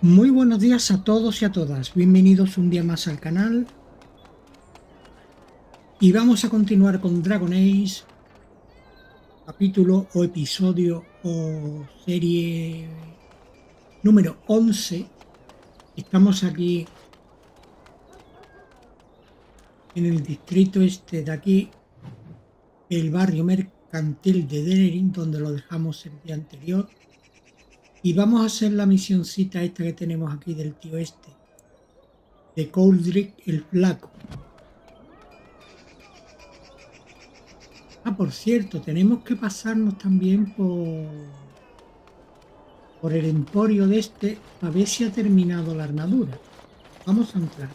Muy buenos días a todos y a todas, bienvenidos un día más al canal y vamos a continuar con Dragon Age, capítulo o episodio o serie número 11. Estamos aquí en el distrito este de aquí, el barrio mercantil de Denerin, donde lo dejamos el día anterior, y vamos a hacer la misioncita esta que tenemos aquí del tío este, de Coldrick el Flaco. Por cierto, tenemos que pasarnos también por el emporio de este a ver si ha terminado la armadura. Vamos a entrar.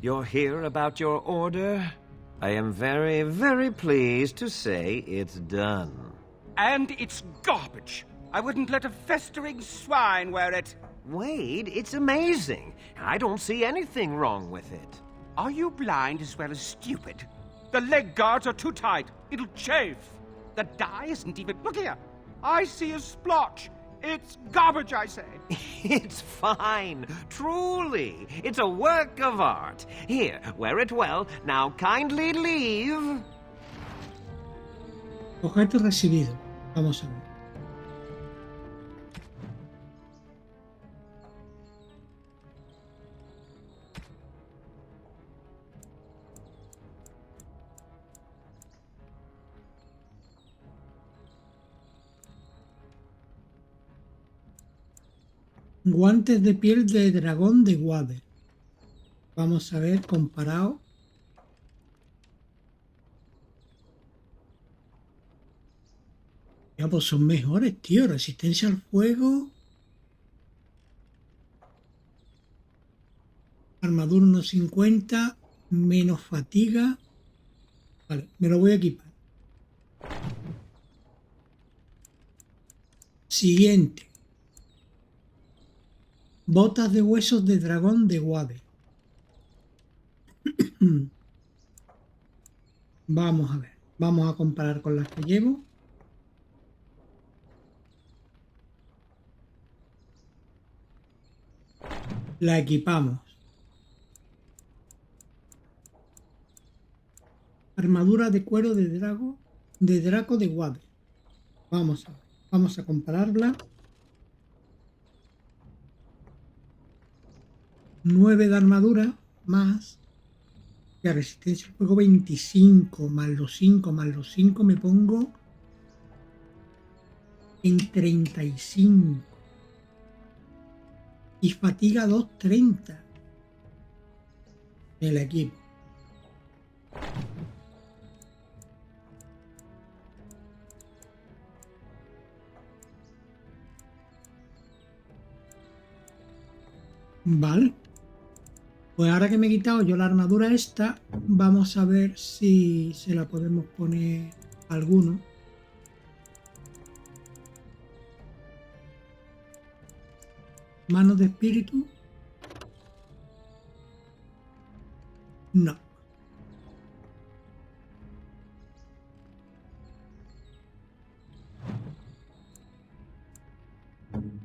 You're here about your order? I am very, very pleased to say it's done. And it's garbage. I wouldn't let a festering swine wear it. Wade, it's amazing. I don't see anything wrong with it. Are you blind as well as stupid? The leg guards are too tight. It'll chafe. The dye isn't even... Look here. I see a splotch. It's garbage, I say. It's fine. Truly. It's a work of art. Here, wear it well. Now kindly leave. Objeto recibido. Vamos a ver. Guantes de piel de dragón de BioWare. Vamos a ver comparado. Ya, pues son mejores, tío. Resistencia al fuego. Armadura 1.50. Menos fatiga. Vale, me lo voy a equipar. Siguiente. Botas de huesos de dragón de BioWare. Vamos a ver. Vamos a comparar con las que llevo. La equipamos. Armadura de cuero de draco de BioWare. Vamos a ver. Vamos a compararla. 9 de armadura más la resistencia al fuego 25 más los 5 más los 5 me pongo en 35 y fatiga 230 el equipo. Vale. Pues ahora que me he quitado yo la armadura esta, vamos a ver si se la podemos poner a alguno. Manos de espíritu. No.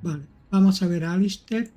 Vale, vamos a ver a Alistair.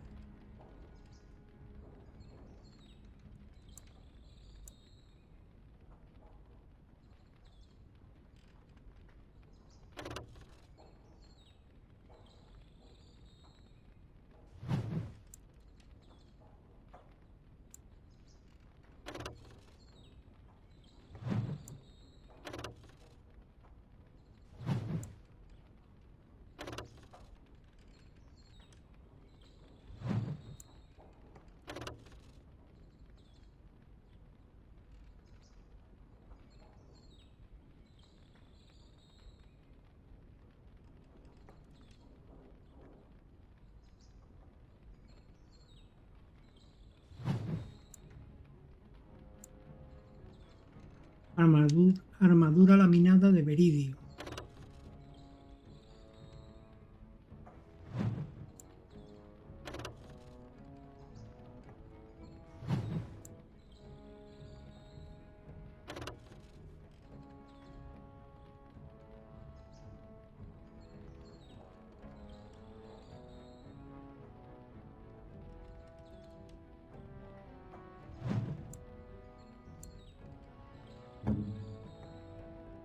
Armadura laminada de beridio.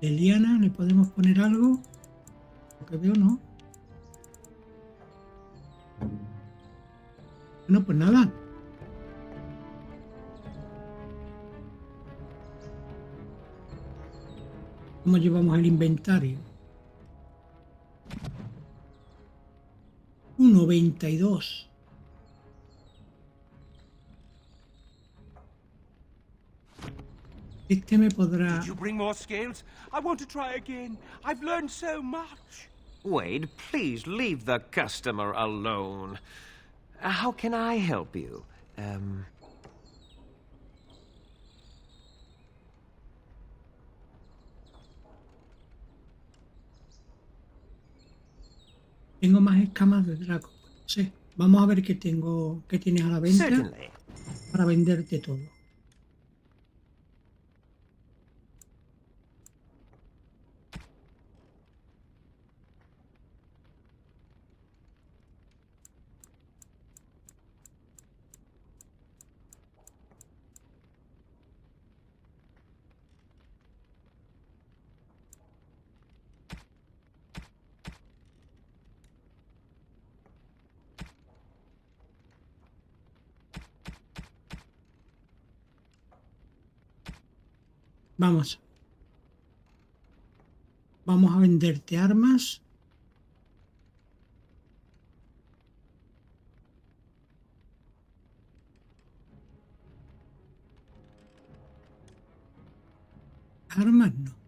Eliana, ¿le podemos poner algo? Lo que veo, no. Bueno, pues nada. ¿Cómo llevamos el inventario? 1,22. Este me podrá... Did you bring more scales? I want to try again. I've learned so much. Wade, please leave the customer alone. How can I help you? Tengo más escamas de Draco. No sé. Vamos a ver qué tengo, qué tienes a la venta Certainly. para venderte todo. Vamos. Vamos a venderte armas. Armas no.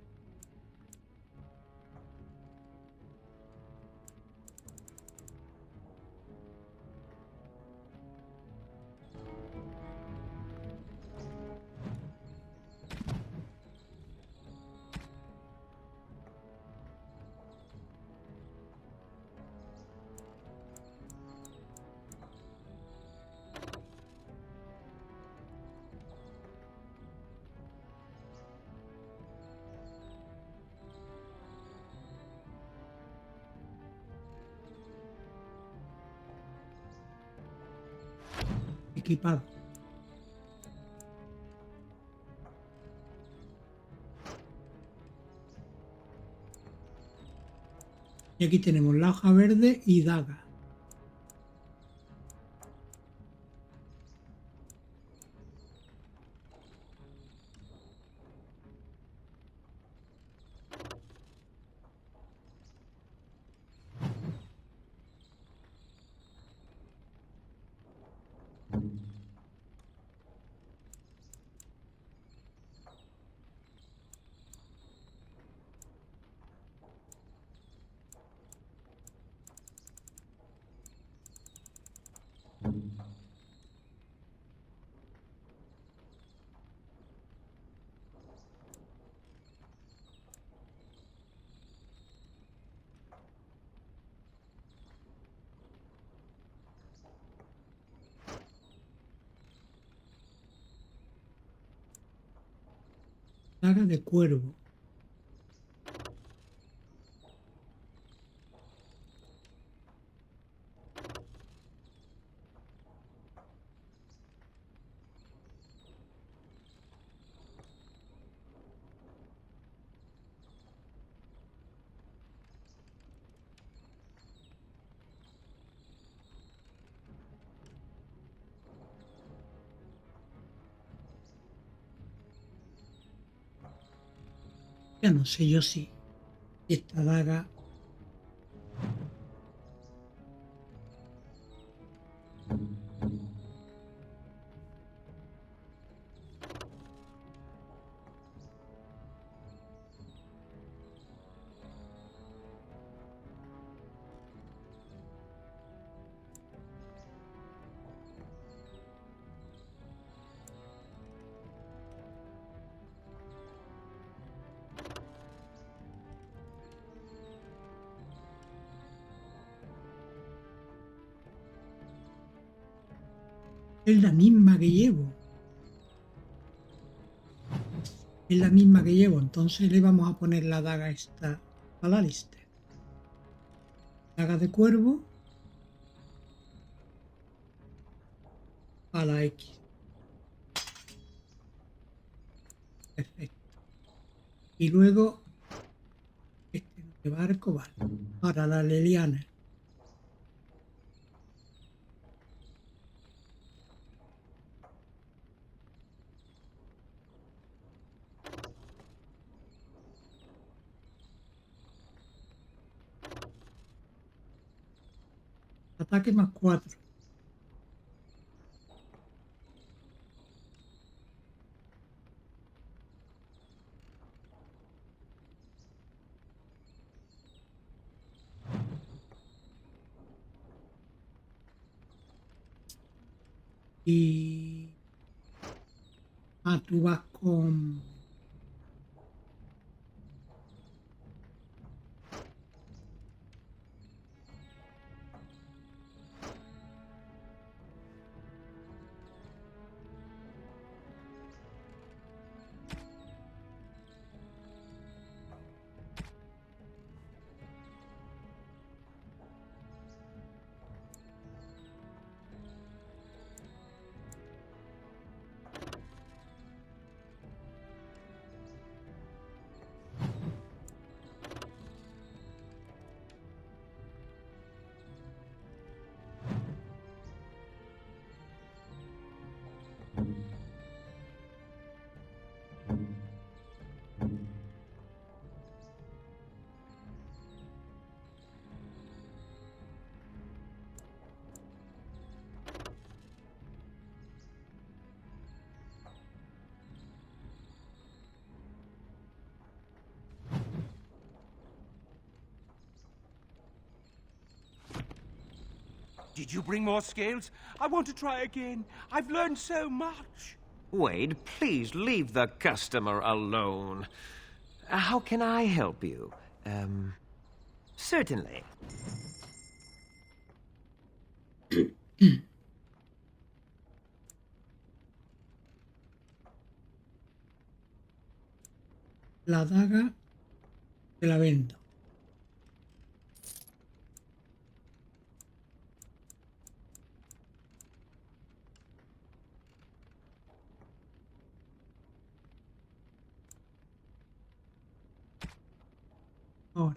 Equipado. Y aquí tenemos la hoja verde y daga. Daga de cuervo. Ya no sé yo si esta daga es la misma que llevo. Es la misma que llevo, entonces le vamos a poner la daga esta a la lista. Daga de cuervo a la X. Perfecto. Y luego ¿Qué barco vale? Para la Leliana. Ataque más 4. Y... Ah, tú vas con... Did you bring more scales? I want to try again. I've learned so much. Wade, please leave the customer alone. How can I help you? Certainly. La daga te la vendo. Ahora.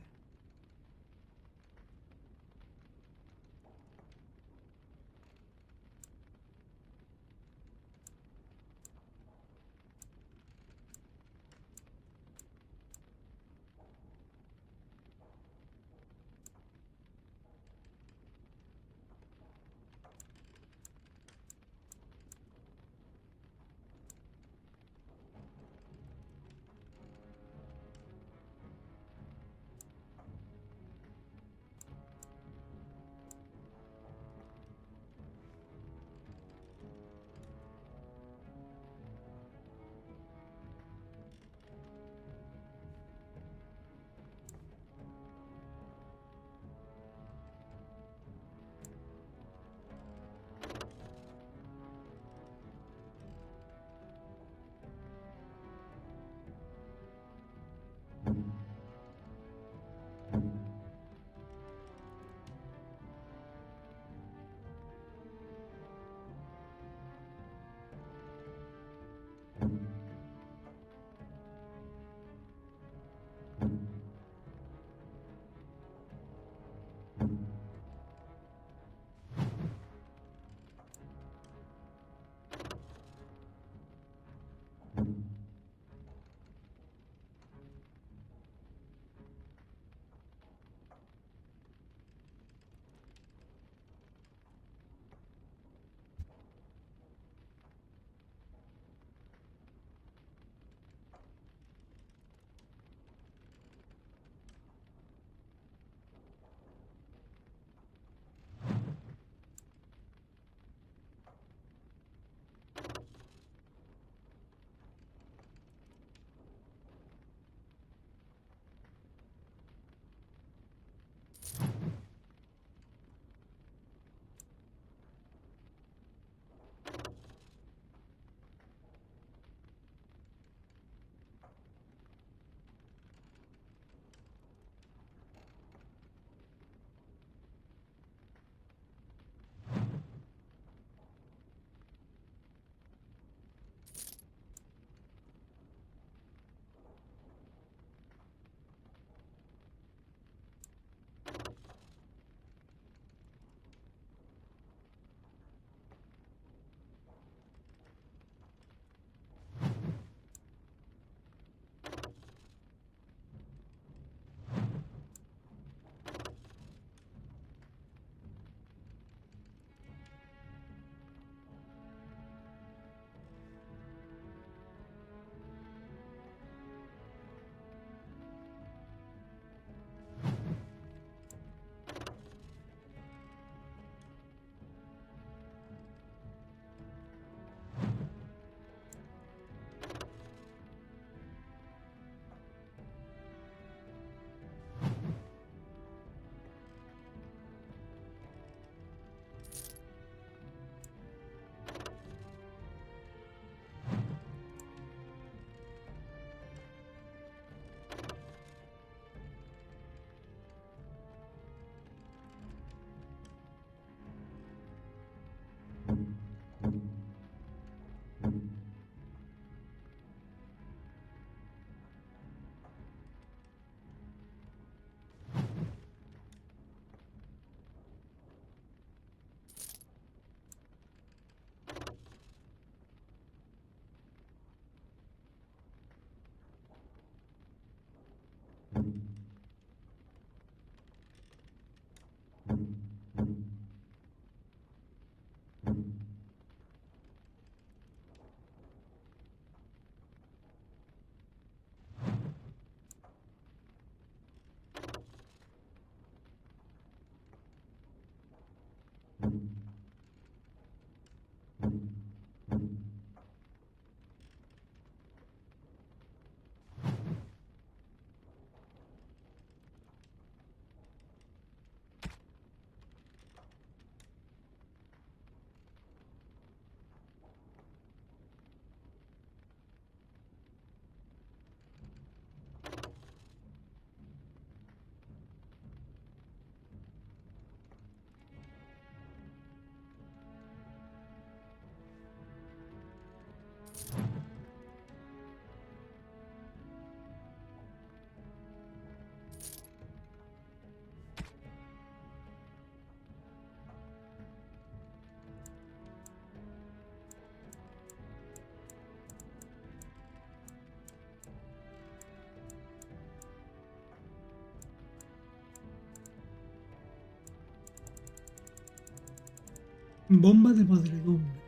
Bomba de podredumbre.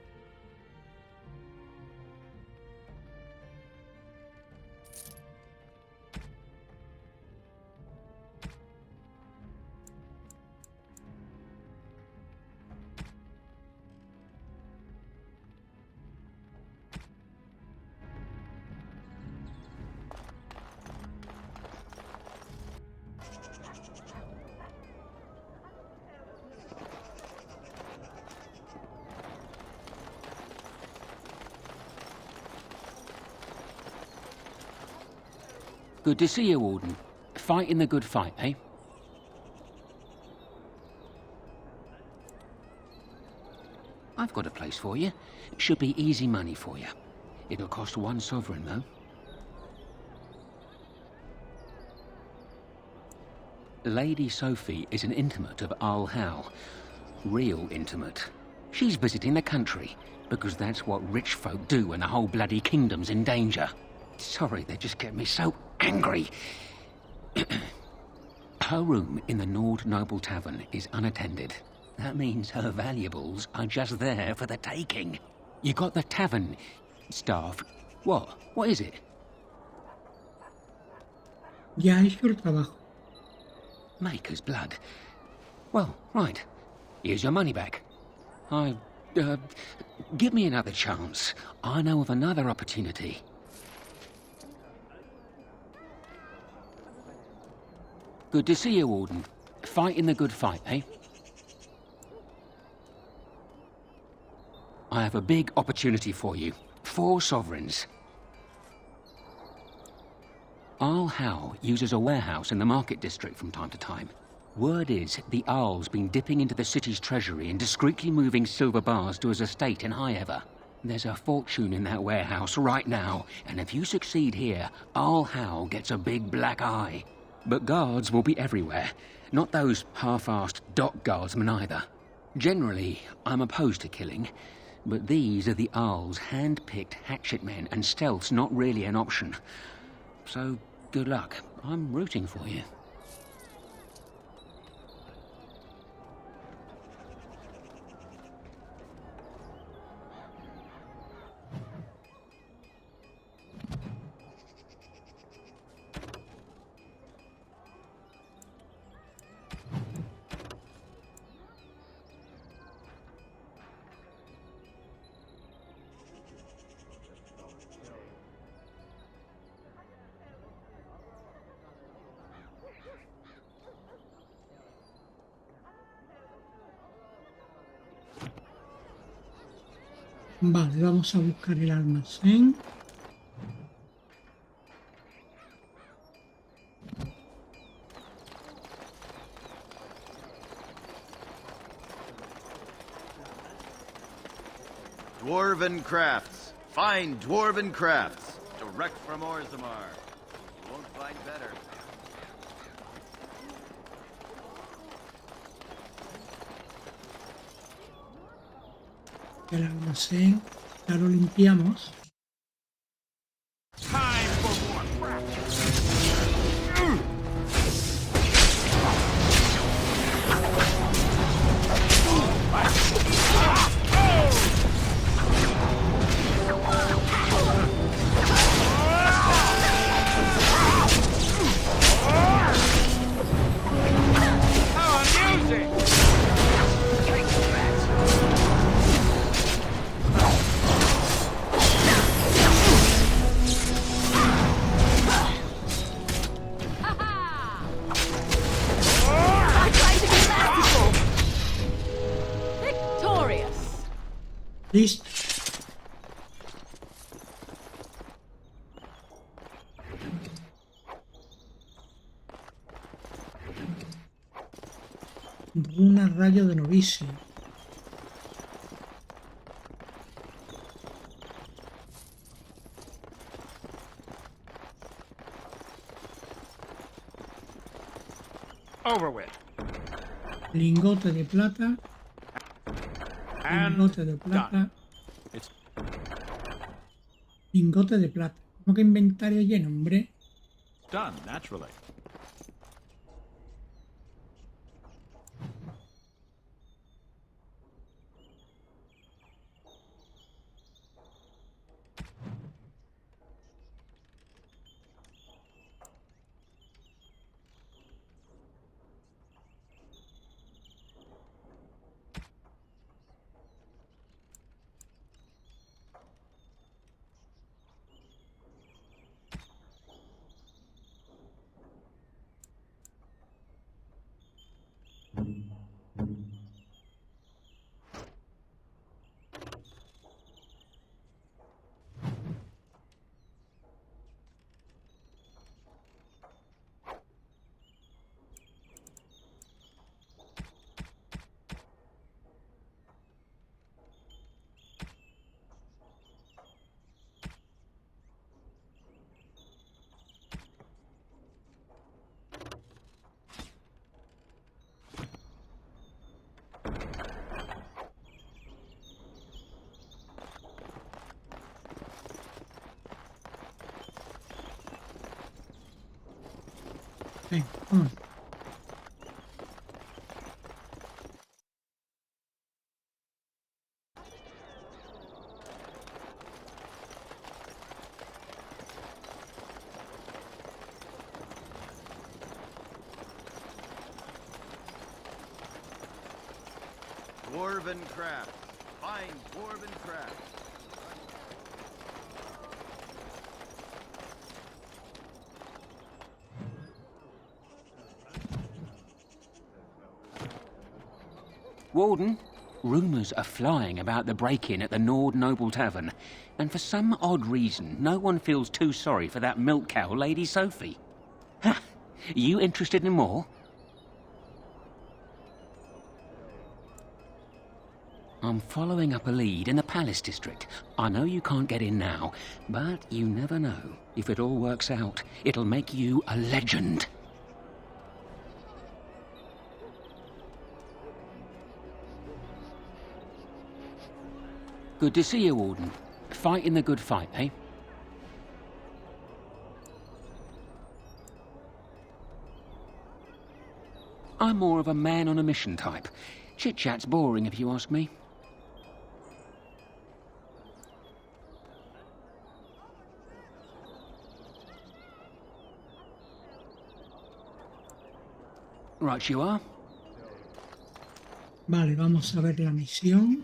Good to see you, Warden. Fighting the good fight, eh? I've got a place for you. Should be easy money for you. It'll cost 1 sovereign, though. Lady Sophie is an intimate of Arl Hal. Real intimate. She's visiting the country, because that's what rich folk do when the whole bloody kingdom's in danger. Sorry, they just get me so angry. Her room in the Nord Noble Tavern is unattended. That means her valuables are just there for the taking. You got the tavern staff. What? What is it? Ya hizo el trabajo. Maker's blood. Well, right. Here's your money back. Give me another chance. I know of another opportunity. Good to see you, Warden. Fighting the good fight, eh? I have a big opportunity for you. 4 sovereigns. Arl Hal uses a warehouse in the market district from time to time. Word is the Arl's been dipping into the city's treasury and discreetly moving silver bars to his estate in Highever. There's a fortune in that warehouse right now, and if you succeed here, Arl Hal gets a big black eye. But guards will be everywhere. Not those half-assed dock guardsmen either. Generally, I'm opposed to killing, but these are the Arl's hand-picked hatchet men, and stealth's not really an option. So, good luck. I'm rooting for you. Vale, vamos a buscar el almacén. Dwarven crafts. Fine dwarven crafts. Direct from Orzammar. You won't find better. El almacén ya lo limpiamos. Time for more practice. How amusing! I'm trying to be masterful. Victorious. Listo. Runa rayo de novicio. Over with. Lingote de plata. And Lingote de plata. done. It's Lingote de plata. ¿Cómo que inventario lleno, hombre? done, naturally. Venga, vamos. Dwarven crafts. Fine dwarven crafts. Warden, rumours are flying about the break-in at the Nord Noble Tavern, and for some odd reason, no one feels too sorry for that milk cow, Lady Sophie. Ha! You interested in more? I'm following up a lead in the Palace District. I know you can't get in now, but you never know. If it all works out, it'll make you a legend. Good to see you, Warden. Fighting the good fight, eh? I'm more of a man on a mission type. Chit-chat's boring, if you ask me. Right you are. Vale, vamos a ver la misión.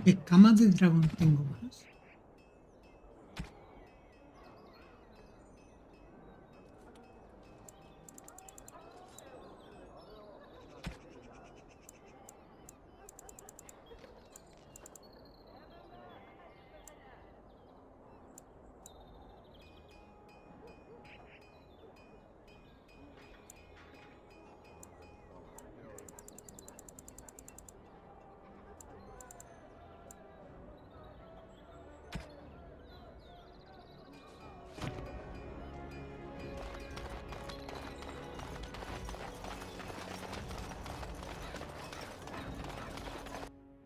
Escamas de dragón tengo más.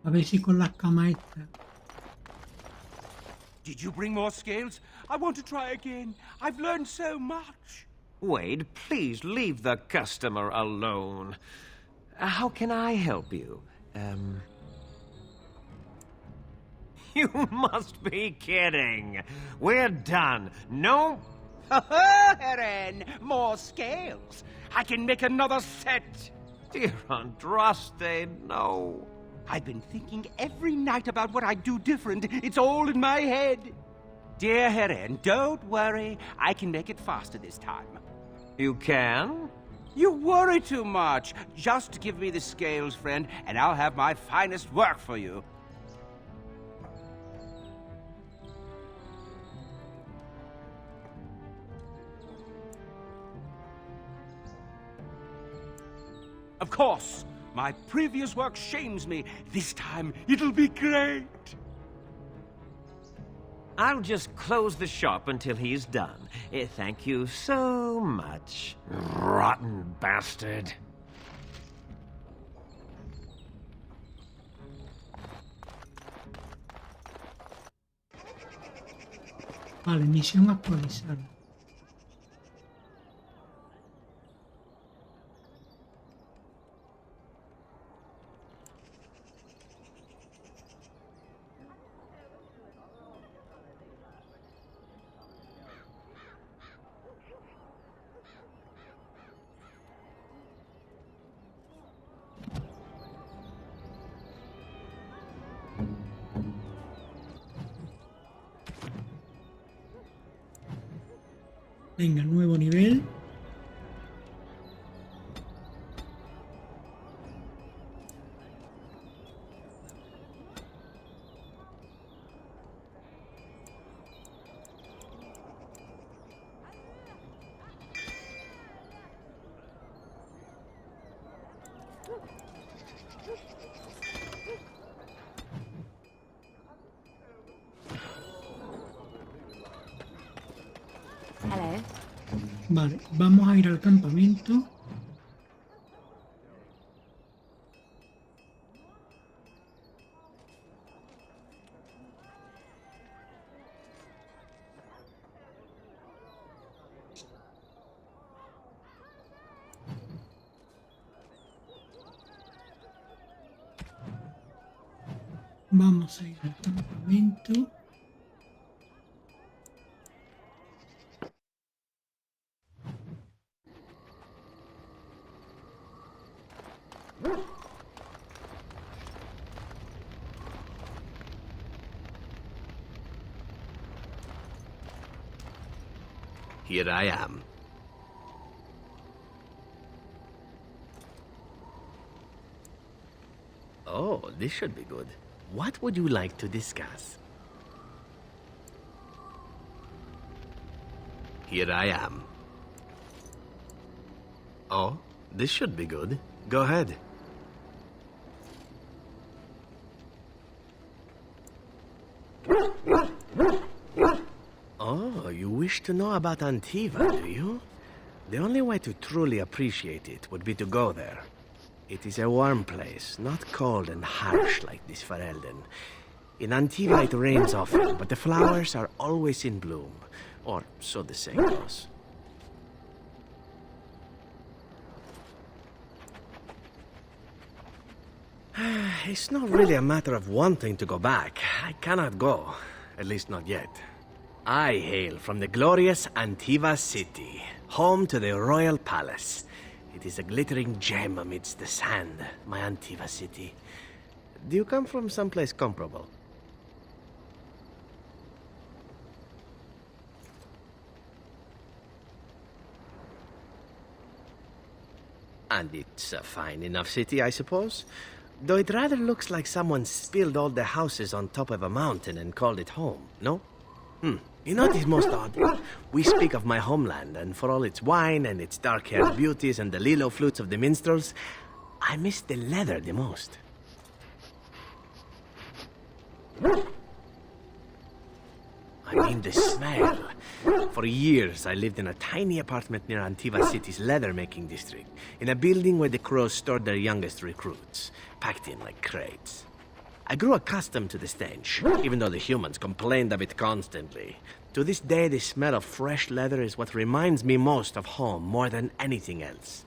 A ver si con las camas estas. Did you bring more scales? I want to try again. I've learned so much. Wade, please leave the customer alone. How can I help you? You must be kidding. We're done. No. Eren, more scales. I can make another set. Dear Andraste, no. I've been thinking every night about what I'd do different. It's all in my head. Dear Eren, don't worry. I can make it faster this time. You can? You worry too much. Just give me the scales, friend, and I'll have my finest work for you. Of course. My previous work shames me. This time, it'll be great. I'll just close the shop until he's done. Thank you so much, rotten bastard. Vale, misión actualizada. Venga, nuevo nivel. Hello. Vale, vamos a ir al campamento. Vamos a ir al campamento. Here I am. Oh, this should be good. What would you like to discuss? Here I am. Oh, this should be good. Go ahead. Oh, you wish to know about Antiva, do you? The only way to truly appreciate it would be to go there. It is a warm place, not cold and harsh like this Ferelden. In Antiva it rains often, but the flowers are always in bloom. Or so the saying goes. It's not really a matter of wanting to go back. I cannot go. At least not yet. I hail from the glorious Antiva city, home to the royal palace. It is a glittering gem amidst the sand, my Antiva city. Do you come from someplace comparable? And it's a fine enough city, I suppose? Though it rather looks like someone spilled all the houses on top of a mountain and called it home, no? You know what is most odd? We speak of my homeland, and for all its wine and its dark-haired beauties and the lilo flutes of the minstrels, I miss the leather the most. I mean the smell. For years, I lived in a tiny apartment near Antiva City's leather-making district, in a building where the crows stored their youngest recruits, packed in like crates. I grew accustomed to the stench, even though the humans complained of it constantly. To this day, the smell of fresh leather is what reminds me most of home more than anything else.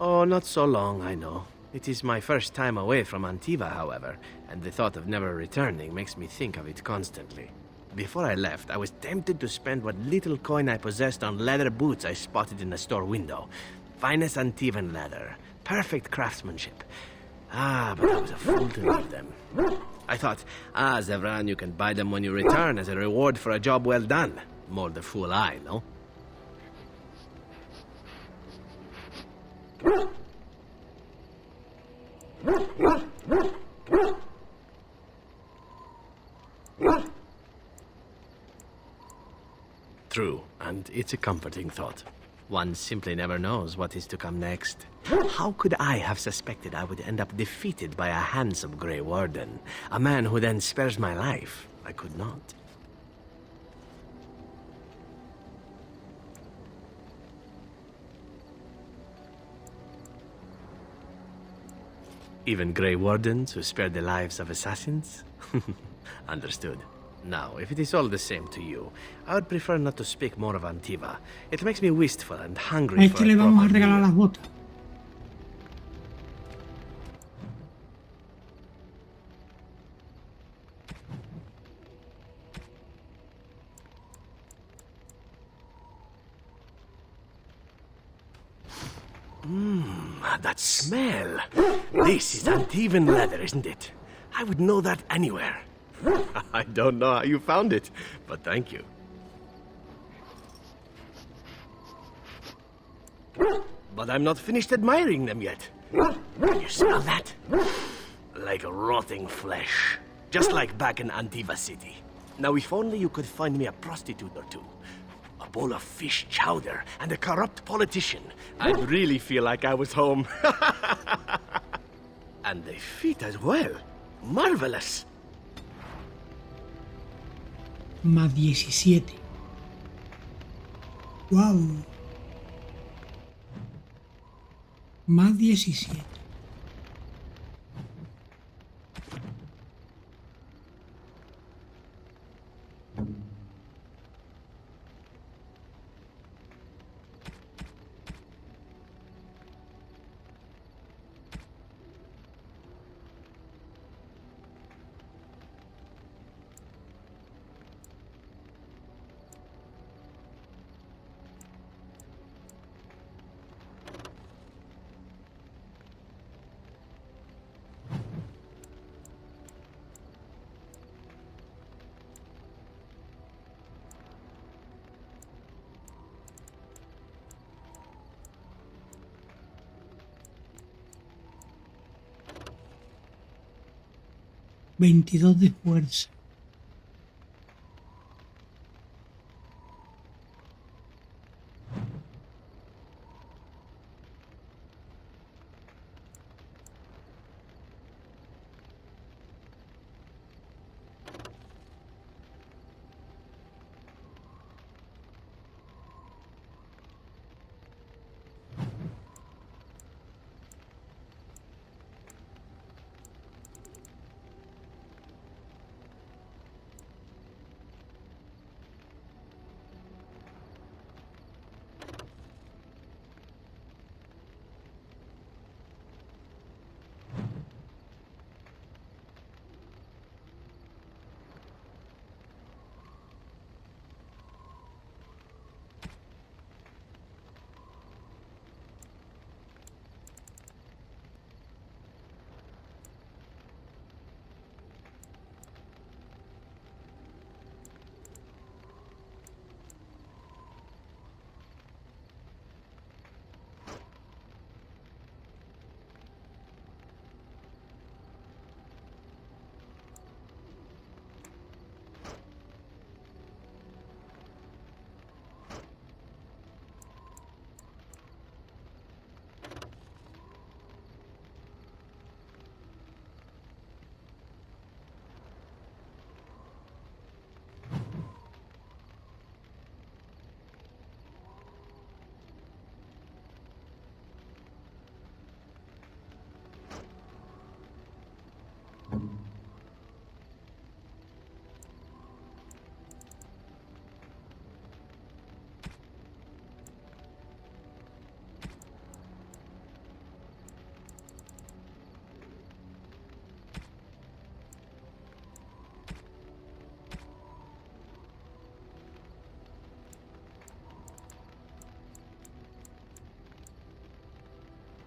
Oh, not so long, I know. It is my first time away from Antiva, however, and the thought of never returning makes me think of it constantly. Before I left, I was tempted to spend what little coin I possessed on leather boots I spotted in a store window. Finest Antivan leather. Perfect craftsmanship. Ah, but I was a fool to leave them. I thought, Zevran, you can buy them when you return as a reward for a job well done. More the fool I, no? True, and it's a comforting thought. One simply never knows what is to come next. How could I have suspected I would end up defeated by a handsome Grey Warden? A man who then spares my life? I could not. Even Grey Wardens who spare the lives of assassins? Understood. Now, if it is all the same to you, I would prefer not to speak more of Antiva. It makes me wistful and A hungry este for le a vamos a proper regalar meal. las botas. That smell! This is Antivan leather, isn't it? I would know that anywhere. I don't know how you found it, but thank you. But I'm not finished admiring them yet. Can you smell that? Like rotting flesh. Just like back in Antiva City. Now, if only you could find me a prostitute or two. A bowl of fish chowder and a corrupt politician. I'd really feel like I was home. And the feet as well. Marvelous. Más 17. Wow. Más 17. $22 de fuerza.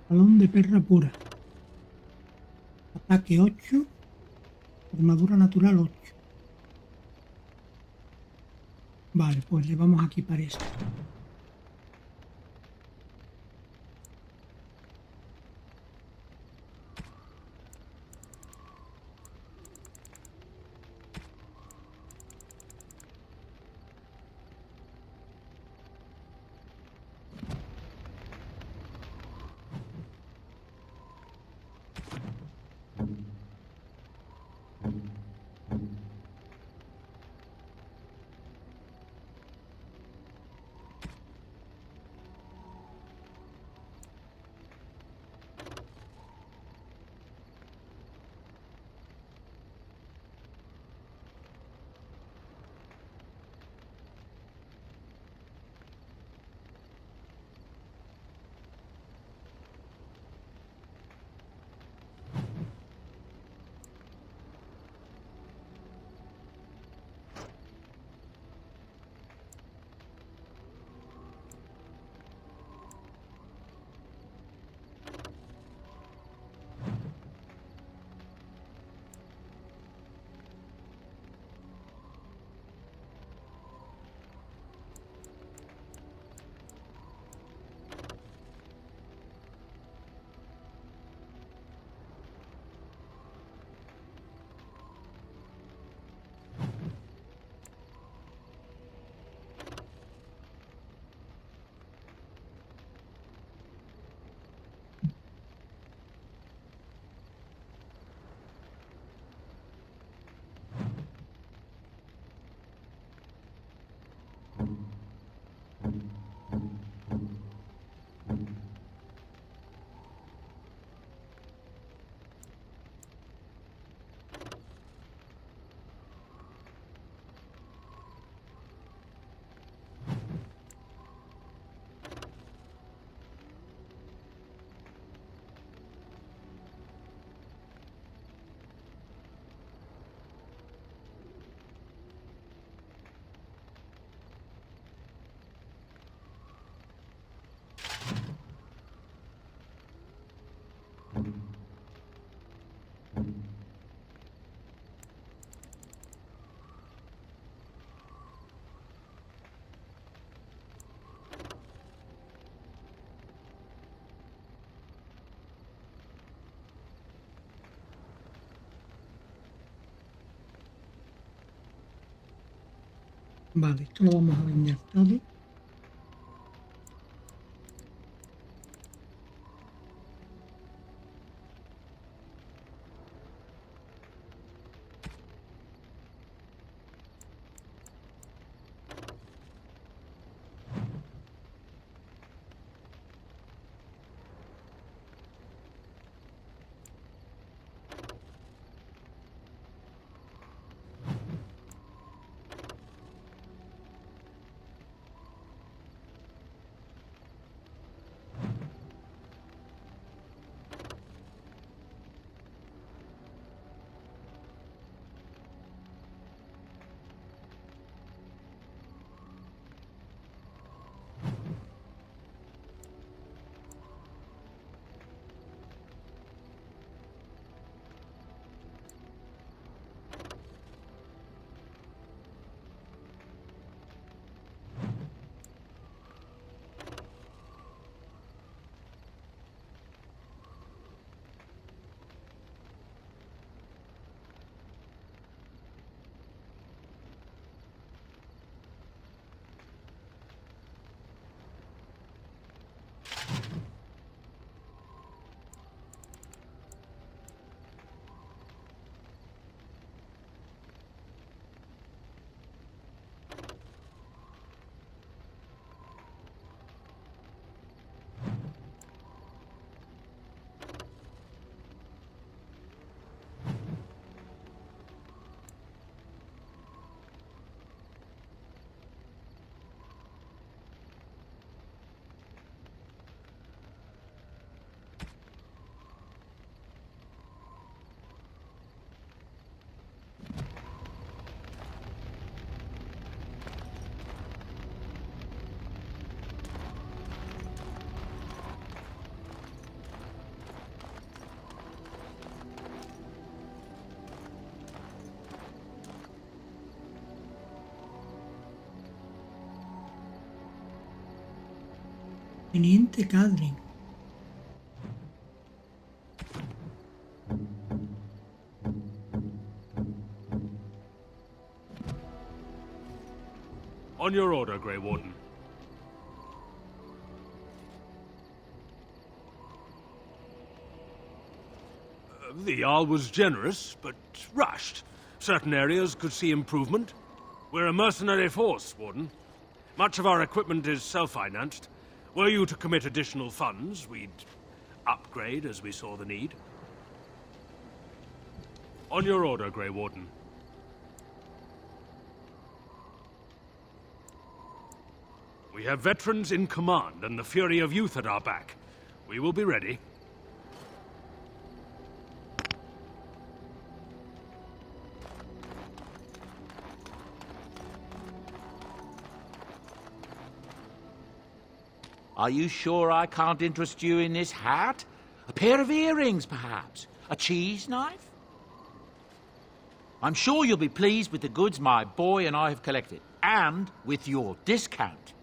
Balón de perra pura. Ataque 8. Armadura natural 8. Vale, pues le vamos a equipar esto. Vale, esto lo vamos a vender todo. Teniente Cadrin. On your order, Grey Warden. The Jarl was generous, but rushed. Certain areas could see improvement. We're a mercenary force, Warden. Much of our equipment is self-financed. Were you to commit additional funds, we'd upgrade as we saw the need. On your order, Grey Warden. We have veterans in command and the fury of youth at our back. We will be ready. Are you sure I can't interest you in this hat? A pair of earrings, perhaps? A cheese knife? I'm sure you'll be pleased with the goods my boy and I have collected, and with your discount.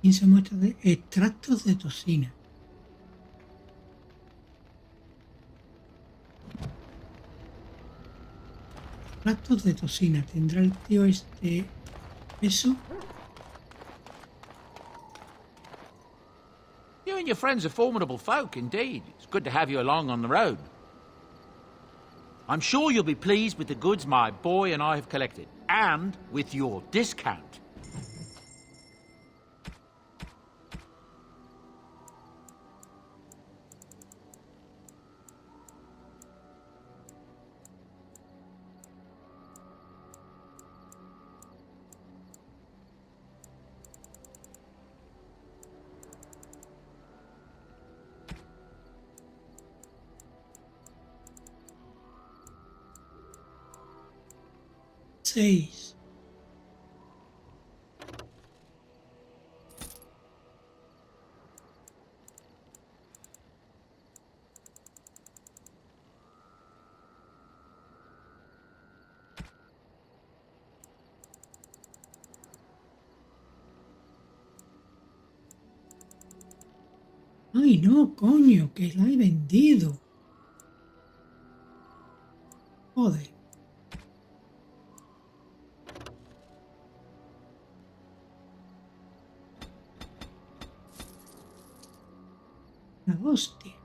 15 muestras de extractos de toxina. Extractos de toxina. ¿Tendrá el tío este eso? You and your friends are formidable folk, indeed. It's good to have you along on the road. I'm sure you'll be pleased with the goods my boy and I have collected, and with your discount. Seis. Ay, no, coño, que la he vendido. Joder. La hostia.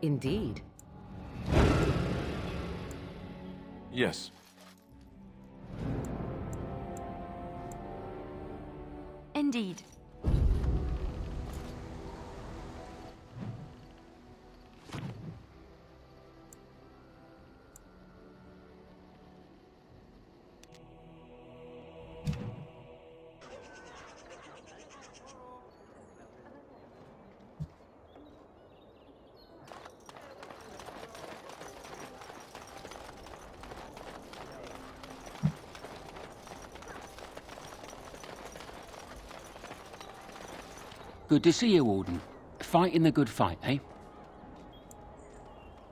Indeed. Yes. Indeed. Good to see you, Warden. Fighting the good fight, eh?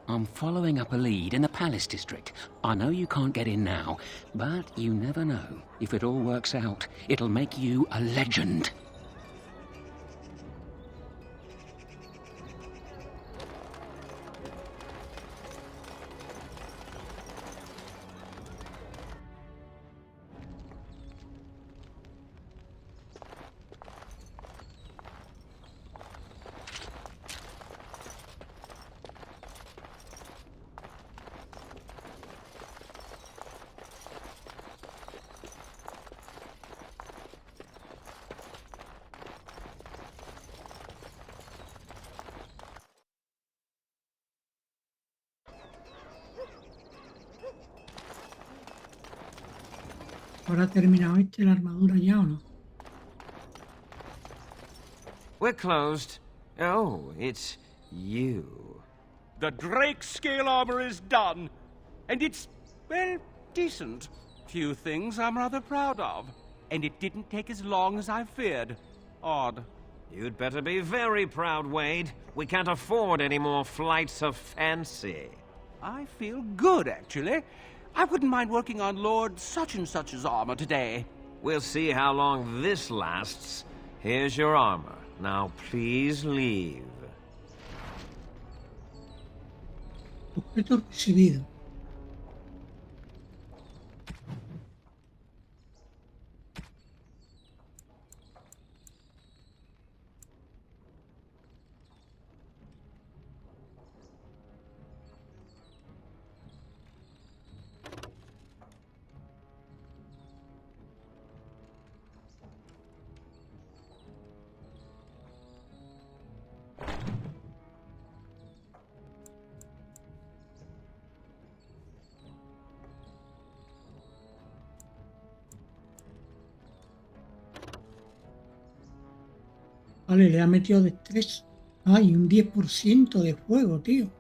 I'm following up a lead in the Palace District. I know you can't get in now, but you never know. If it all works out, it'll make you a legend. ¿Habrá terminado la armadura ya o no? We're closed. Oh, it's you. The Drake scale armor is done. And it's, well, decent. Few things I'm rather proud of. And it didn't take as long as I feared. Odd. You'd better be very proud, Wade. We can't afford any more flights of fancy. I feel good, actually. I wouldn't mind working on Lord such-and-such's armor today. We'll see how long this lasts. Here's your armor. Now please leave. Objeto recibido. Vale, le ha metido destreza. Ay, un 10% de fuego, tío.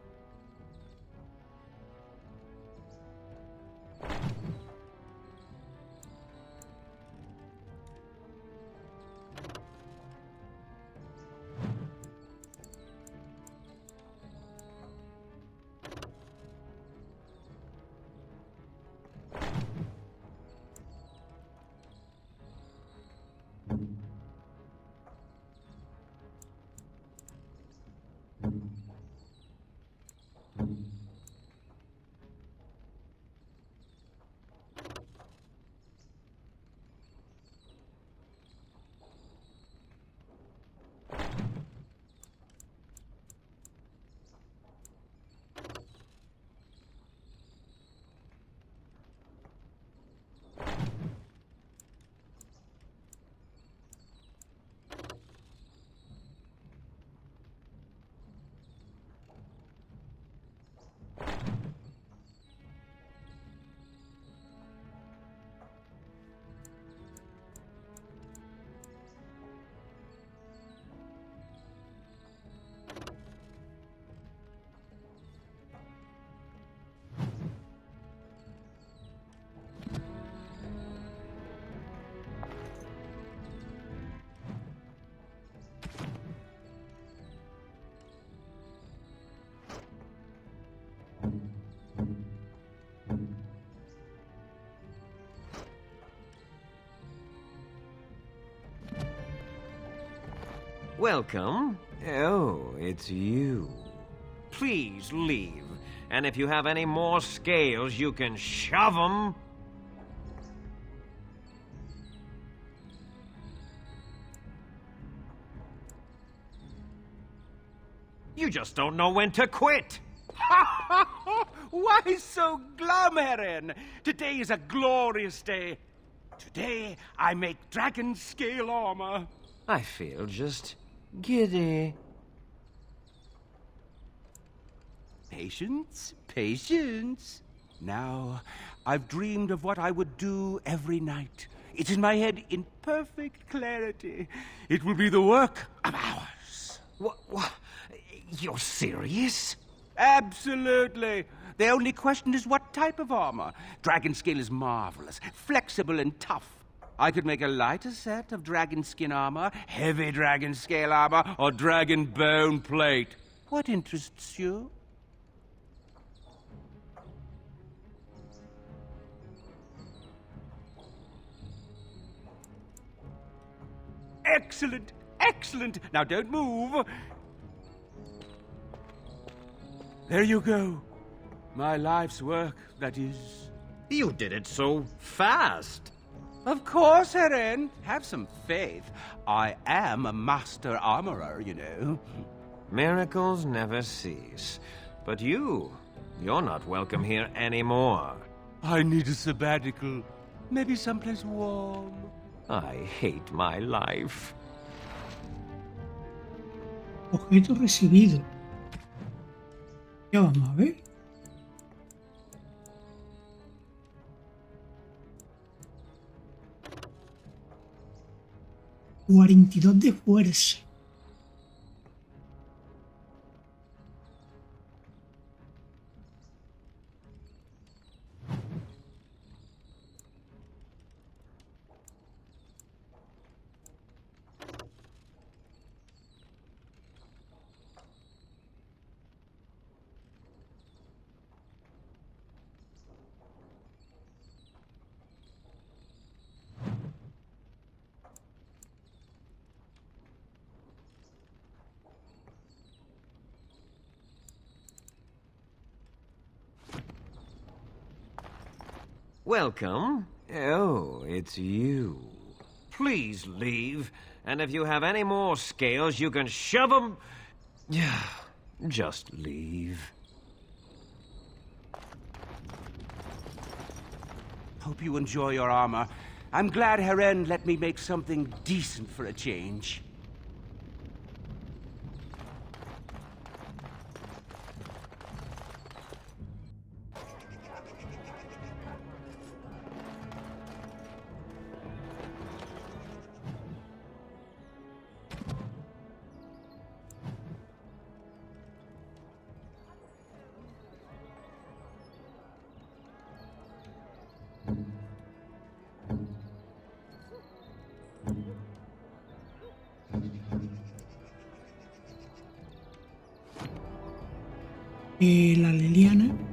Welcome. Oh, it's you. Please leave. And if you have any more scales, you can shove them. You just don't know when to quit. Why so glum, Heron? Today is a glorious day. Today, I make dragon scale armor. I feel just giddy. Patience, patience. Now, I've dreamed of what I would do every night. It's in my head in perfect clarity. It will be the work of hours. What? You're serious? Absolutely. The only question is what type of armor. Dragon scale is marvelous, flexible and tough. I could make a lighter set of dragon skin armor, heavy dragon scale armor, or dragon bone plate. What interests you? Excellent, excellent. Now don't move. There you go. My life's work, that is. You did it so fast. Of course, Heron. Have some faith. I am a master armorer, you know. Miracles never cease. But you're not welcome here anymore. I need a sabbatical. Maybe someplace warm. I hate my life. Objeto recibido. Ya vamos a ver. 42 de fuerza. Welcome. Oh, it's you. Please leave. And if you have any more scales, you can shove them. Just leave. Hope you enjoy your armor. I'm glad Heren let me make something decent for a change. La Liliana.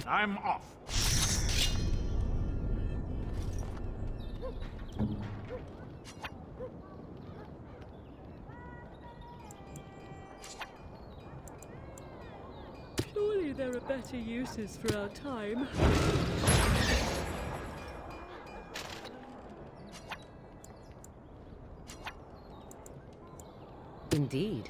I'm off. Surely there are better uses for our time. Indeed.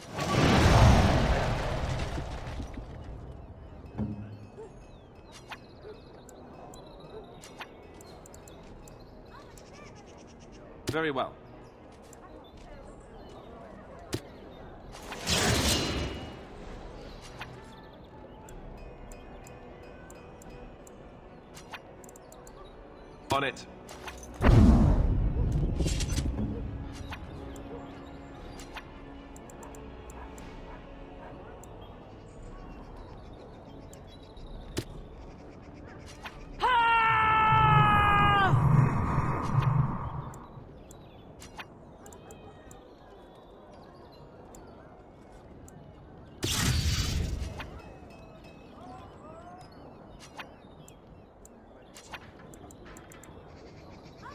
Very well. On it.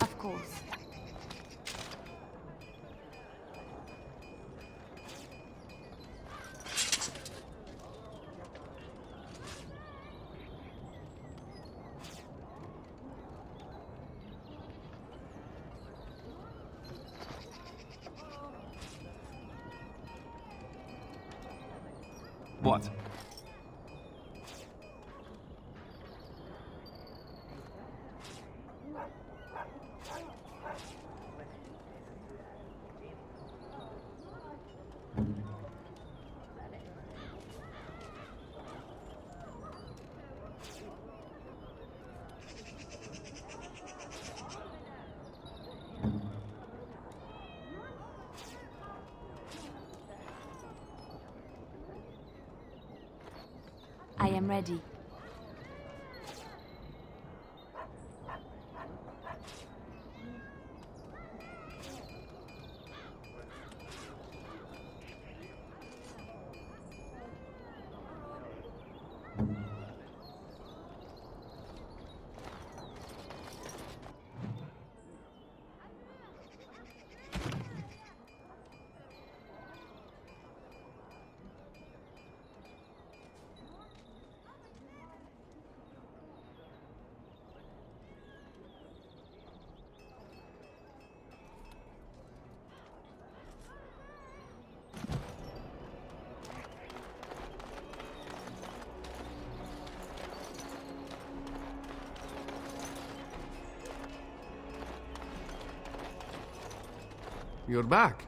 Of course. What? I am ready. You're back.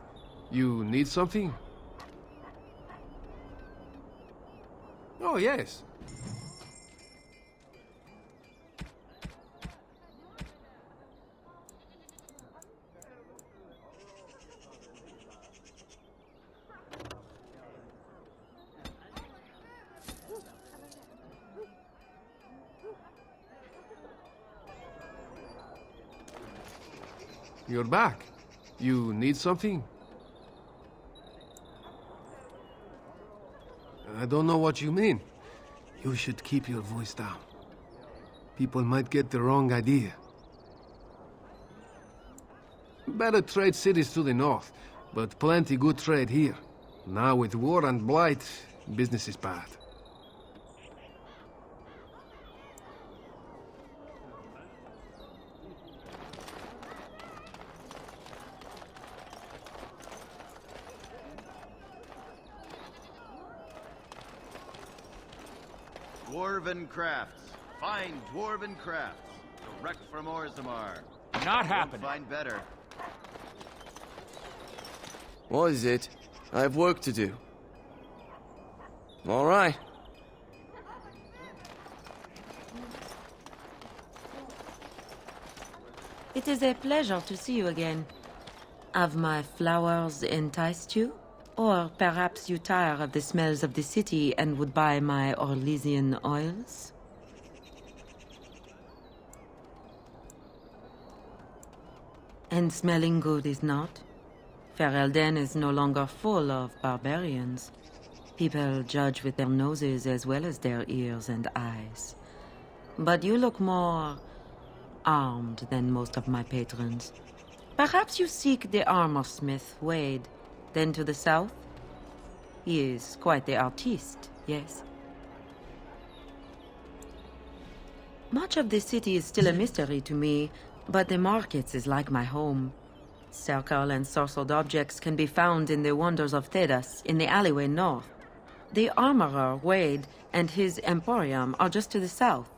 You need something? Oh, yes. You're back. You need something? I don't know what you mean. You should keep your voice down. People might get the wrong idea. Better trade cities to the north, but plenty good trade here. Now with war and blight, business is bad. Dwarven crafts. Fine dwarven crafts. Direct from Orzammar. Not happening. Find better. What is it? I have work to do. All right. It is a pleasure to see you again. Have my flowers enticed you? Or perhaps you tire of the smells of the city and would buy my Orlesian oils? And smelling good is not? Ferelden is no longer full of barbarians. People judge with their noses as well as their ears and eyes. But you look more armed than most of my patrons. Perhaps you seek the armorsmith, Wade. Then to the south? He is quite the artiste, yes. Much of the city is still a mystery to me, but the markets is like my home. Circle and sorcered objects can be found in the wonders of Thedas, in the alleyway north. The armorer, Wade, and his emporium are just to the south.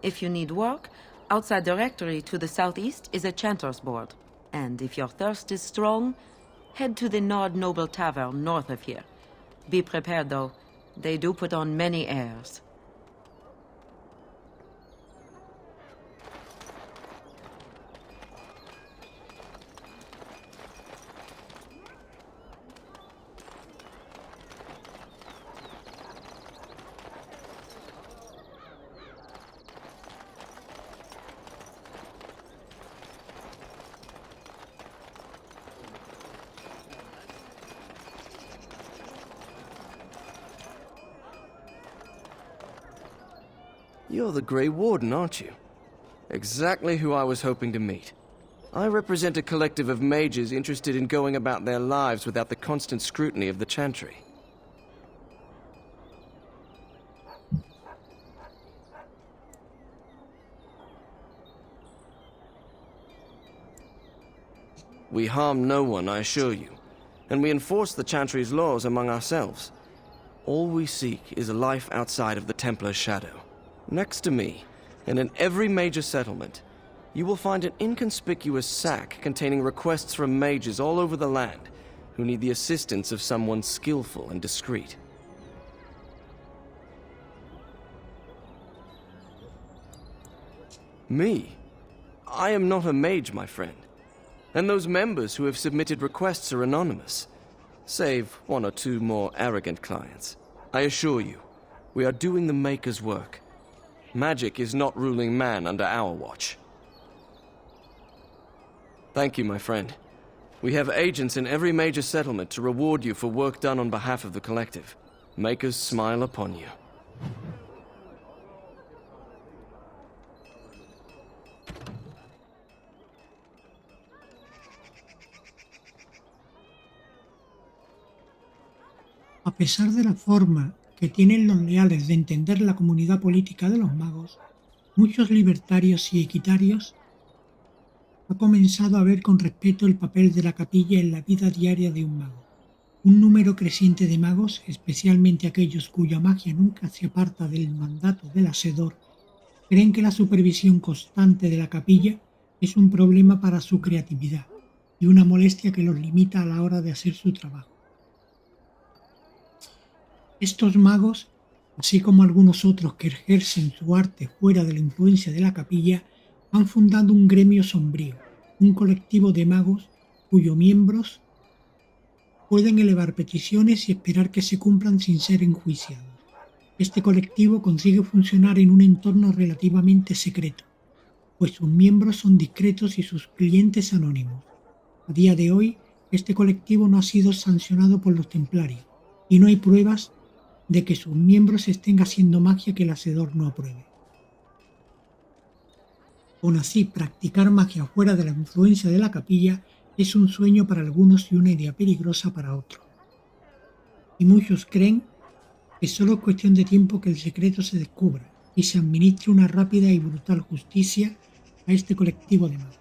If you need work, outside the rectory to the southeast is a chanter's board. And if your thirst is strong, head to the Nord Noble Tavern north of here. Be prepared, though. They do put on many airs. You're the Grey Warden, aren't you? Exactly who I was hoping to meet. I represent a collective of mages interested in going about their lives without the constant scrutiny of the Chantry. We harm no one, I assure you, and we enforce the Chantry's laws among ourselves. All we seek is a life outside of the Templar's shadow. Next to me, and in every major settlement, you will find an inconspicuous sack containing requests from mages all over the land who need the assistance of someone skillful and discreet. Me? I am not a mage, my friend. And those members who have submitted requests are anonymous, save one or two more arrogant clients. I assure you, We are doing the Maker's work. Magic is not ruling man under our watch. Thank you, my friend. We have agents in every major settlement to reward you for work done on behalf of the collective. Makers smile upon you. A pesar de la forma que tienen los leales de entender la comunidad política de los magos, muchos libertarios y equitarios han comenzado a ver con respeto el papel de la capilla en la vida diaria de un mago. Un número creciente de magos, especialmente aquellos cuya magia nunca se aparta del mandato del hacedor, creen que la supervisión constante de la capilla es un problema para su creatividad y una molestia que los limita a la hora de hacer su trabajo. Estos magos, así como algunos otros que ejercen su arte fuera de la influencia de la capilla, han fundado un gremio sombrío, un colectivo de magos cuyos miembros pueden elevar peticiones y esperar que se cumplan sin ser enjuiciados. Este colectivo consigue funcionar en un entorno relativamente secreto, pues sus miembros son discretos y sus clientes anónimos. A día de hoy, este colectivo no ha sido sancionado por los templarios, y no hay pruebas de que sus miembros estén haciendo magia que el hacedor no apruebe. Aún así, practicar magia fuera de la influencia de la capilla es un sueño para algunos y una idea peligrosa para otros. Y muchos creen que solo es cuestión de tiempo que el secreto se descubra y se administre una rápida y brutal justicia a este colectivo de magos.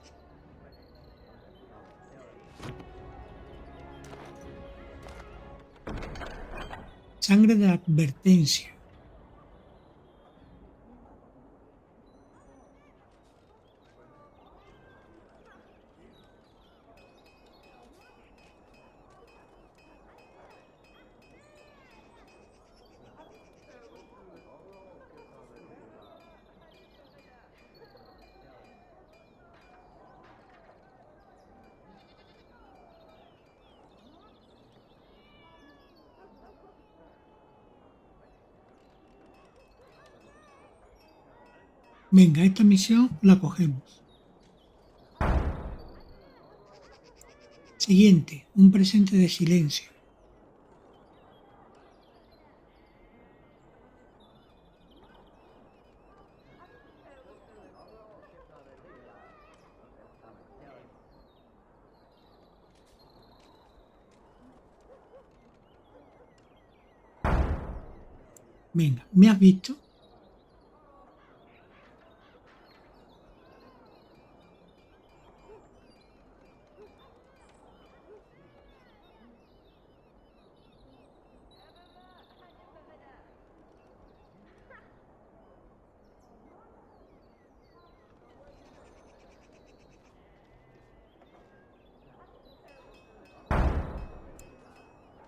Sangre de advertencia. Venga, esta misión la cogemos. Siguiente, un presente de silencio. Venga, ¿me has visto?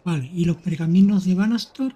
Vale, ¿y los pergaminos de Banastor?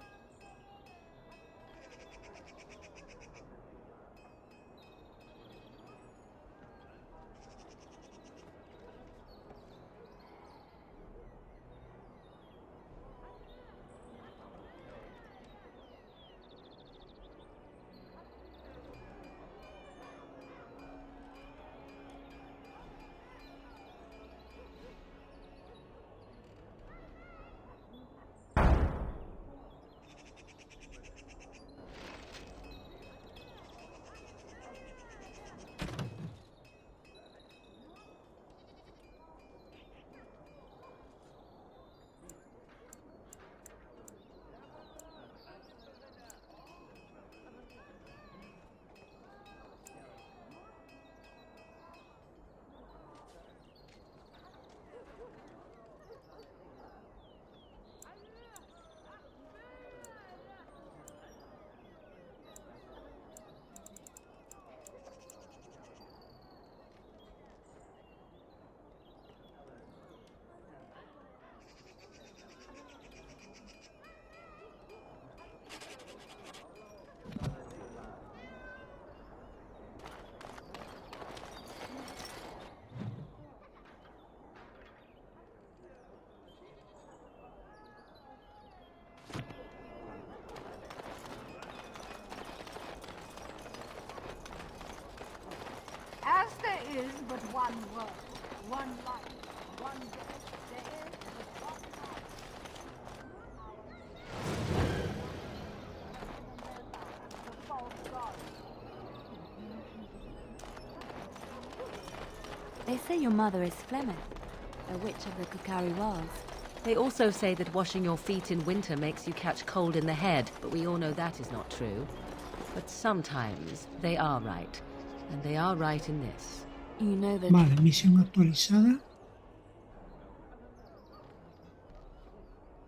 There is but one world, one life, one death. There is but one God. The false God. They say your mother is Flemeth, a witch of the Kukari Wilds. They also say that washing your feet in winter makes you catch cold in the head, but we all know that is not true. But sometimes they are right, and they are right in this. You know that... Vale, misión actualizada.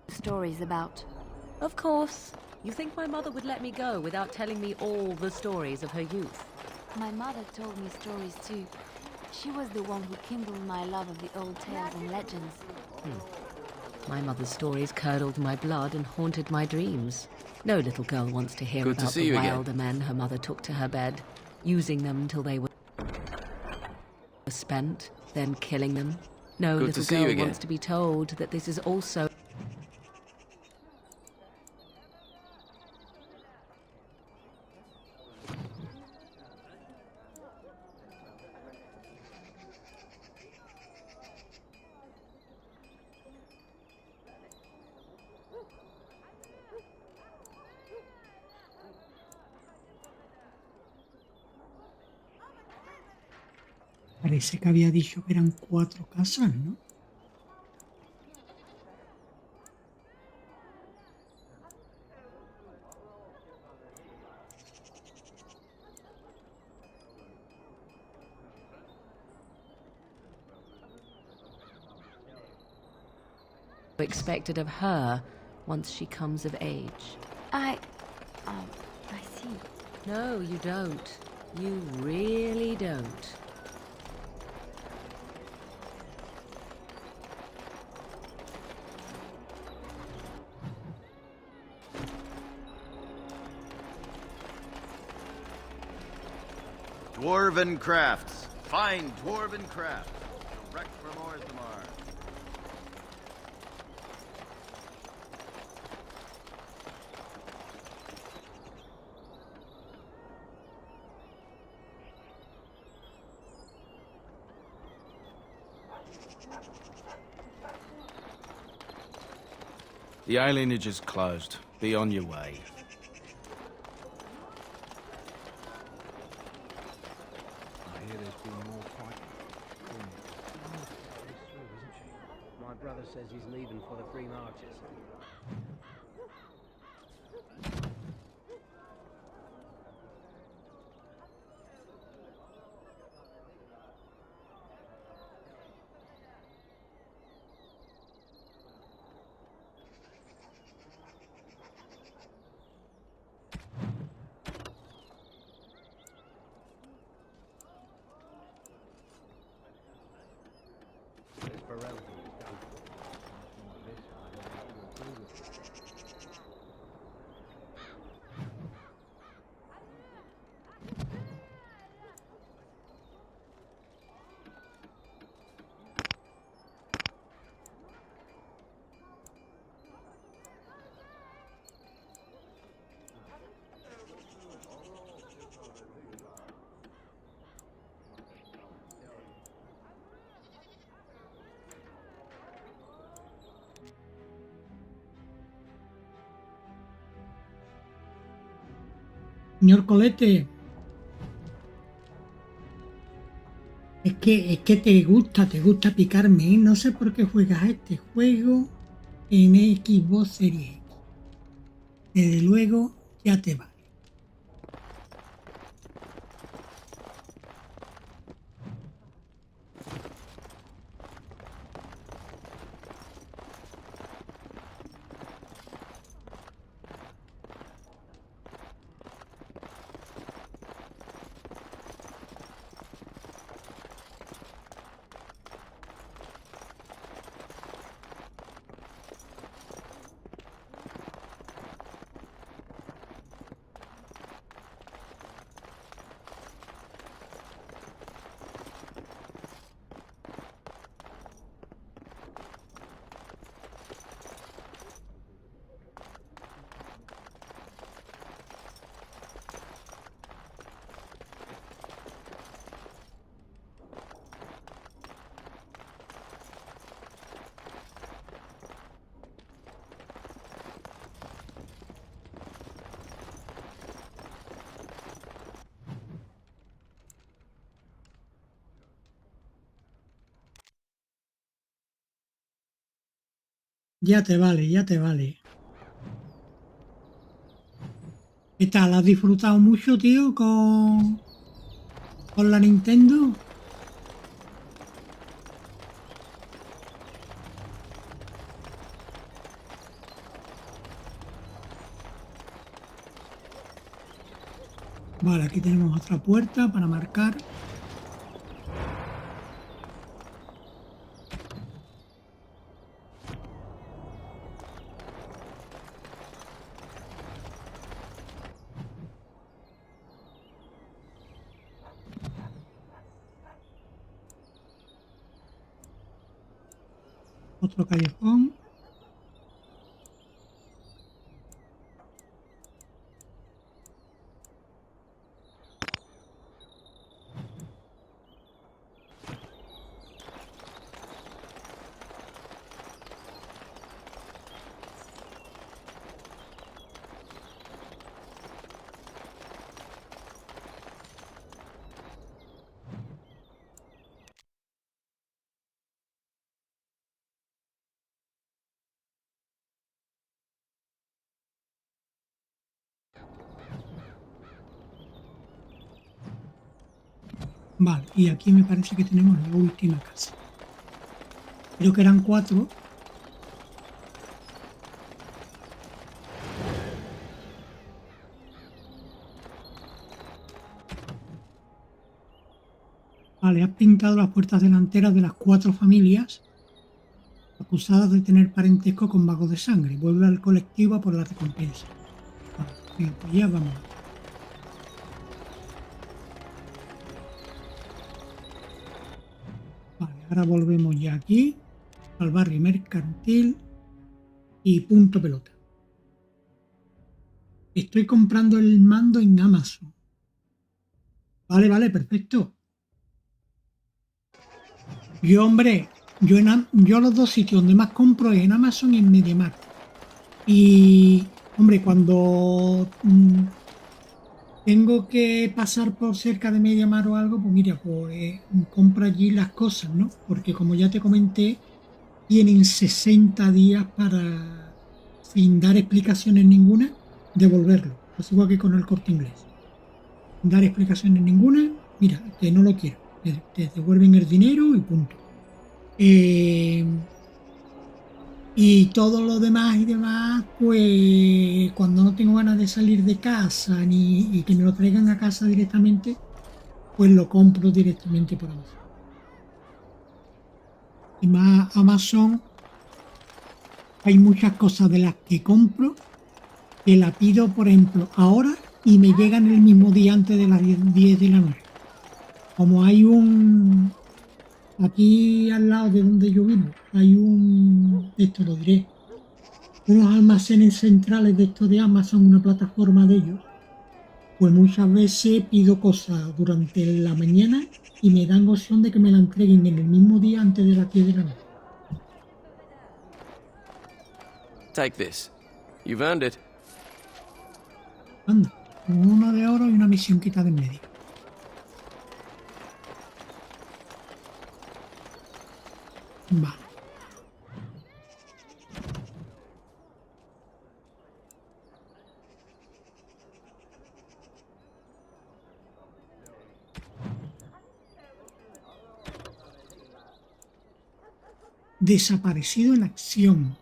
Stories about... Of course. You think my mother would let me go without telling me all the stories of her youth? My mother told me stories too. She was the one who kindled my love of the old tales and legends. My mother's stories curdled my blood and haunted my dreams. No little girl wants to hear about the wilder men her mother took to her bed, using them till they were spent, then killing them. No little girl wants to be told that this is also... Parece que había dicho que eran 4 casas, ¿no? expected of her once she comes of age. I see. No, you don't. You really don't. Dwarven crafts. Fine dwarven crafts. Direct from Orzammar. The alienage is closed. Be on your way. My brother says he's leaving for the Free Marches. Señor Colete, es que te gusta picarme, ¿eh? No sé por qué juegas este juego en Xbox Series X. Desde luego ya te va. Ya te vale, ya te vale. ¿Qué tal? ¿Has disfrutado mucho, tío, con la Nintendo? Vale, aquí tenemos otra puerta para marcar. Otro callejón. Vale, y aquí me parece que tenemos la última casa. Creo que eran 4. Vale, has pintado las puertas delanteras de las 4 familias acusadas de tener parentesco con magos de sangre. Vuelve al colectivo a por la recompensa. Vale, bien, pues ya vamos. Vale, ahora volvemos ya aquí, al barrio mercantil y punto pelota. Estoy comprando el mando en Amazon. Vale, vale, perfecto. Yo, hombre, yo los dos sitios donde más compro es en Amazon y en MediaMarkt. Y, hombre, cuando tengo que pasar por cerca de MediaMarkt o algo, pues mira, pues compro allí las cosas, ¿no? Porque como ya te comenté, tienen 60 días para, sin dar explicaciones ninguna, devolverlo. Pues igual que con el Corte Inglés. Sin dar explicaciones ninguna, mira, que no lo quiero. Te devuelven el dinero y punto. Y todo lo demás y demás, pues cuando no tengo ganas de salir de casa y que me lo traigan a casa directamente, pues lo compro directamente por Amazon. Y más Amazon, hay muchas cosas de las que compro que la pido, por ejemplo, ahora y me llegan el mismo día antes de las 10 de la noche. Como hay aquí al lado de donde yo vivo, hay esto lo diré, unos almacenes centrales de esto de Amazon, una plataforma de ellos, pues muchas veces pido cosas durante la mañana y me dan opción de que me la entreguen en el mismo día antes de las 10 de la noche. Take this. You've earned it. Anda, uno de oro y una misión quitada en medio. Vale. Desaparecido en acción.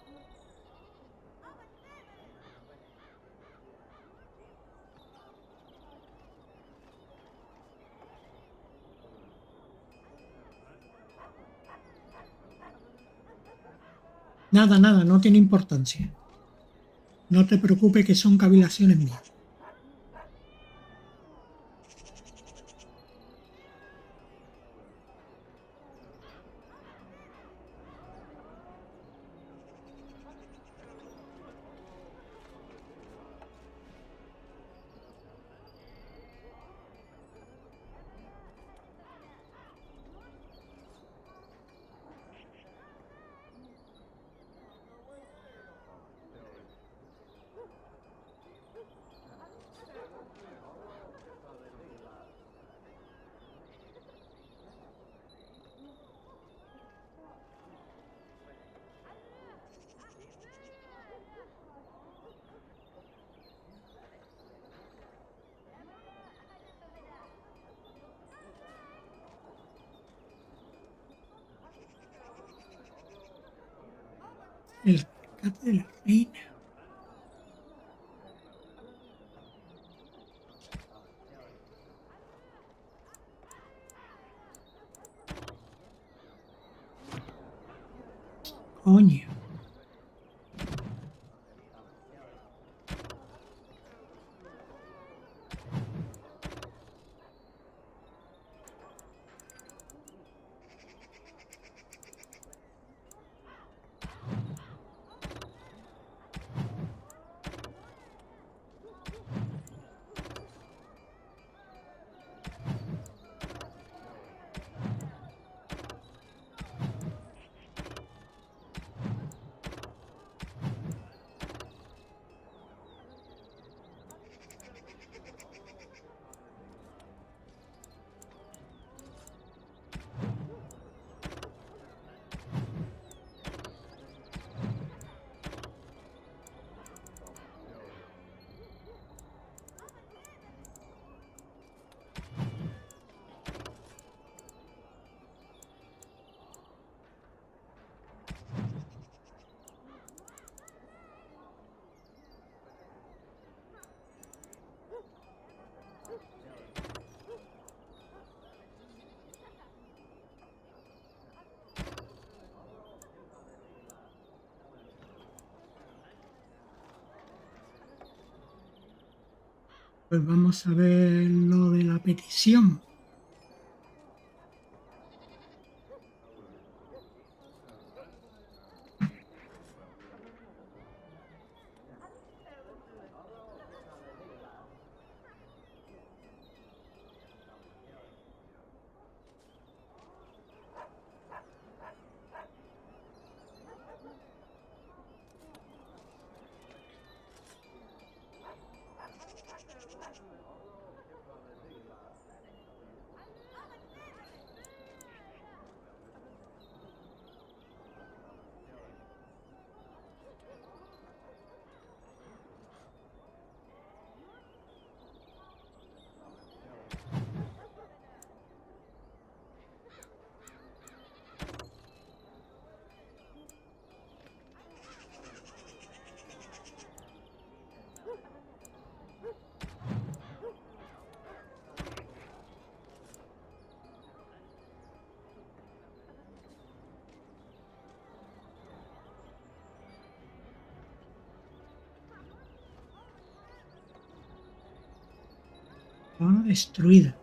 Nada, nada, no tiene importancia. No te preocupes que son cavilaciones mías. El rescate de la reina. Coño. Pues vamos a ver lo de la petición. Zona destruida.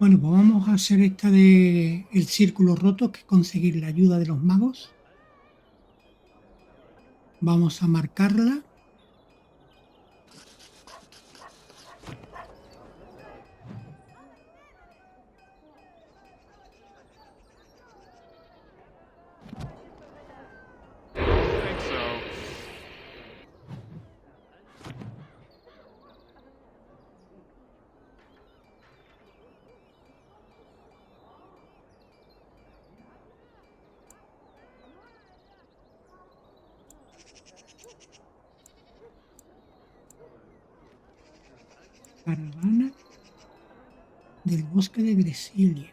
Bueno, pues vamos a hacer esta de el círculo roto, que es conseguir la ayuda de los magos. Vamos a marcarla. Caravana del bosque de Bresilia.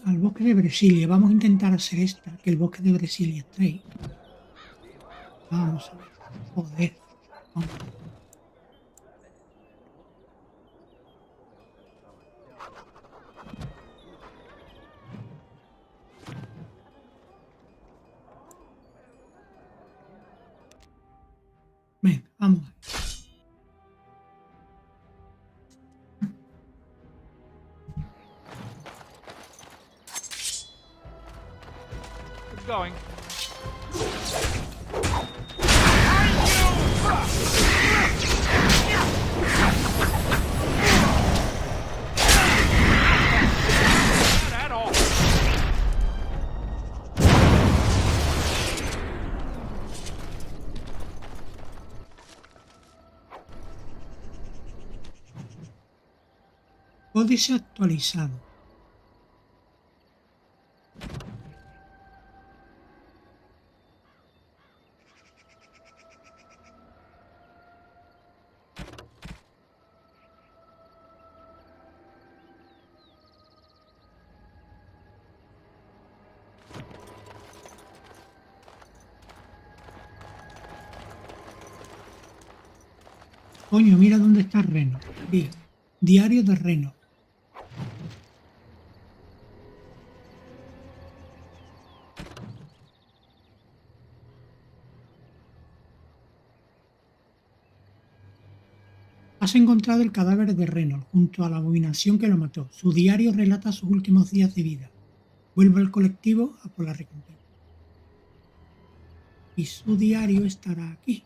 Al bosque de Bresilia. Vamos a intentar hacer esta, que el bosque de Bresilia está ahí. Vamos a ver. Joder. Vamos. Venga, vamos a ver. Going. Códice actualizado. Coño, mira dónde está Reno. Bien. Diario de Reno. Has encontrado el cadáver de Reno junto a la abominación que lo mató. Su diario relata sus últimos días de vida. Vuelve al colectivo a por la recompensa. Y su diario estará aquí.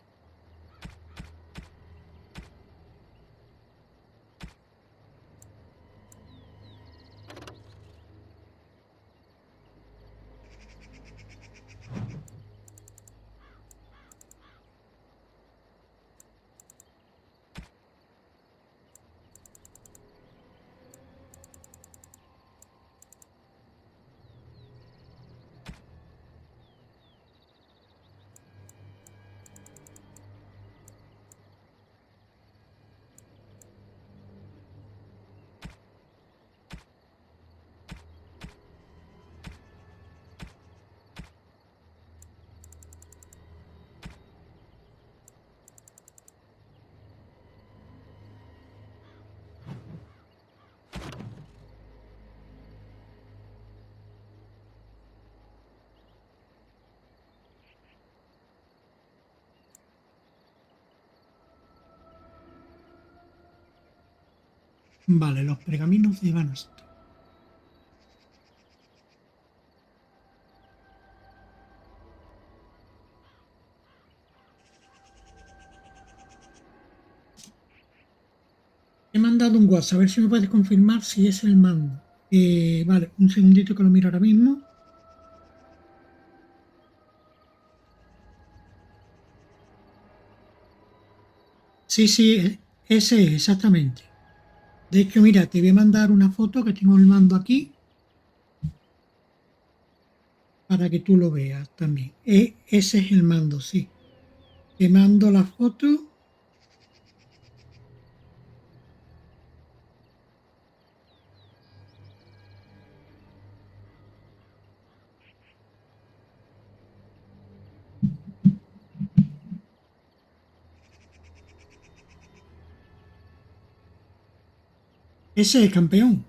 Vale, los pergaminos de Banastor. He mandado un WhatsApp, a ver si me puedes confirmar si es el mando. Vale, un segundito que lo miro ahora mismo. Sí, sí, ese es exactamente. De hecho, mira, te voy a mandar una foto que tengo el mando aquí para que tú lo veas también. Ese es el mando, sí. Te mando la foto. Ese es campeón.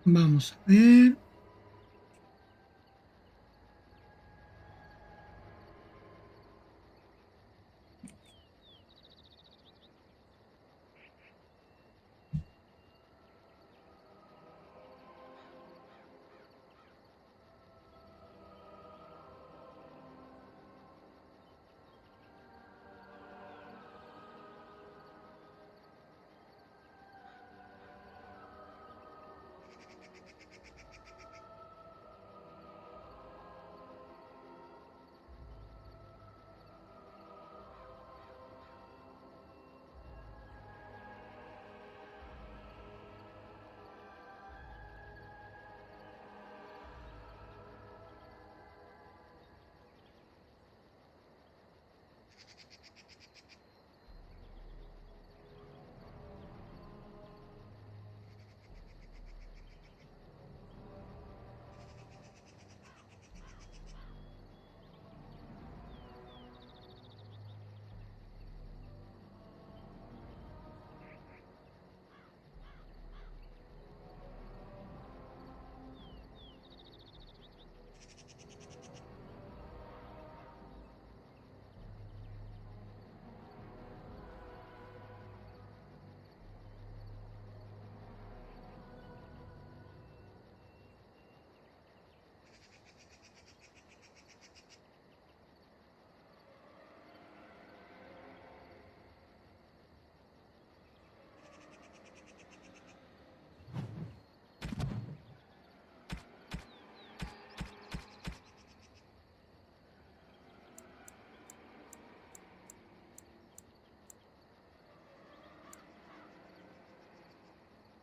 Vamos a ver.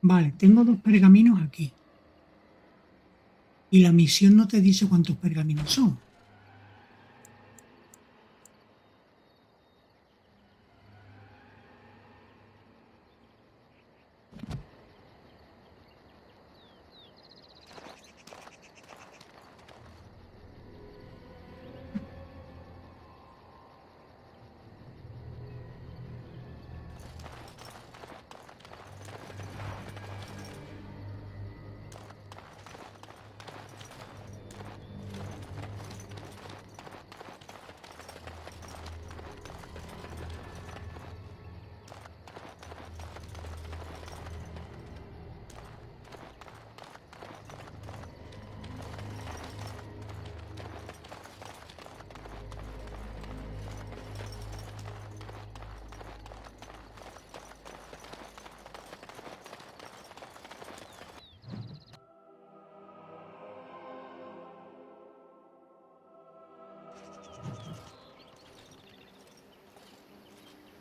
Vale, tengo 2 pergaminos aquí. Y la misión no te dice cuántos pergaminos son.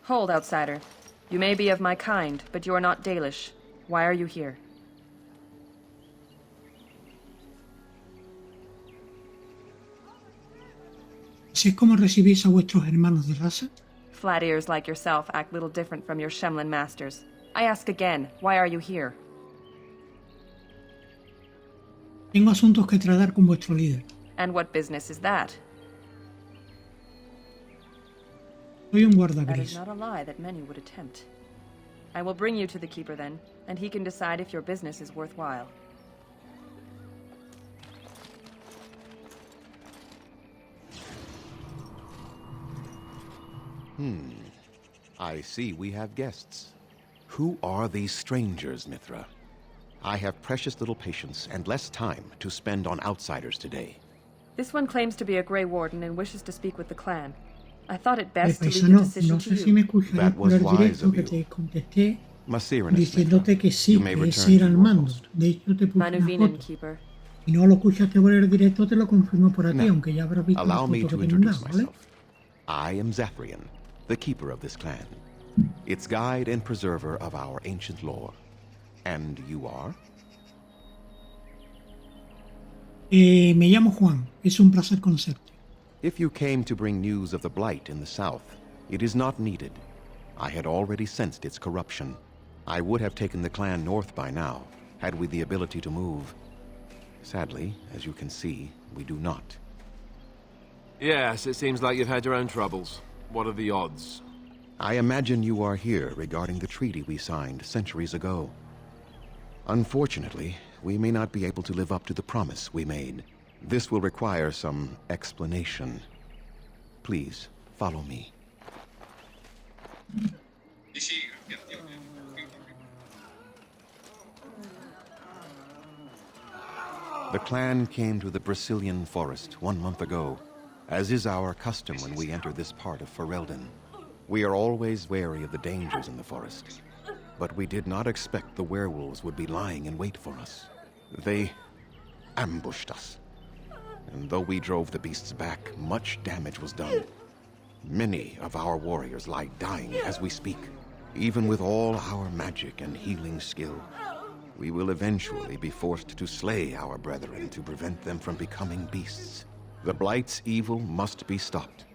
Hold, outsider. You may be of my kind, but you are not Dalish. Why are you here? ¿Así es como recibís a vuestros hermanos de raza? Flat ears like yourself act little different from your Shemlin masters. I ask again, why are you here? Tengo asuntos que tratar con vuestro líder. And what business is that? Soy un guarda That is gris. not a lie that many would attempt. I will bring you to the Keeper then, and he can decide if your business is worthwhile. I see we have guests. Who are these strangers, Mithra? I have precious little patience and less time to spend on outsiders today. This one claims to be a Grey Warden and wishes to speak with the clan. I thought it best to leave Paisano, the decision no to sé si you. me escucharéis por el directo que te contesté diciéndote que sí, que es ir al mando. De hecho, te puse una Manuvinen, foto. Keeper. Si no lo escuchaste por el directo, te lo confirmo por aquí, Now, aunque ya habrás visto la allow me foto to que te he mandado, introduce ¿vale? myself. I am Zephyrian, the keeper of this clan, its guide and preserver of our ancient lore. And you are? Me llamo Juan. Es un placer conocerte. If you came to bring news of the Blight in the south, it is not needed. I had already sensed its corruption. I would have taken the clan north by now, had we the ability to move. Sadly, as you can see, we do not. Yes, it seems like you've had your own troubles. What are the odds? I imagine you are here regarding the treaty we signed centuries ago. Unfortunately, we may not be able to live up to the promise we made. This will require some explanation. Please, follow me. The clan came to the Brazilian forest 1 month ago, as is our custom when we enter this part of Ferelden. We are always wary of the dangers in the forest, but we did not expect the werewolves would be lying in wait for us. They ambushed us. And though we drove the beasts back, much damage was done. Many of our warriors lie dying as we speak. Even with all our magic and healing skill, we will eventually be forced to slay our brethren to prevent them from becoming beasts. The Blight's evil must be stopped.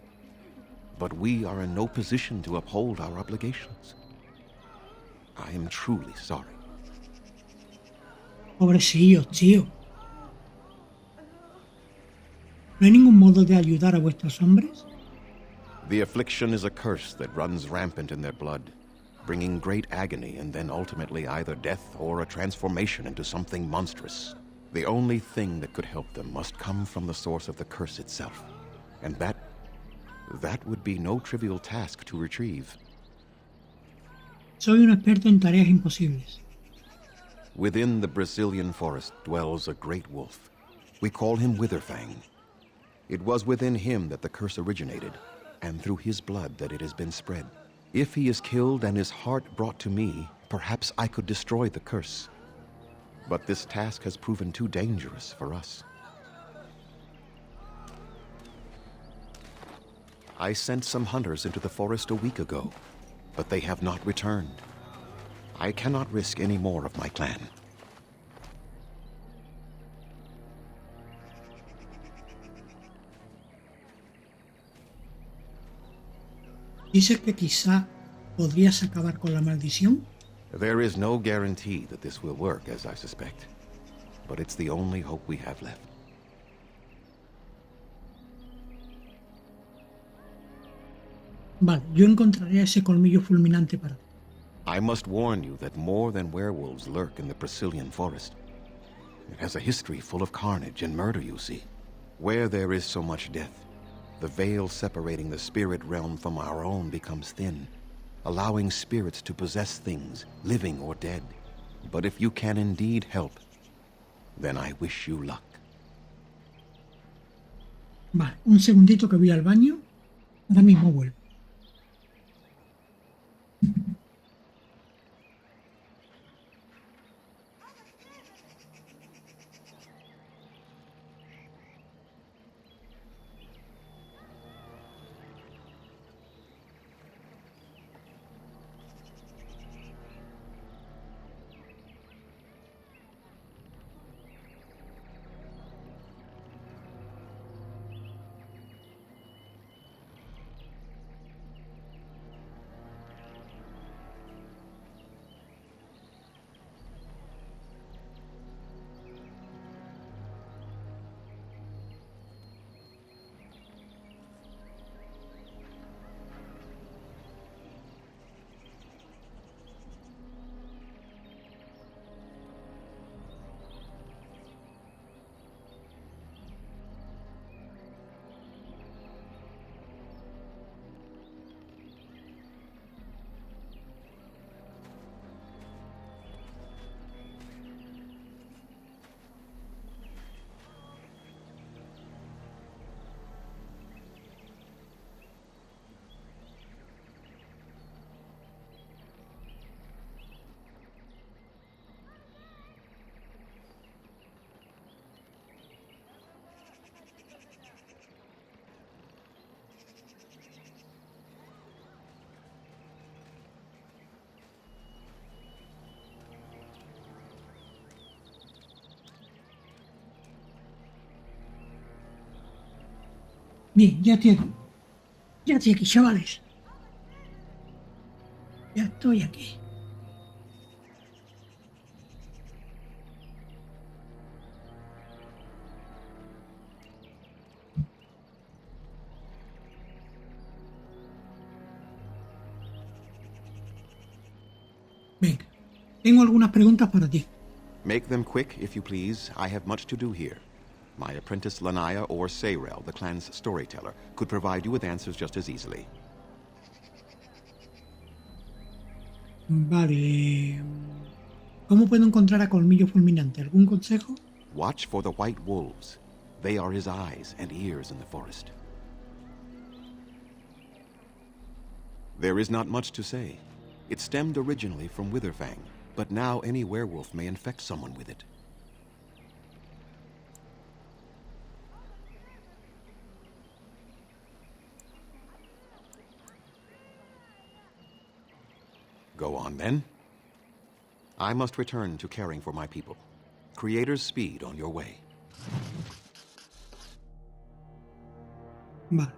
But we are in no position to uphold our obligations. I am truly sorry. Pobrecillos, tío. ¿No hay ningún modo de ayudar a vuestros hombres? The affliction is a curse that runs rampant in their blood, bringing great agony and then ultimately either death or a transformation into something monstrous. The only thing that could help them must come from the source of the curse itself. And that would be no trivial task to retrieve. Soy un experto en tareas imposibles. Within the Brazilian forest dwells a great wolf. We call him Witherfang. It was within him that the curse originated, and through his blood that it has been spread. If he is killed and his heart brought to me, perhaps I could destroy the curse. But this task has proven too dangerous for us. I sent some hunters into the forest a week ago, but they have not returned. I cannot risk any more of my clan. ¿Dices que quizá podrías acabar con la maldición? There is no guarantee that this will work, as I suspect. But it's the only hope we have left. Vale, yo encontraré ese colmillo fulminante para ti. I must warn you that more than werewolves lurk in the Brazilian forest. It has a history full of carnage and murder, you see. Where there is so much death, the veil separating the spirit realm from our own becomes thin, allowing spirits to possess things, living or dead. But if you can indeed help, then I wish you luck. Vale, un segundito que voy al baño. Ahora mismo vuelvo. Bien, ya estoy aquí. Ya estoy aquí, chavales. Ya estoy aquí. Venga, tengo algunas preguntas para ti. Make them quick, if you please. I have much to do here. My apprentice Lanaya or Sayrel, the clan's storyteller, could provide you with answers just as easily. Vale. ¿Cómo puedo encontrar a Colmillo Fulminante? ¿Algún consejo? Watch for the white wolves. They are his eyes and ears in the forest. There is not much to say. It stemmed originally from Witherfang, but now any werewolf may infect someone with it. Go on, then. I must return to caring for my people. Creator's speed on your way. Vale.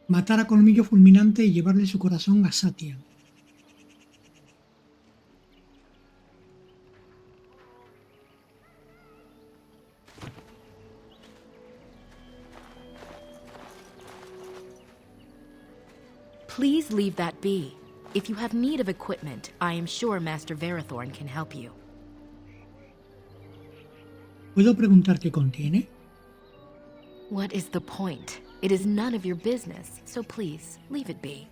Matar a Colmillo Fulminante y llevarle su corazón a Satya. Please leave that be. If you have need of equipment, I am sure Master Verathorn can help you. ¿Puedo preguntar qué contiene? What is the point? It is none of your business, so please, leave it be.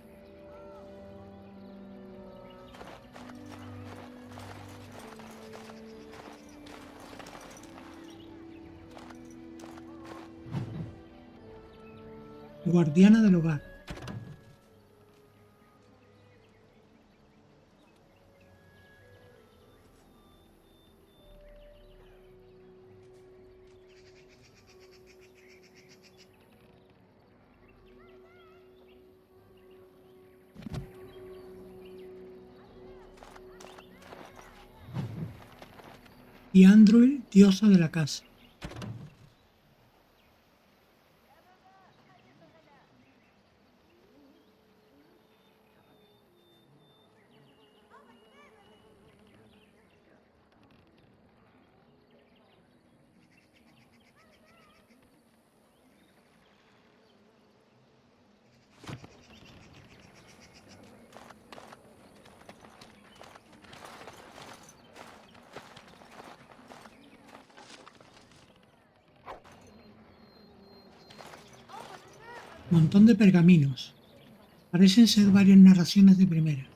Guardiana del hogar. y Andrew, diosa de la casa. Montón de pergaminos. Parecen ser varias narraciones de primera.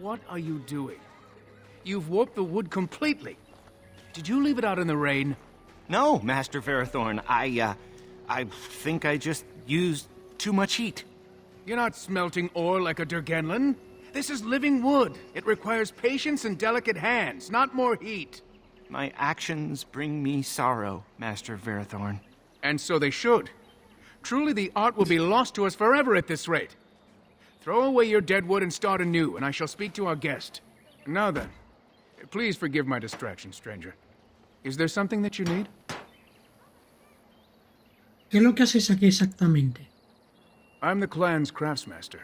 What are you doing? You've warped the wood completely. Did you leave it out in the rain? No, Master Verathorn. I think I just used too much heat. You're not smelting ore like a Durgenlin. This is living wood. It requires patience and delicate hands, not more heat. My actions bring me sorrow, Master Verathorn. And so they should. Truly the art will be lost to us forever at this rate. Throw away your dead wood and start anew, and I shall speak to our guest. Now then, please forgive my distraction, stranger. Is there something that you need? ¿Qué es lo que haces aquí exactamente? I'm the clan's craftsmaster.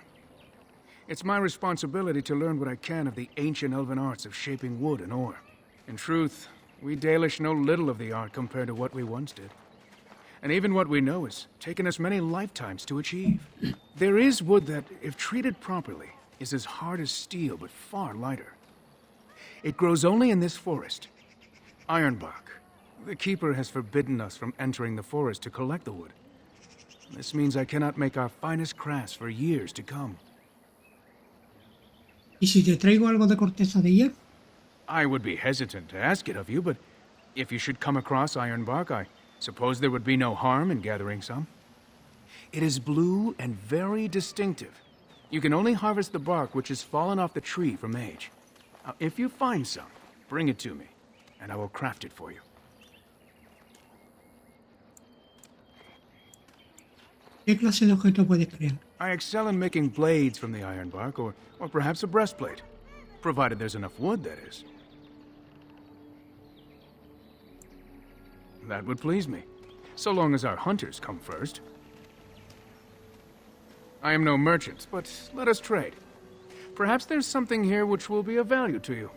It's my responsibility to learn what I can of the ancient elven arts of shaping wood and ore. In truth, we Dalish know little of the art compared to what we once did. And even what we know has taken us many lifetimes to achieve. There is wood that, if treated properly, is as hard as steel but far lighter. It grows only in this forest. Ironbark. The Keeper has forbidden us from entering the forest to collect the wood. This means I cannot make our finest crafts for years to come. ¿Y si te traigo algo de corteza de hierro? I would be hesitant to ask it of you, but if you should come across ironbark, I suppose there would be no harm in gathering some. It is blue and very distinctive. You can only harvest the bark which has fallen off the tree from age. Now, if you find some, bring it to me, and I will craft it for you. ¿Qué clase de objeto puedes crear? I excel in making blades from the ironbark, or perhaps a breastplate. Provided there's enough wood, that is. That would please me, so long as our hunters come first. I am no merchant, but let us trade. Perhaps there's something here which will be of value to you.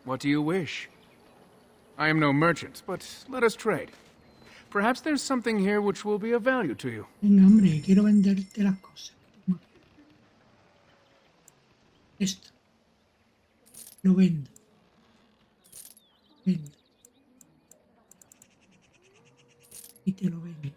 What do you wish? I am no merchant, but let us trade. Perhaps there's something here which will be of value to you. Venga, hombre, quiero venderte las cosas. Esto. Lo vendo. Vendo. Y te lo vendo.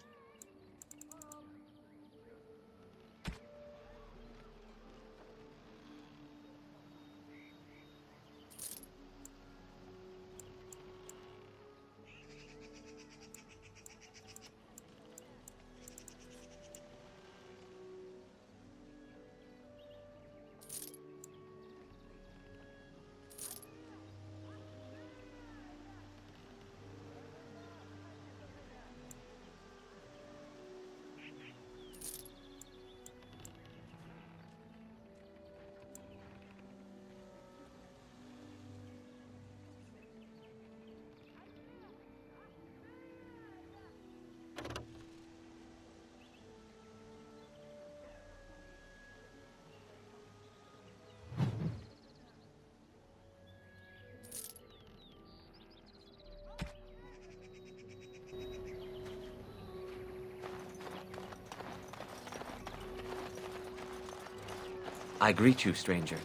I greet you, stranger.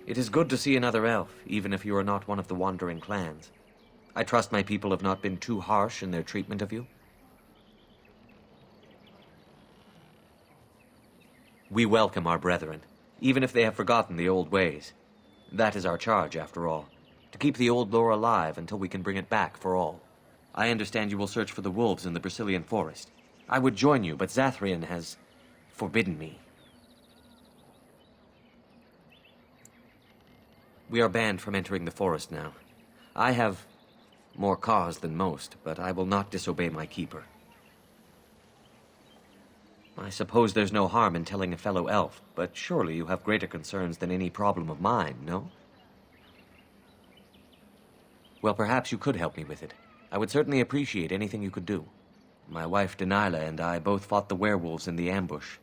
It is good to see another elf, even if you are not one of the wandering clans. I trust my people have not been too harsh in their treatment of you. We welcome our brethren, even if they have forgotten the old ways. That is our charge, after all, to keep the old lore alive until we can bring it back for all. I understand you will search for the wolves in the Brazilian forest. I would join you, but Zathrian has forbidden me. We are banned from entering the forest now. I have more cause than most, but I will not disobey my keeper. I suppose there's no harm in telling a fellow elf, but surely you have greater concerns than any problem of mine, no? Well, perhaps you could help me with it. I would certainly appreciate anything you could do. My wife Denilah and I both fought the werewolves in the ambush.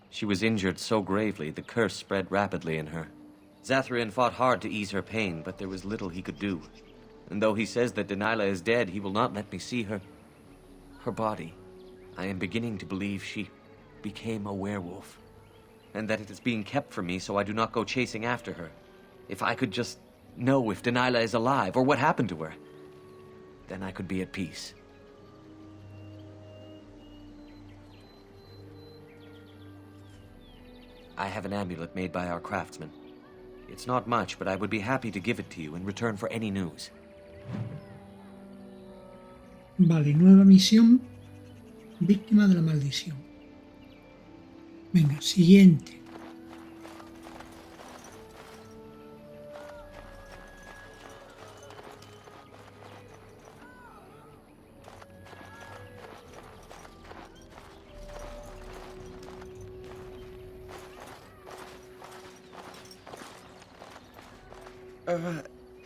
She was injured so gravely, the curse spread rapidly in her. Zathrian fought hard to ease her pain, but there was little he could do. And though he says that Denilah is dead, he will not let me see her body. I am beginning to believe she became a werewolf, and that it is being kept from me so I do not go chasing after her. If I could just know if Denilah is alive, or what happened to her, then I could be at peace. I have an amulet made by our craftsman. It's not much, but I would be happy to give it to you in return for any news. Vale, nueva misión. Víctima de la maldición. Venga, siguiente.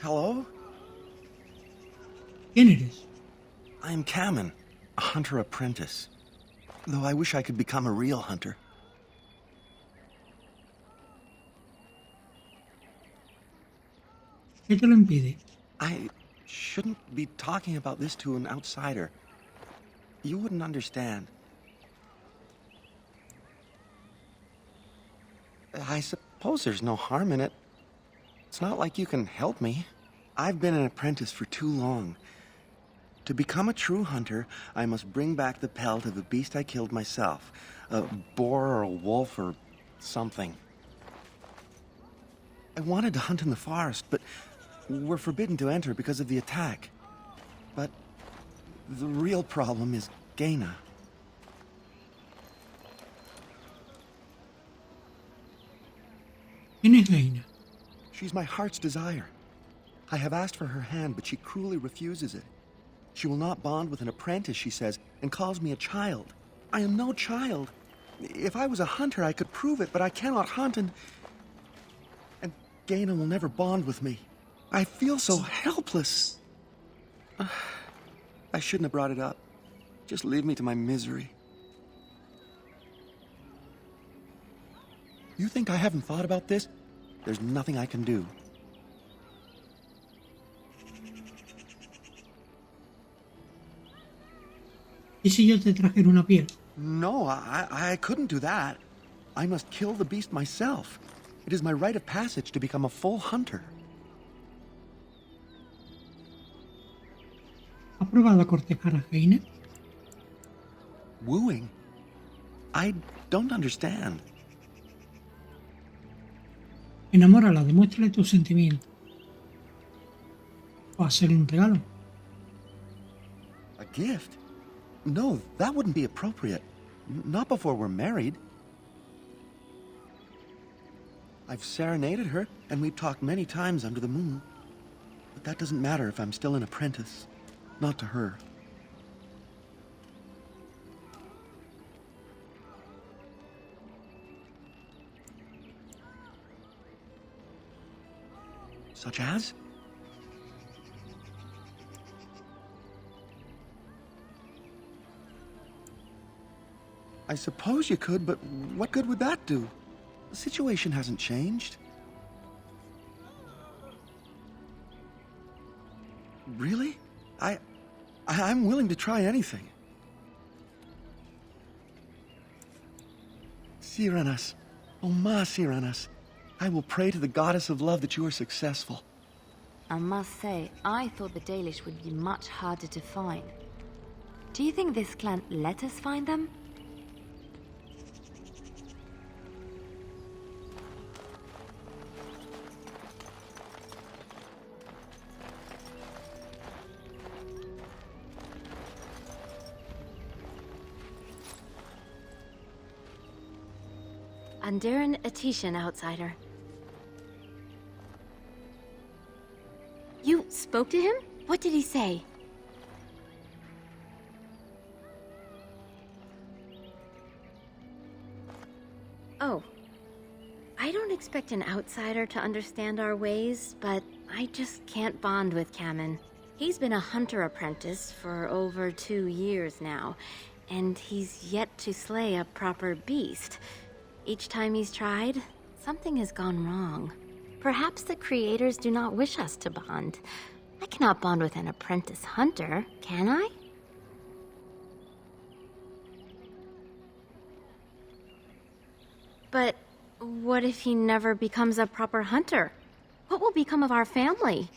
Hello? ¿Quién eres? I'm Kamen, a hunter apprentice. Though I wish I could become a real hunter. ¿Qué te lo impide? I shouldn't be talking about this to an outsider. You wouldn't understand. I suppose there's no harm in it. It's not like you can help me. I've been an apprentice for too long. To become a true hunter, I must bring back the pelt of a beast I killed myself. A boar or a wolf or something. I wanted to hunt in the forest, but we're forbidden to enter because of the attack. But the real problem is Gaina. ¿Quién es Gaina? She's my heart's desire. I have asked for her hand, but she cruelly refuses it. She will not bond with an apprentice, she says, and calls me a child. I am no child. If I was a hunter, I could prove it, but I cannot hunt, and Gaina will never bond with me. I feel so helpless. I shouldn't have brought it up. Just leave me to my misery. You think I haven't thought about this? There's nothing I can do. ¿Y si yo te trajera una piel? No, I couldn't do that. I must kill the beast myself. It is my rite of passage to become a full hunter. ¿Has probado a cortejar a Heine? Wooing? I don't understand. Enamórala, demuéstrale tus sentimientos. O hacerle un regalo. A gift? No, that wouldn't be appropriate. Not before we're married. I've serenaded her, and we've talked many times under the moon. But that doesn't matter if I'm still an apprentice. Not to her. Such as? I suppose you could, but what good would that do? The situation hasn't changed. Really? I'm willing to try anything. Cyranas. Oh, ma Cyranas. I will pray to the goddess of love that you are successful. I must say, I thought the Dalish would be much harder to find. Do you think this clan let us find them? Andaran Atishan, outsider. You spoke to him? What did he say? Oh. I don't expect an outsider to understand our ways, but I just can't bond with Kamen. He's been a hunter apprentice for over 2 years now, and he's yet to slay a proper beast. Each time he's tried, something has gone wrong. Perhaps the creators do not wish us to bond. I cannot bond with an apprentice hunter, can I? But what if he never becomes a proper hunter? What will become of our family?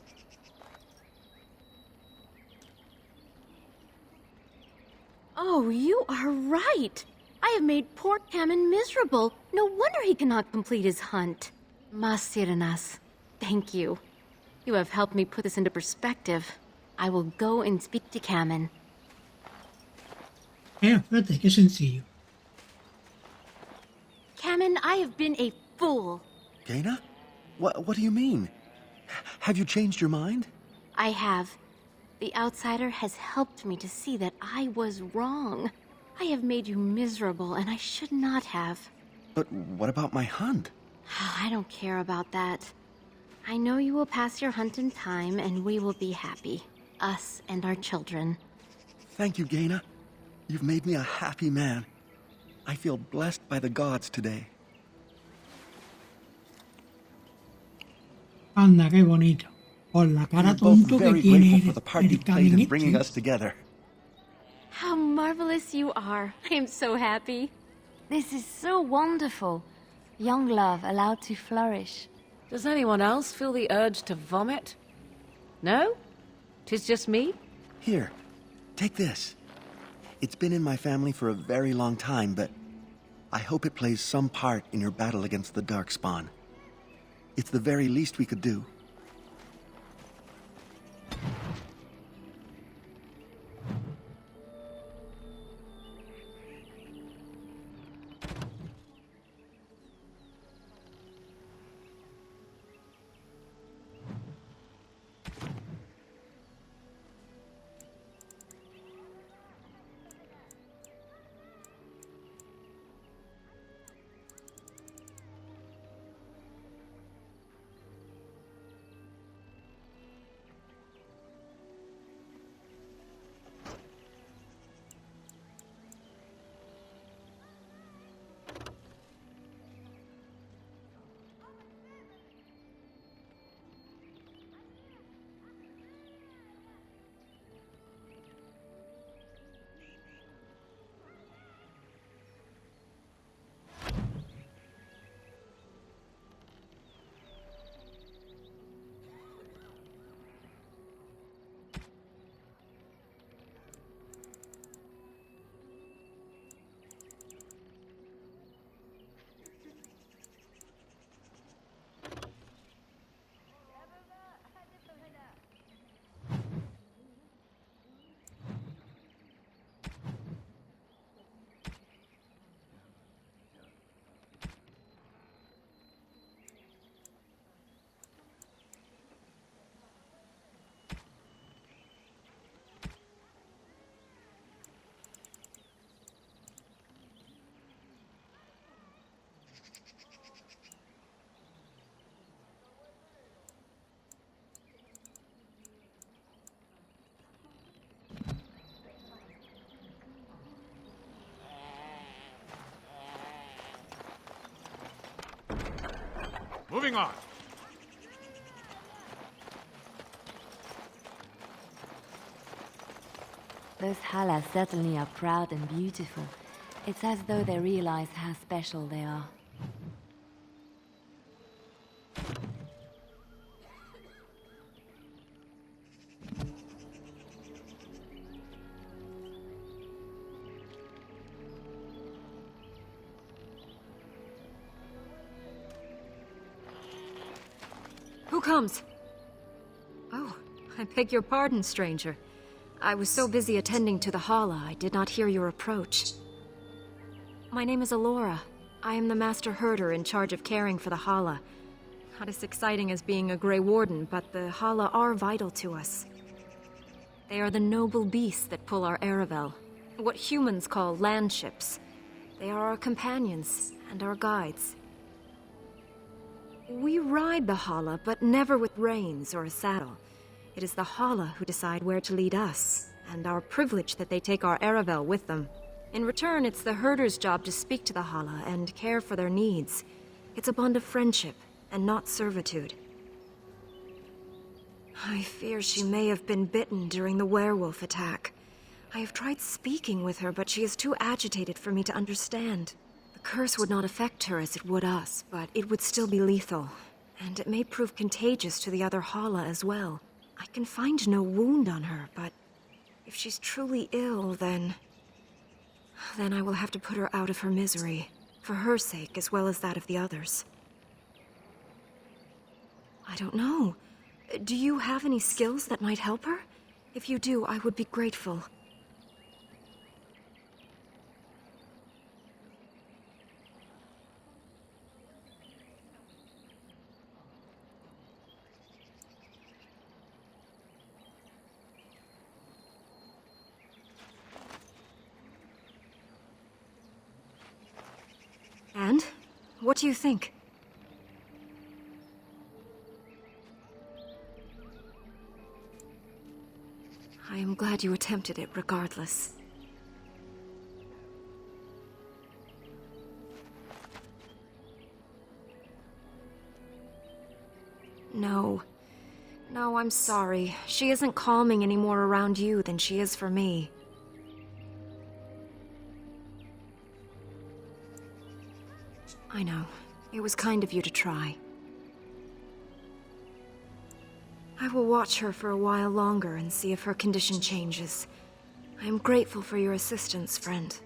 Oh, you are right! I have made poor Kamen miserable. No wonder he cannot complete his hunt. Masiranas, thank you. You have helped me put this into perspective. I will go and speak to Kamen. Fíjate, qué sencillo. Kamen, I have been a fool. Gaina? What do you mean? Have you changed your mind? I have. The outsider has helped me to see that I was wrong. I have made you miserable, and I should not have. But what about my hunt? I don't care about that. I know you will pass your hunt in time, and we will be happy. Us and our children. Thank you, Gaina. You've made me a happy man. I feel blessed by the gods today. Anda, qué bonito. Con la cara We're both tonto que very tiene grateful for the part you played in bringing us together. How marvelous you are. I am so happy. This is so wonderful. Young love allowed to flourish. Does anyone else feel the urge to vomit? No? 'Tis just me? Here, take this. It's been in my family for a very long time, but I hope it plays some part in your battle against the Darkspawn. It's the very least we could do. Moving on. Those Hala certainly are proud and beautiful. It's as though they realize how special they are. Who comes? Oh, I beg your pardon, stranger. I was so busy attending to the Hala, I did not hear your approach. My name is Alora. I am the Master Herder in charge of caring for the Hala. Not as exciting as being a Grey Warden, but the Hala are vital to us. They are the noble beasts that pull our Aravel, what humans call landships. They are our companions and our guides. We ride the Hala, but never with reins or a saddle. It is the Hala who decide where to lead us, and our privilege that they take our Aravel with them. In return, it's the herder's job to speak to the Hala and care for their needs. It's a bond of friendship, and not servitude. I fear she may have been bitten during the werewolf attack. I have tried speaking with her, but she is too agitated for me to understand. The curse would not affect her as it would us, but it would still be lethal, and it may prove contagious to the other Hala as well. I can find no wound on her, but if she's truly ill, then I will have to put her out of her misery, for her sake as well as that of the others. I don't know. Do you have any skills that might help her? If you do, I would be grateful. And? What do you think? I am glad you attempted it regardless. No. No, I'm sorry. She isn't calming any more around you than she is for me. I know. It was kind of you to try. I will watch her for a while longer and see if her condition changes. I am grateful for your assistance, friend.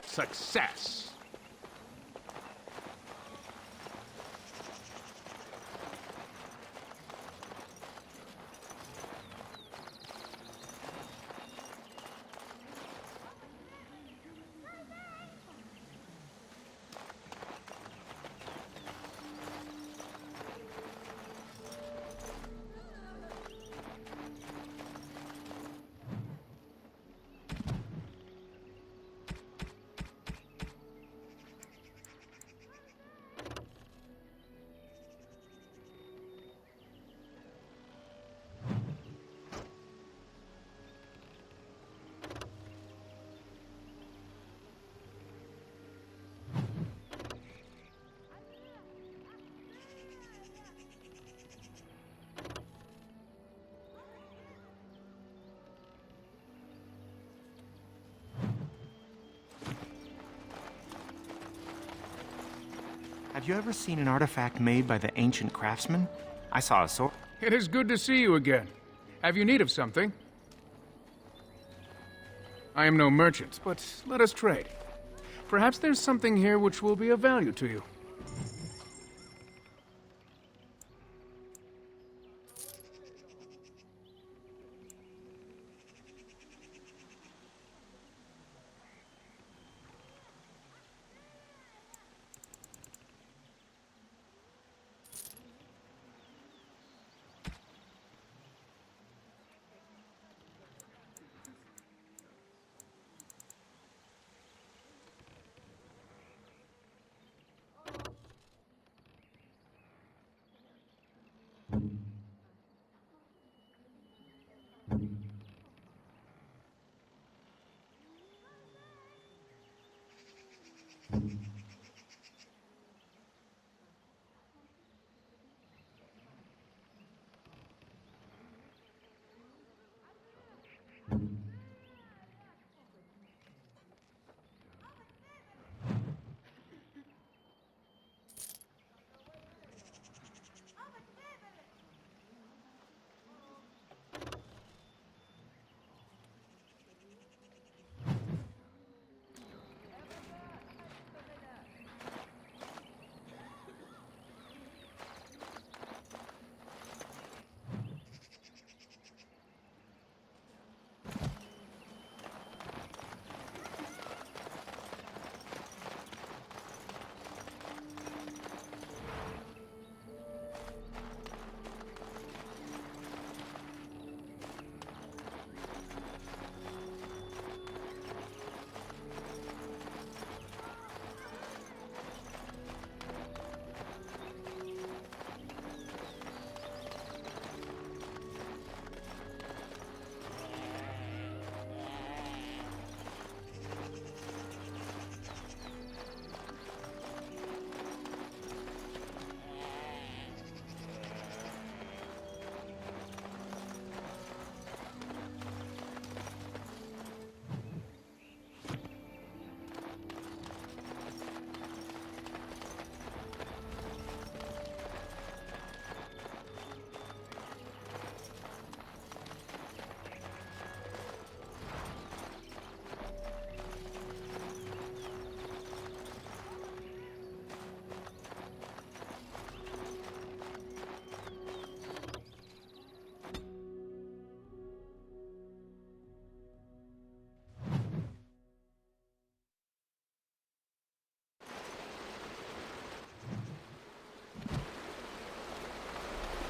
Success! Have you ever seen an artifact made by the ancient craftsman? I saw a sword. It is good to see you again. Have you need of something? I am no merchant, but let us trade. Perhaps there's something here which will be of value to you.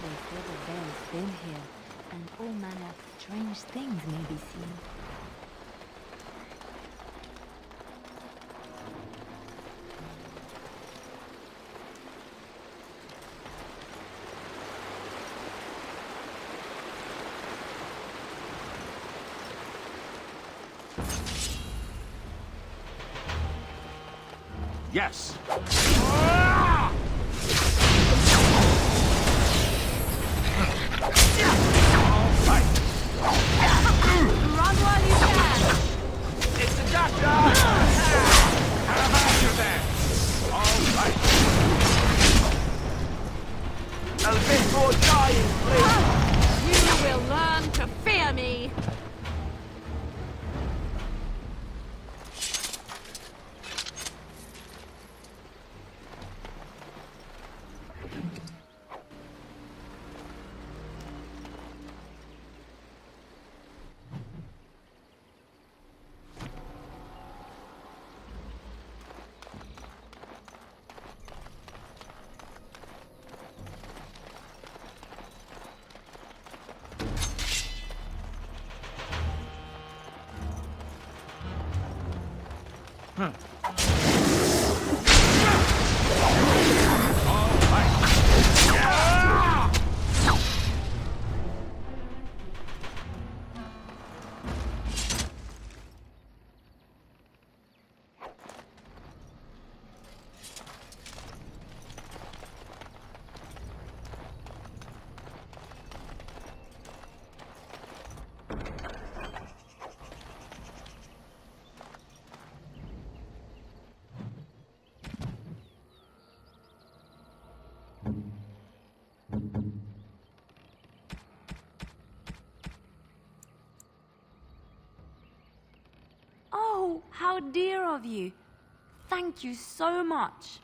They say the veil's been here, and all manner of strange things may be seen. Yes. Run while you can! It's the doctor! How about you there? All right. A bit more dying, please. You will learn to fear me! Oh, how dear of you. Thank you so much.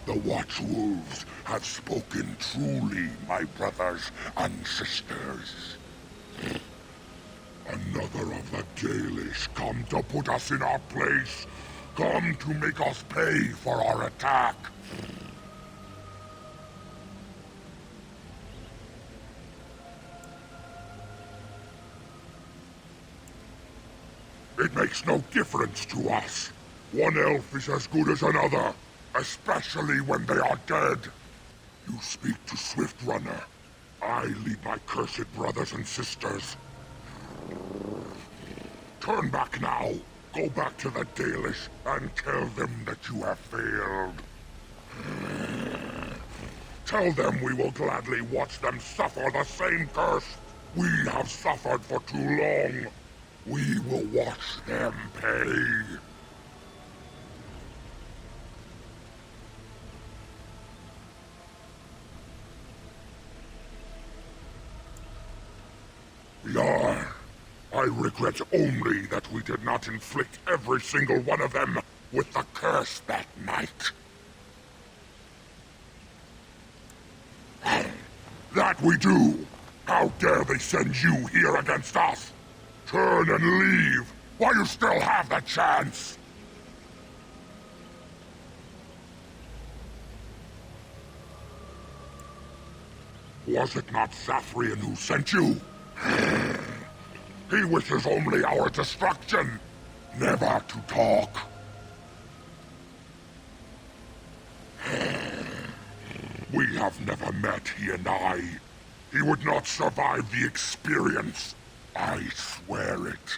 The Watchwolves have spoken truly, my brothers and sisters. Another of the Dalish come to put us in our place, come to make us pay for our attack. It makes no difference to us. One elf is as good as another. Especially when they are dead. You speak to Swiftrunner. I lead my cursed brothers and sisters. Turn back now. Go back to the Dalish and tell them that you have failed. Tell them we will gladly watch them suffer the same curse we have suffered for too long. We will watch them pay. Yar, I regret only that we did not inflict every single one of them with the curse that night. That we do! How dare they send you here against us? Turn and leave, while you still have the chance! Was it not Sathrian who sent you? He wishes only our destruction, never to talk. We have never met, he and I. He would not survive the experience. I swear it.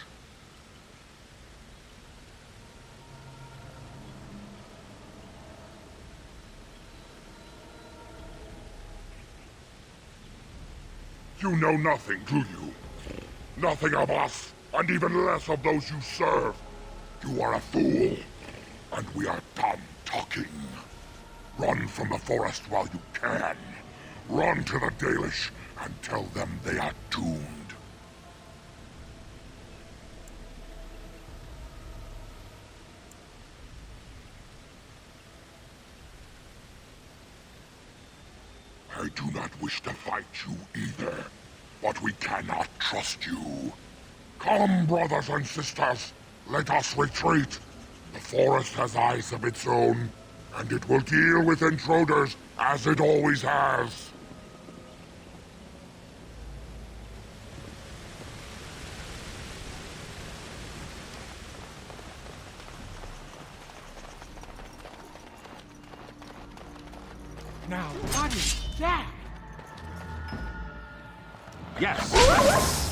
You know nothing, do you? Nothing of us, and even less of those you serve. You are a fool, and we are done talking. Run from the forest while you can. Run to the Dalish and tell them they are doomed. I do not wish to fight you either, but we cannot trust you. Come, brothers and sisters, let us retreat. The forest has eyes of its own, and it will deal with intruders as it always has. Now, what is that? Yes!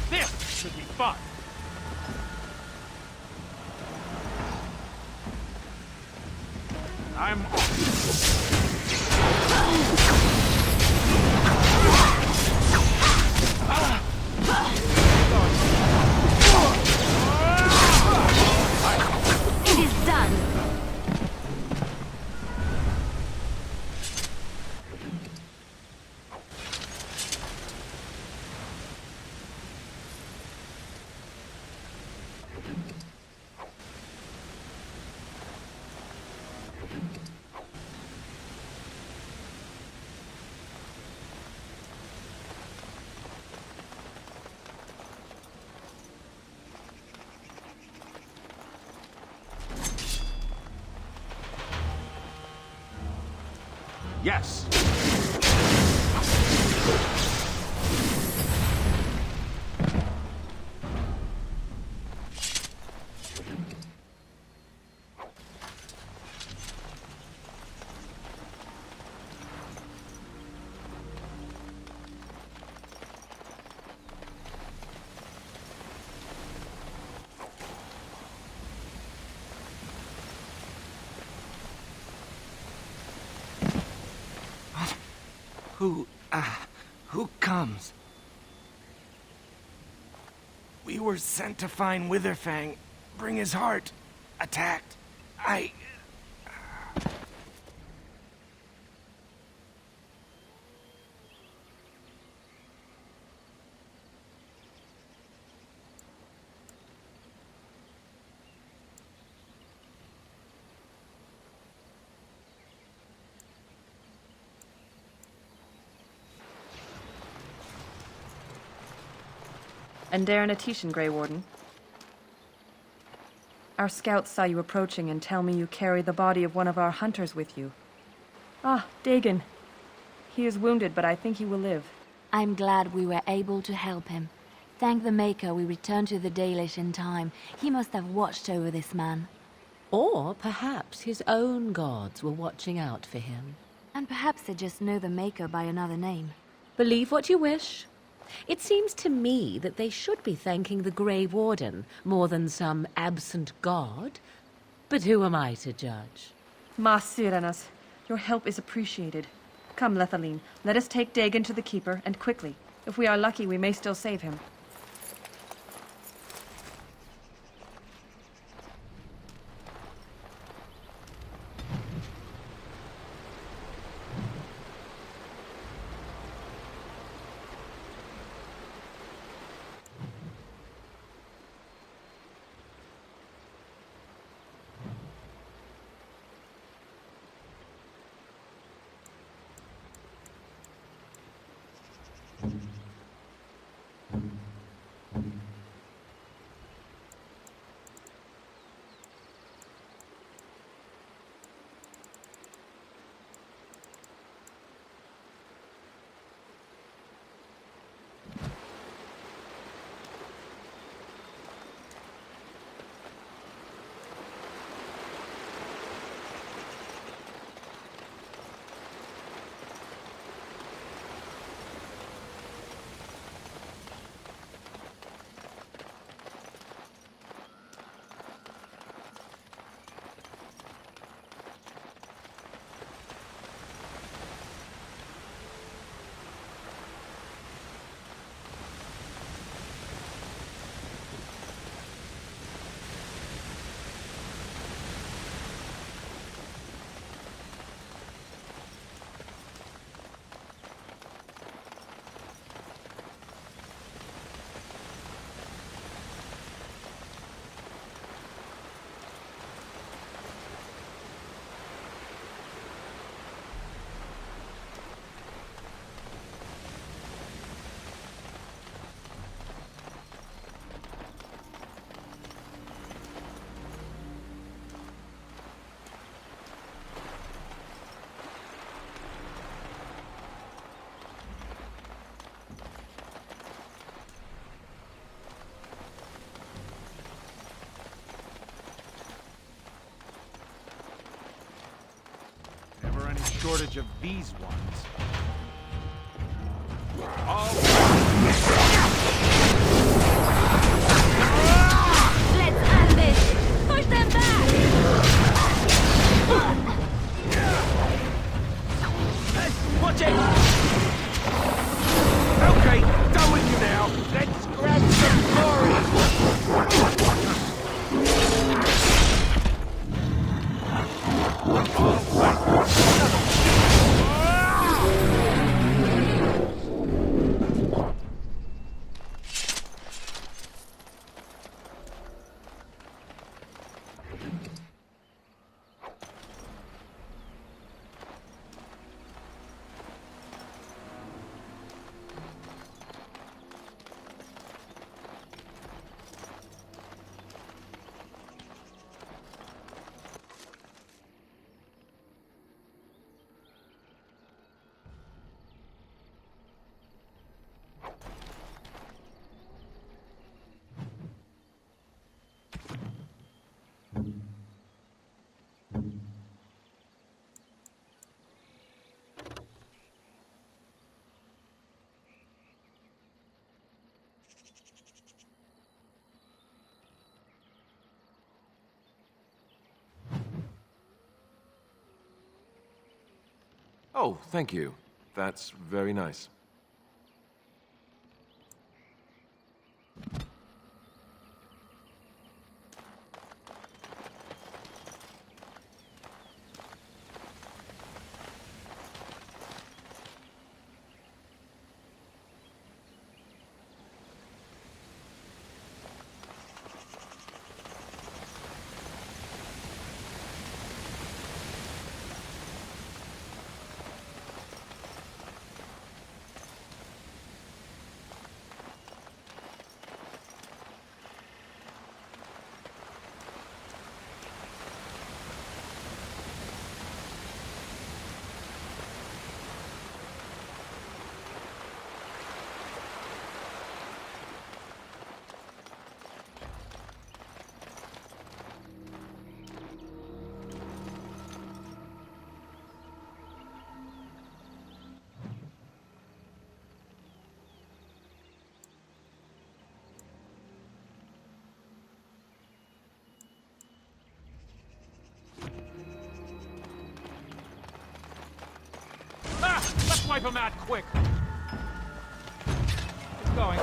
this should be fun. I'm It is done. Yes. Who comes? We were sent to find Witherfang, bring his heart. Attacked. And Darren Atishan, Grey Warden. Our scouts saw you approaching and tell me you carry the body of one of our hunters with you. Ah, Dagon. He is wounded, but I think he will live. I'm glad we were able to help him. Thank the Maker we returned to the Dalish in time. He must have watched over this man. Or perhaps his own gods were watching out for him. And perhaps they just know the Maker by another name. Believe what you wish. It seems to me that they should be thanking the Grey Warden more than some absent god. But who am I to judge? Ma Sirenas, your help is appreciated. Come, Lethaline, let us take Dagon to the Keeper, and quickly. If we are lucky, we may still save him. Shortage of these ones. Oh, thank you. That's very nice. Let's wipe them out quick. Keep going.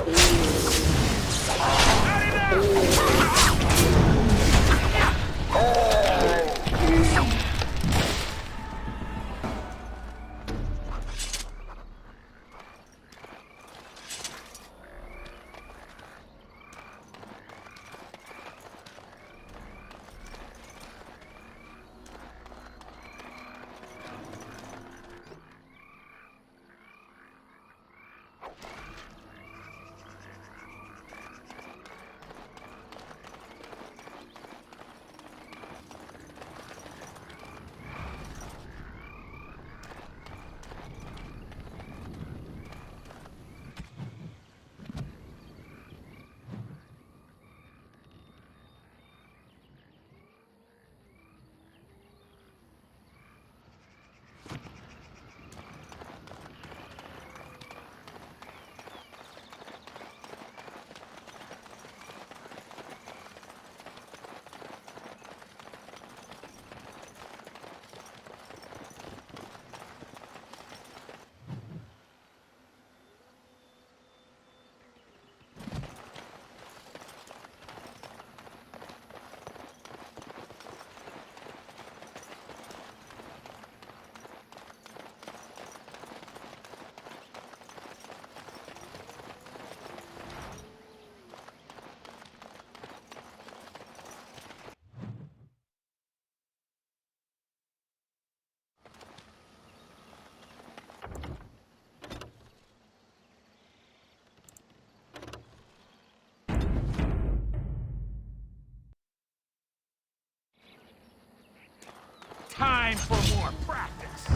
Time for more practice.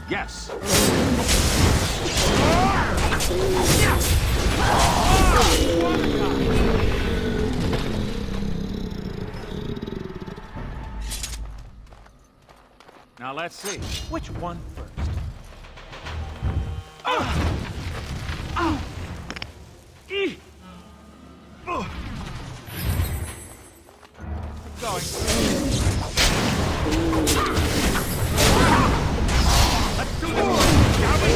Yes. Now let's see. Which one first? Keep going. Let's do this, shall we?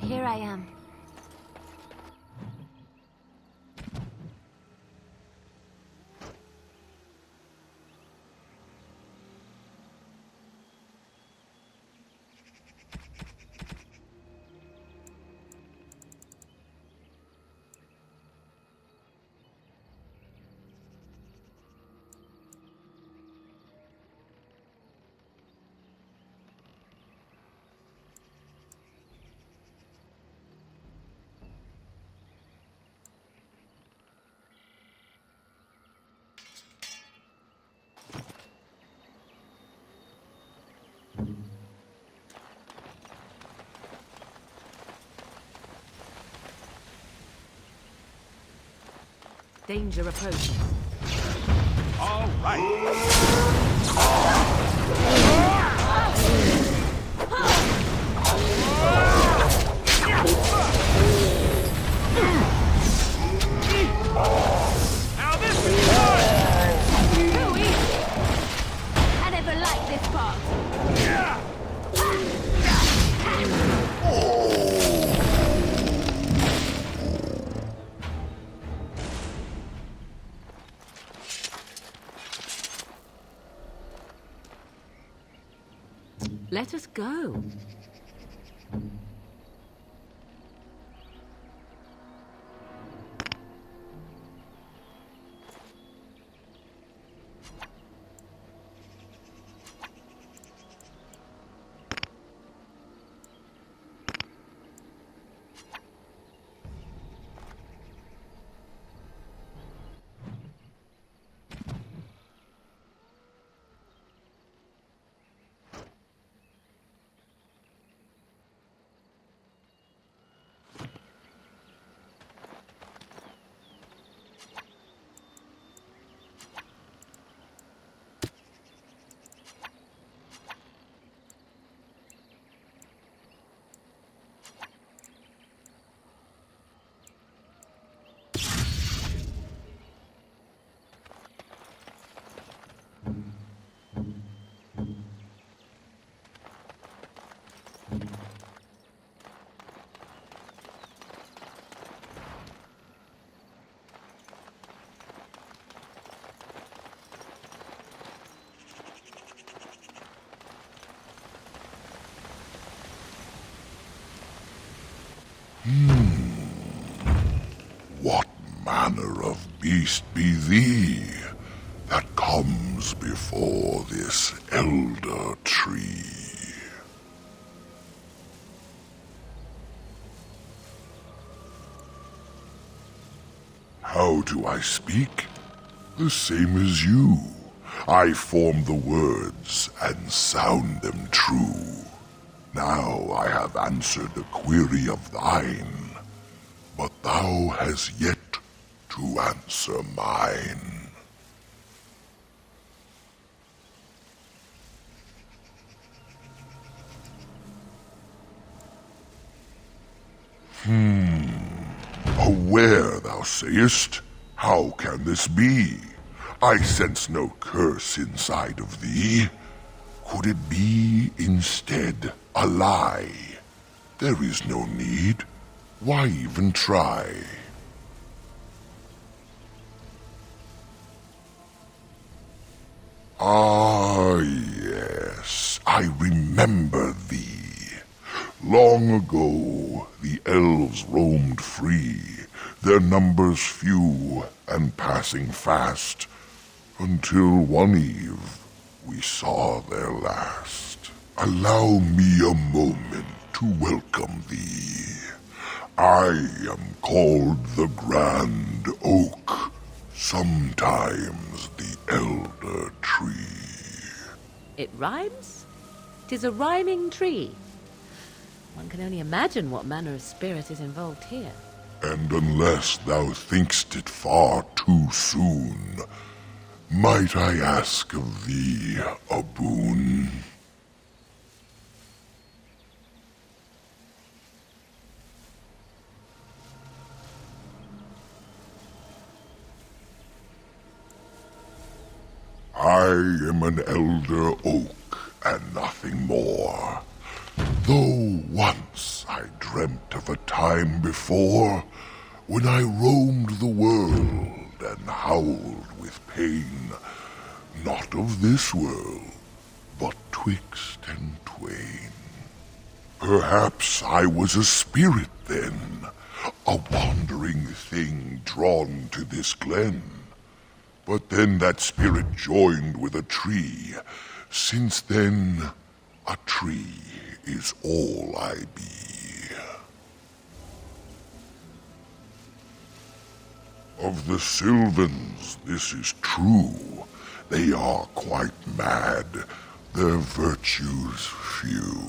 Here I am. Danger approaching. All right. Now this is fun! Too easy! I never liked this part. Let us go. What manner of beast be thee that comes before this elder tree? How do I speak? The same as you. I form the words and sound them true. Now I have answered a query of thine, but thou hast yet to answer mine. Aware, thou sayest? How can this be? I sense no curse inside of thee. Could it be, instead, a lie? There is no need. Why even try? Ah, yes, I remember thee. Long ago, the elves roamed free, their numbers few and passing fast, until one eve we saw their last. Allow me a moment to welcome thee. I am called the Grand Oak, sometimes the Elder Tree. It rhymes? 'Tis a rhyming tree. One can only imagine what manner of spirit is involved here. And unless thou think'st it far too soon, might I ask of thee a boon? I am an elder oak and nothing more. Though once I dreamt of a time before when I roamed the world and howled with pain, not of this world, but twixt and twain. Perhaps I was a spirit then, a wandering thing drawn to this glen. But then that spirit joined with a tree. Since then, a tree is all I be. Of the Sylvans, this is true. They are quite mad, their virtues few.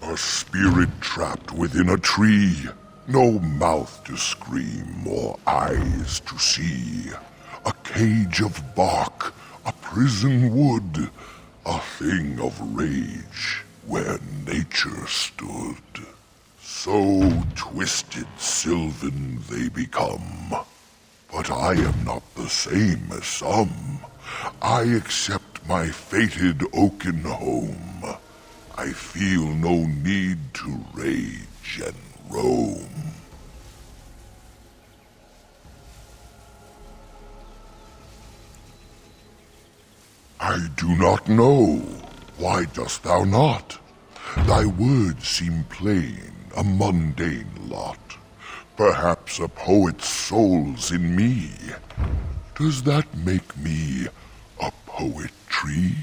A spirit trapped within a tree, No mouth to scream or eyes to see. A cage of bark, a prison wood, a thing of rage where nature stood. So twisted sylvan they become. But I am not the same as some. I accept my fated oaken home. I feel no need to rage and roam. I do not know. Why dost thou not? Thy words seem plain, a mundane lot. Perhaps a poet's soul's in me. Does that make me a poetry?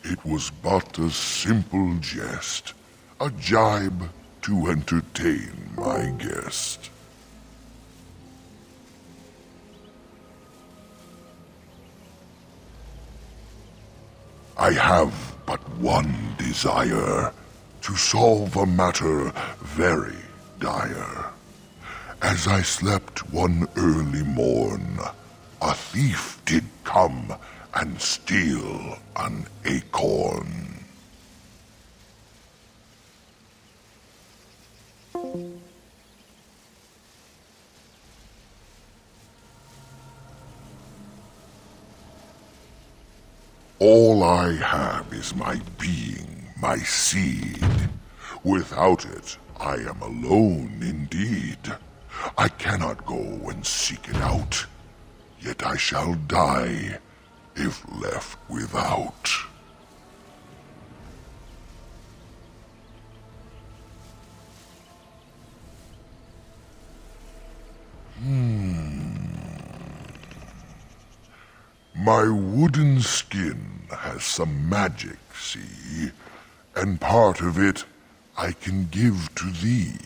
It was but a simple jest, a jibe to entertain my guest. I have but one desire, to solve a matter very dire. As I slept one early morn, a thief did come and steal an acorn. All I have is my being, my seed. Without it, I am alone indeed. I cannot go and seek it out, yet I shall die if left without. My wooden skin has some magic, see, and part of it I can give to thee.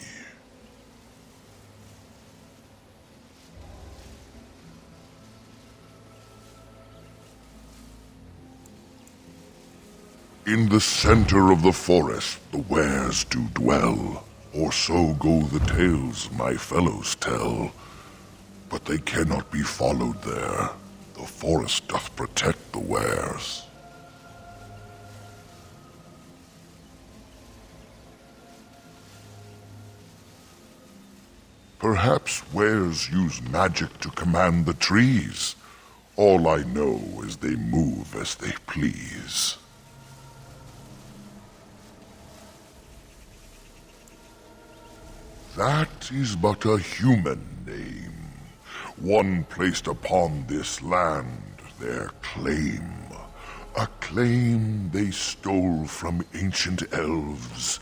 In the center of the forest the wares do dwell, or so go the tales my fellows tell. But they cannot be followed there. The forest doth protect the wares. Perhaps wares use magic to command the trees. All I know is they move as they please. That is but a human name, one placed upon this land, their claim. A claim they stole from ancient elves,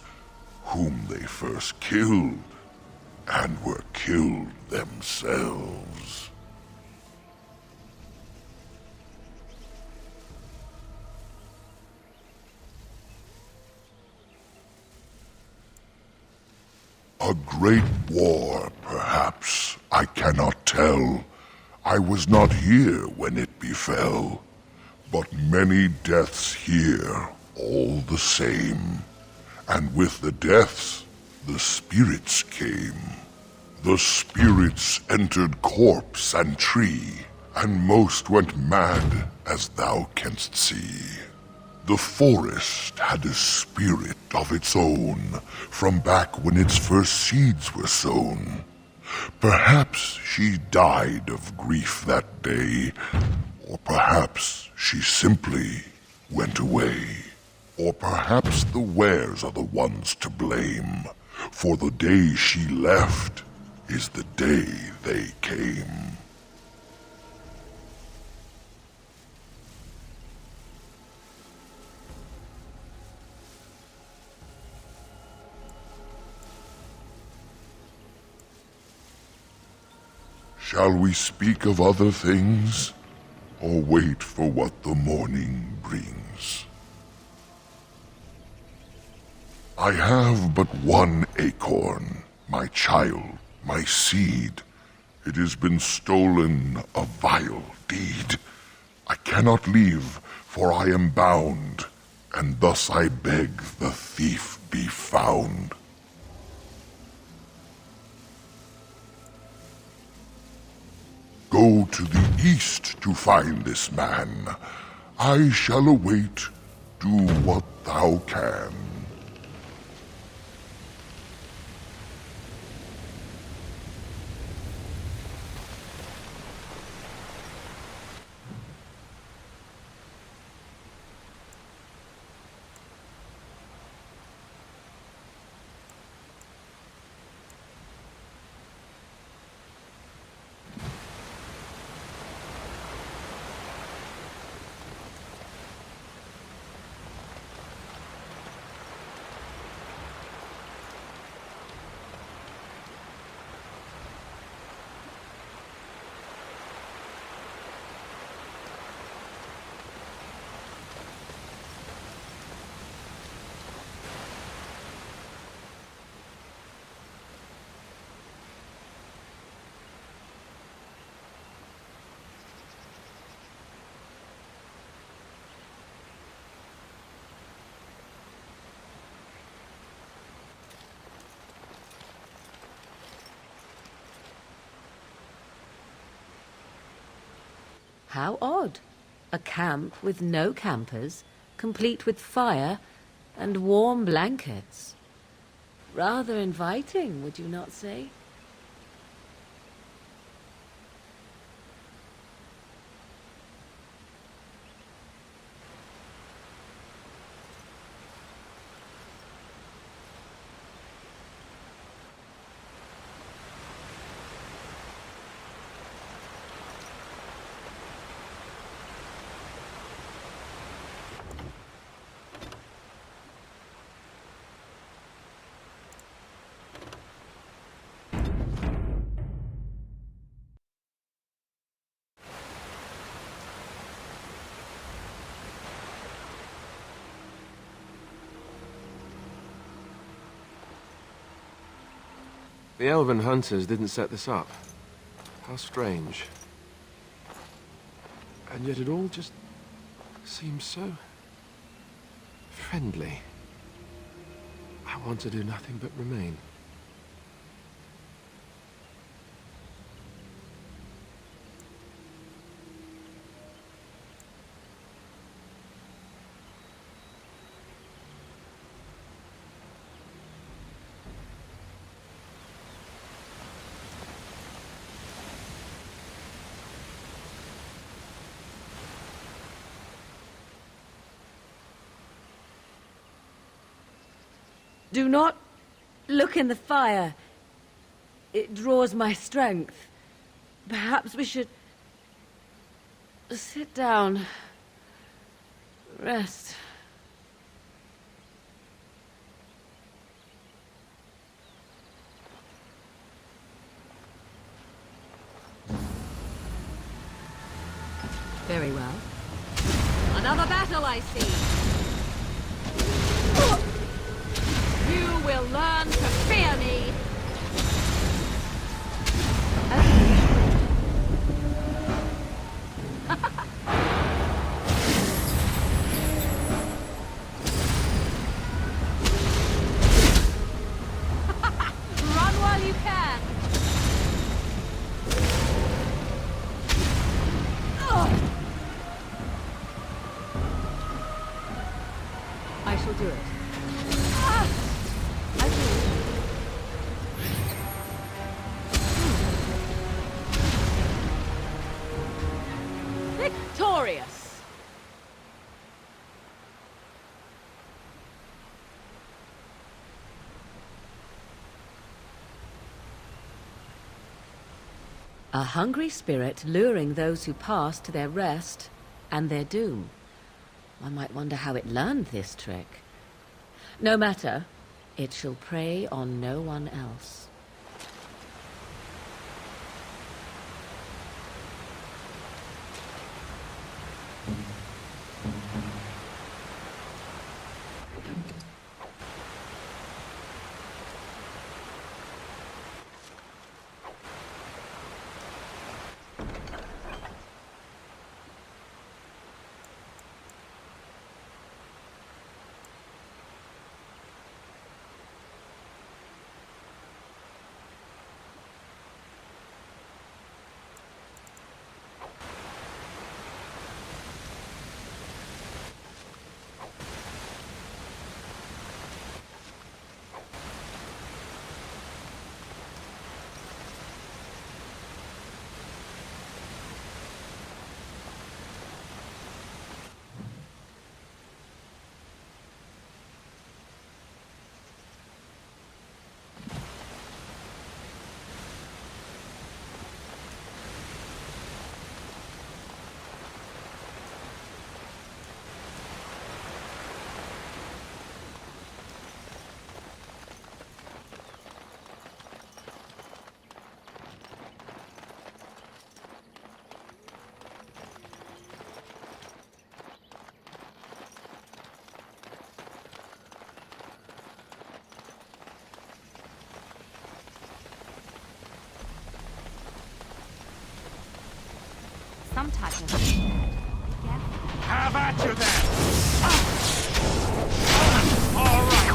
whom they first killed, and were killed themselves. A great war, perhaps, I cannot tell. I was not here when it befell, but many deaths here, all the same. And with the deaths, the spirits came. The spirits entered corpse and tree, and most went mad, as thou canst see. The forest had a spirit of its own, from back when its first seeds were sown. Perhaps she died of grief that day, or perhaps she simply went away. Or perhaps the wares are the ones to blame, for the day she left is the day they came. Shall we speak of other things, or wait for what the morning brings? I have but one acorn, my child, my seed. It has been stolen, a vile deed. I cannot leave, for I am bound, and thus I beg the thief be found. Go to the east to find this man. I shall await. Do what thou can. How odd. A camp with no campers, complete with fire and warm blankets. Rather inviting, would you not say? The elven hunters didn't set this up. How strange. And yet it all just seems so friendly. I want to do nothing but remain. Do not look in the fire. It draws my strength. Perhaps we should sit down. Rest. Very well. Another battle, I see. You will learn to fear me. Run while you can. I shall do it. Victorious! A hungry spirit luring those who pass to their rest and their doom. One might wonder how it learned this trick. No matter, it shall prey on no one else. touch us instead. Have at you then! All right,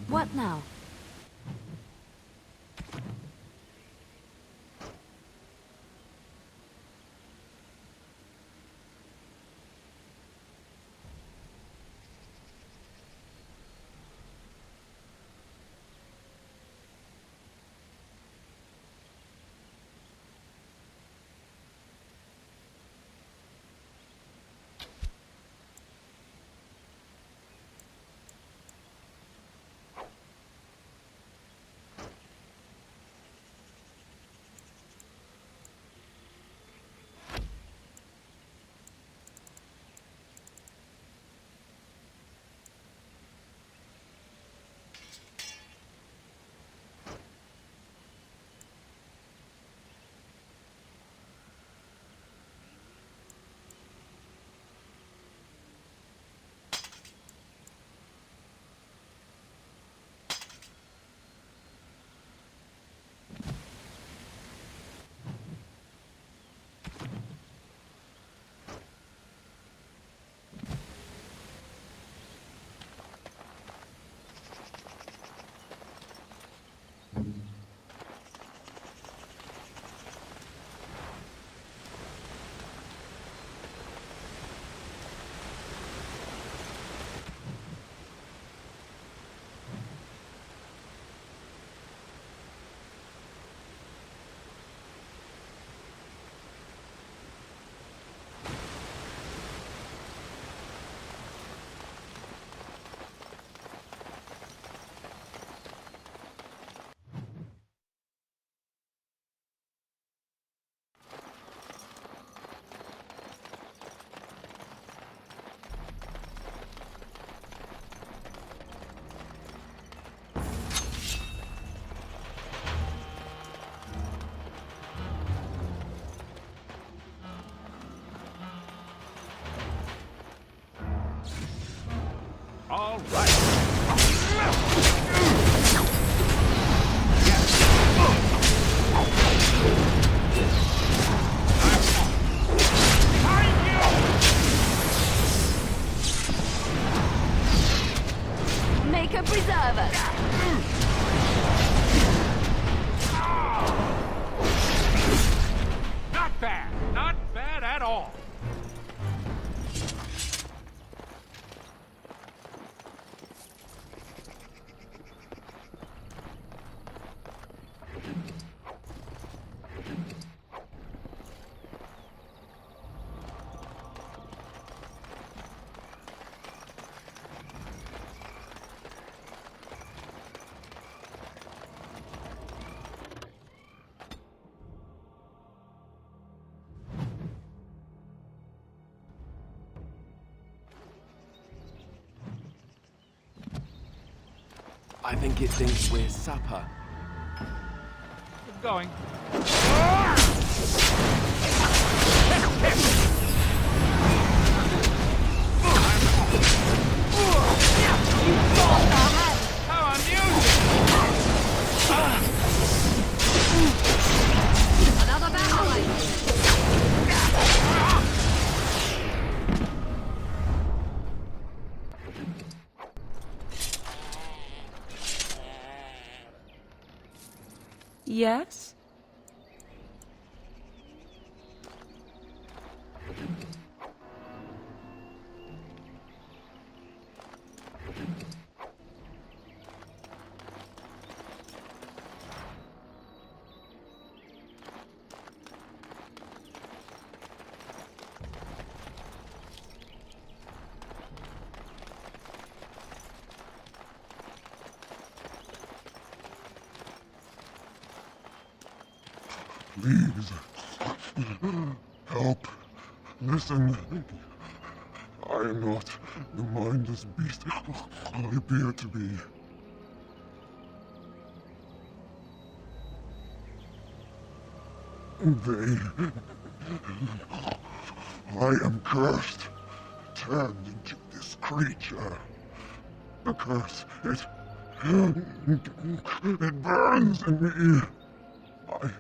What now? all right. Make a preserve us. Not bad. Not bad at all. I think it thinks we're supper. Keep going. How amusing! Another battle. Yes? Please, help, listen. I am not the mindless beast I appear to be. I am cursed, turned into this creature. The curse, it burns in me. I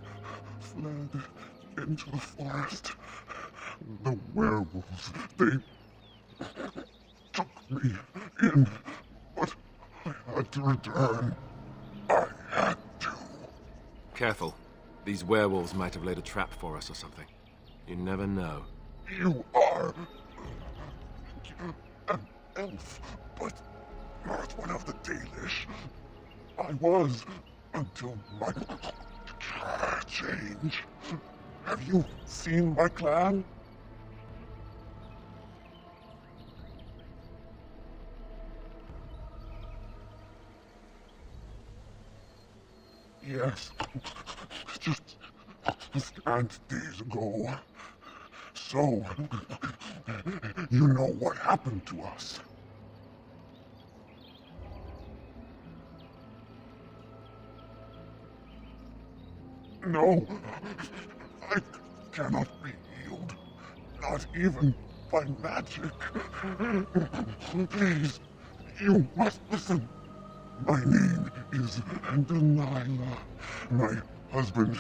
fled into the forest. The werewolves, they took me in, but I had to return. I had to. Careful. These werewolves might have laid a trap for us or something. You never know. You are an elf, but not one of the Dalish. I was until my change. Have you seen my clan? Yes. Just scant days ago. So, you know what happened to us. No, I cannot be healed. Not even by magic. Please, you must listen. My name is Delilah. My husband,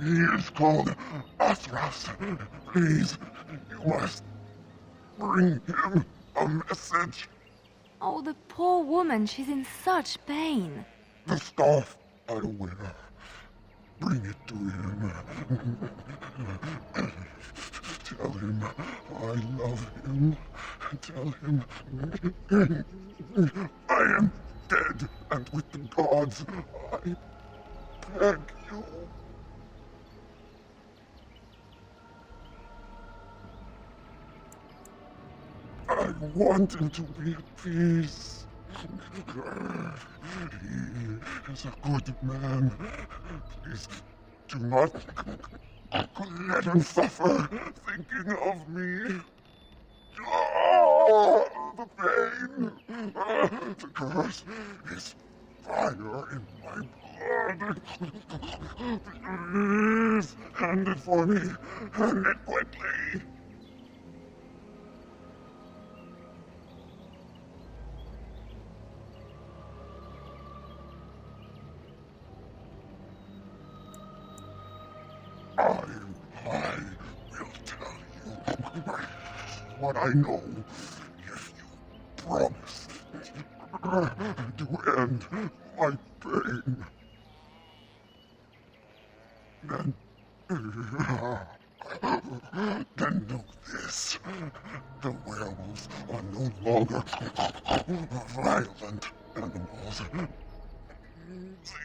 he is called Asras. Please, you must bring him a message. Oh, the poor woman, she's in such pain. The scarf I wear. Bring it to him. Tell him I love him. Tell him I am dead, and with the gods, I beg you. I want him to be at peace. He is a good man. Please do not let him suffer thinking of me. Oh, the pain. The curse is fire in my blood. Please, hand it for me. Hand it quickly. I will tell you what I know if you promise to end my pain. Then know this. The werewolves are no longer violent animals.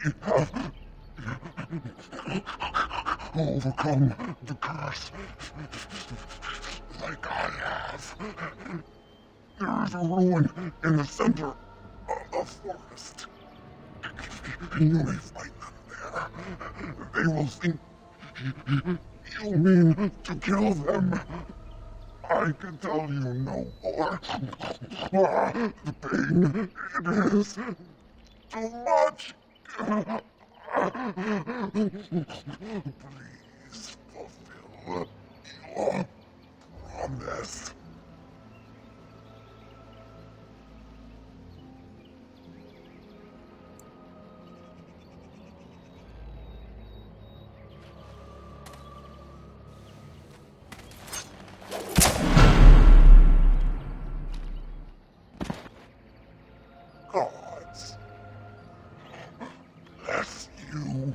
They have overcome the curse, like I have. There is a ruin in the center of the forest. You may find them there. They will think you mean to kill them. I can tell you no more. The pain, it is too much. Please fulfill your promise. Gods, bless you.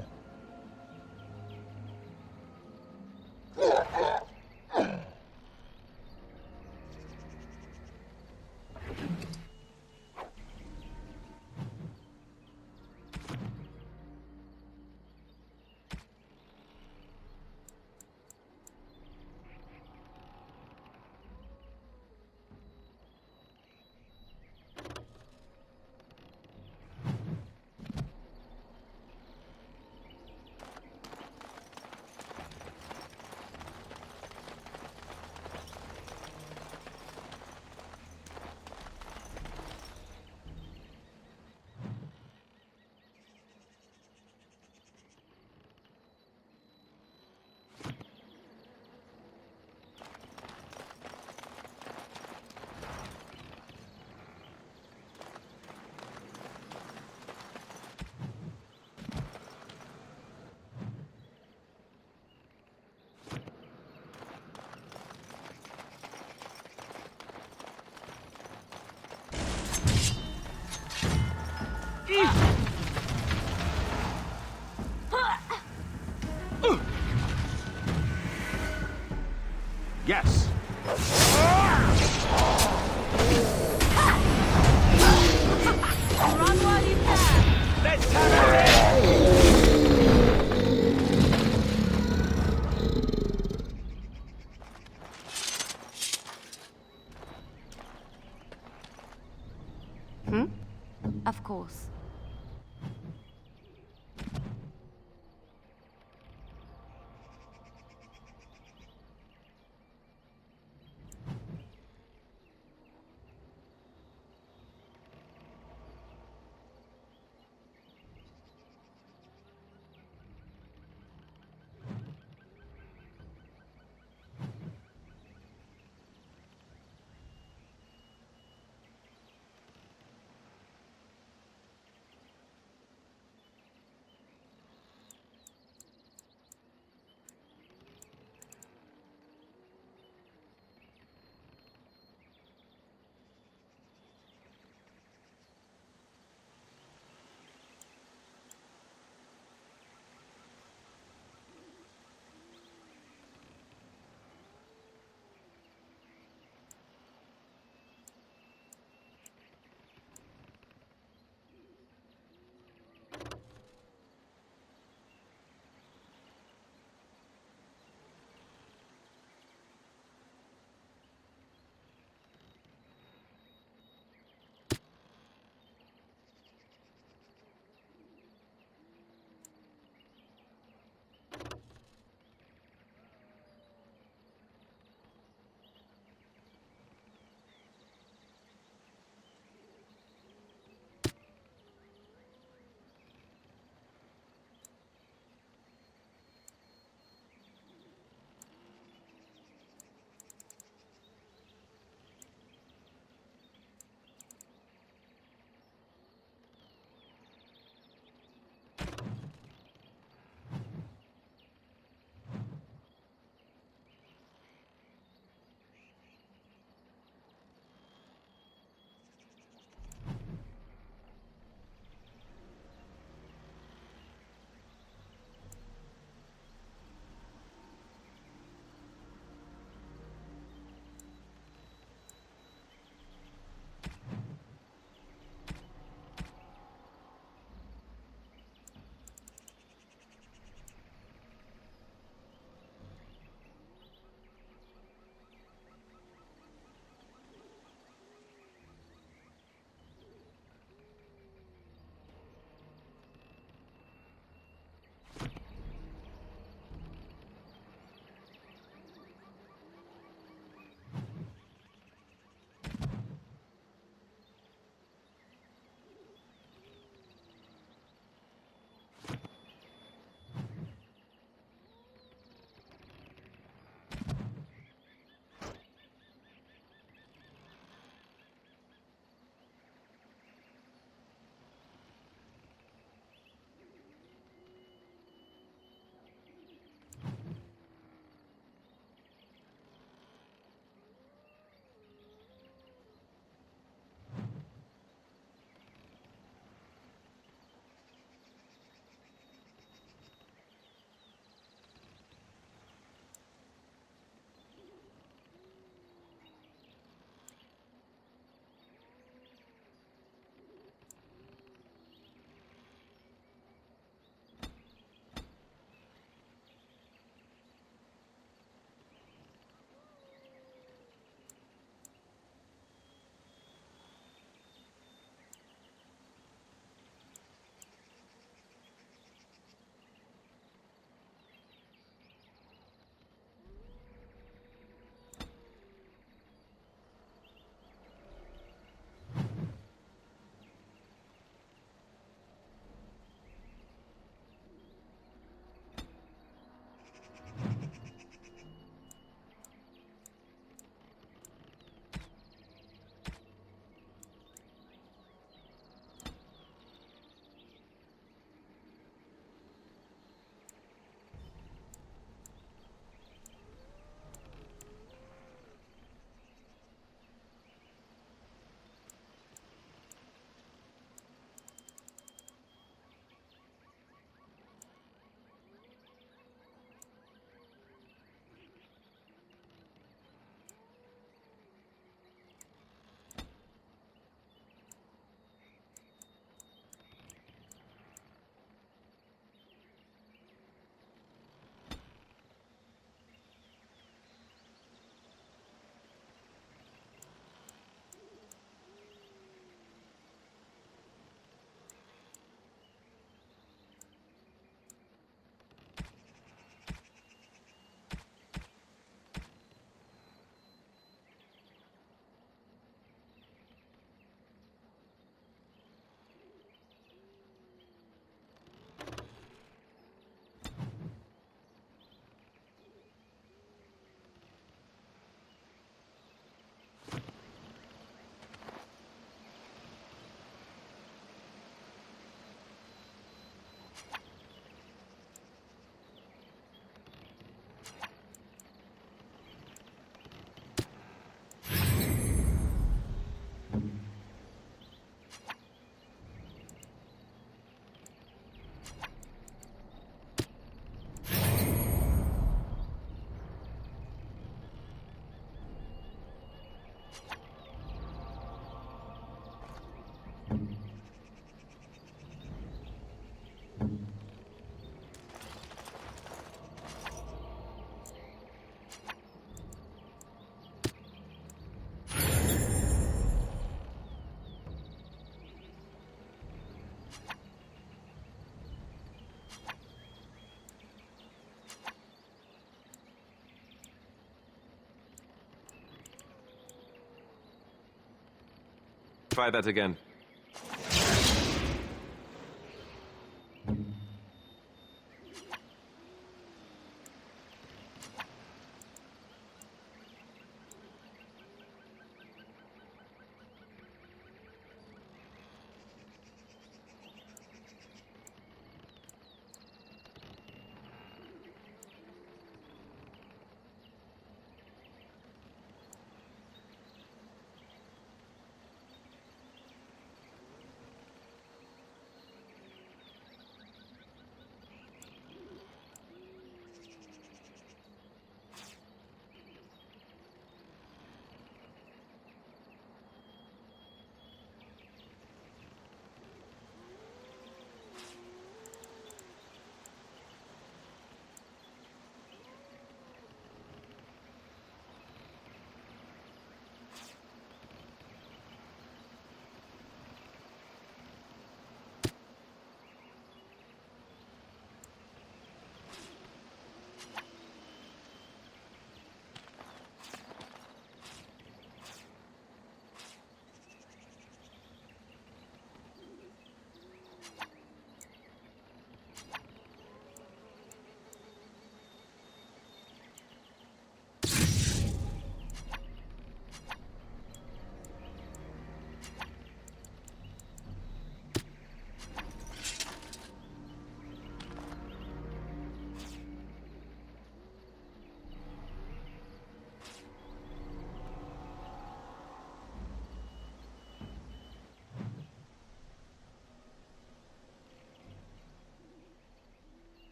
Try that again.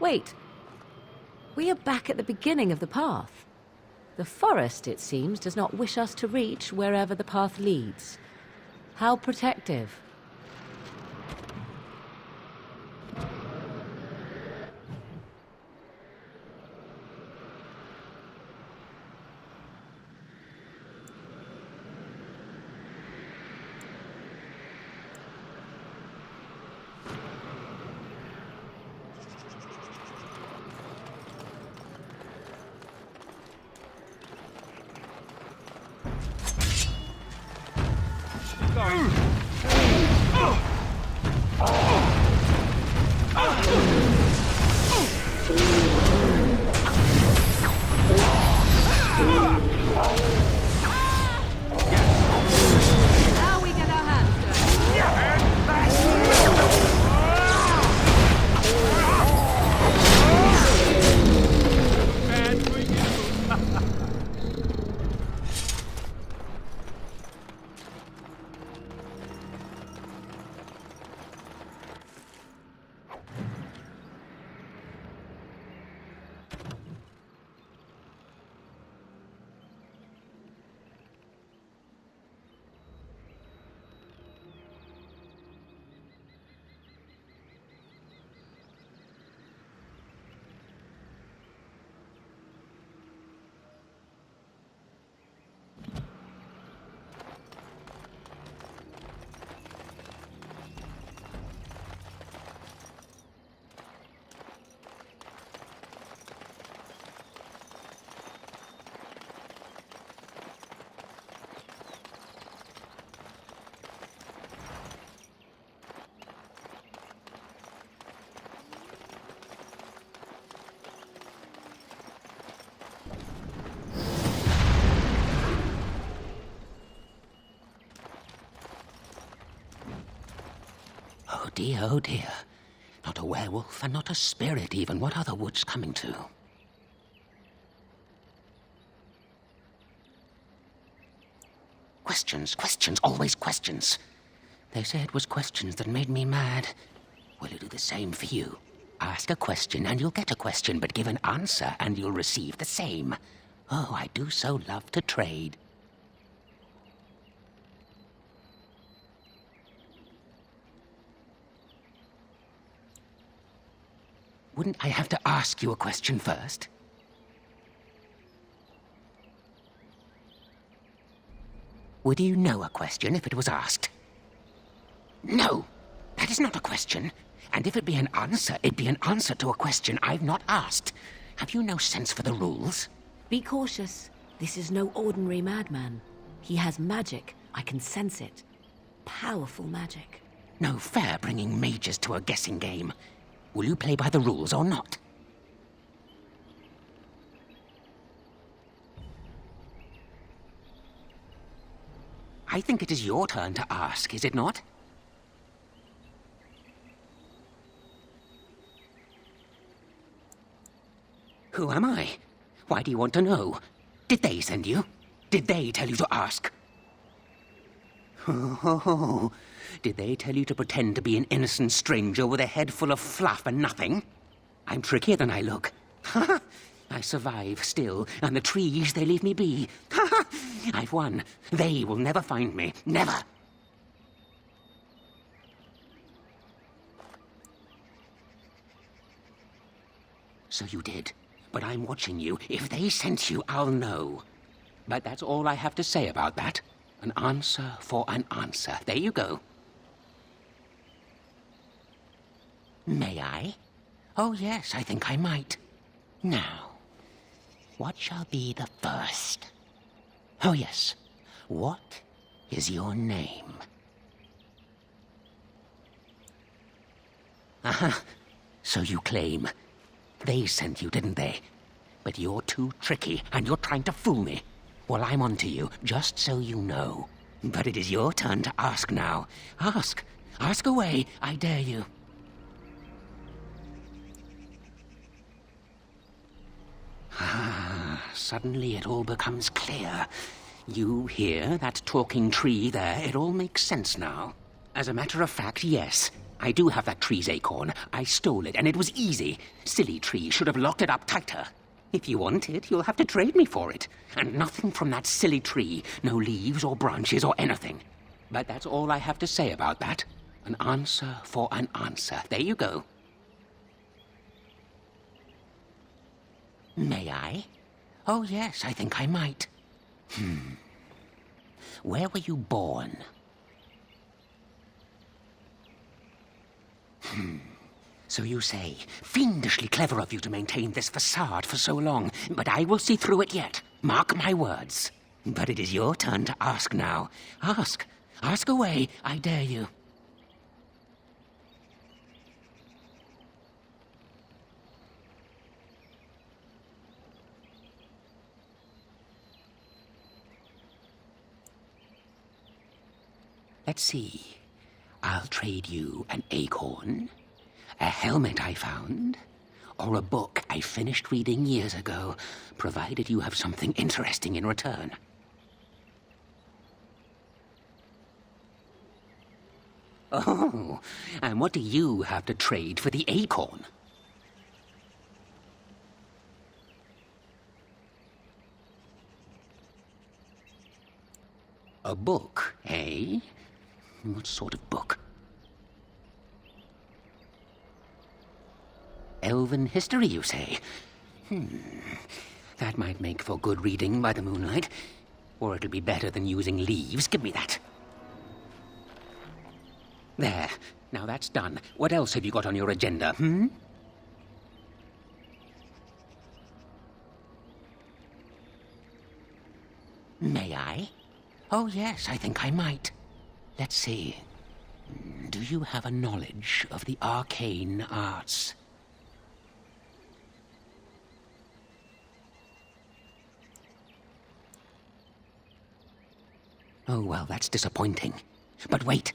Wait. We are back at the beginning of the path. The forest, it seems, does not wish us to reach wherever the path leads. How protective? Oh dear. Not a werewolf and not a spirit even. What are the woods coming to? Questions, questions, always questions. They say it was questions that made me mad. Will it do the same for you? Ask a question and you'll get a question, but give an answer and you'll receive the same. Oh, I do so love to trade. Wouldn't I have to ask you a question first? Would you know a question if it was asked? No, that is not a question. And if it be an answer, it'd be an answer to a question I've not asked. Have you no sense for the rules? Be cautious. This is no ordinary madman. He has magic. I can sense it. Powerful magic. No fair bringing mages to a guessing game. Will you play by the rules or not? I think it is your turn to ask, is it not? Who am I? Why do you want to know? Did they send you? Did they tell you to ask? Oh, did they tell you to pretend to be an innocent stranger with a head full of fluff and nothing? I'm trickier than I look. I survive still, and the trees, they leave me be. I've won. They will never find me. Never. So you did. But I'm watching you. If they sent you, I'll know. But that's all I have to say about that. An answer for an answer. There you go. May I? Oh, yes, I think I might. Now, what shall be the first? Oh, yes. What is your name? Aha. So you claim. They sent you, didn't they? But you're too tricky, and you're trying to fool me. Well, I'm on to you, just so you know. But it is your turn to ask now. Ask. Ask away, I dare you. Ah, suddenly it all becomes clear. You hear that talking tree there? It all makes sense now. As a matter of fact, yes. I do have that tree's acorn. I stole it, and it was easy. Silly tree should have locked it up tighter. If you want it, you'll have to trade me for it. And nothing from that silly tree. No leaves or branches or anything. But that's all I have to say about that. An answer for an answer. There you go. May I? Oh, yes, I think I might. Where were you born? So you say, fiendishly clever of you to maintain this facade for so long, but I will see through it yet. Mark my words. But it is your turn to ask now. Ask. Ask away, I dare you. Let's see. I'll trade you an acorn, a helmet I found, or a book I finished reading years ago, provided you have something interesting in return. Oh, and what do you have to trade for the acorn? A book, eh? What sort of book? Elven history, you say? That might make for good reading by the moonlight. Or it'll be better than using leaves. Give me that. There. Now that's done. What else have you got on your agenda, May I? Oh, yes, I think I might. Let's see. Do you have a knowledge of the arcane arts? Oh, well, that's disappointing. But wait.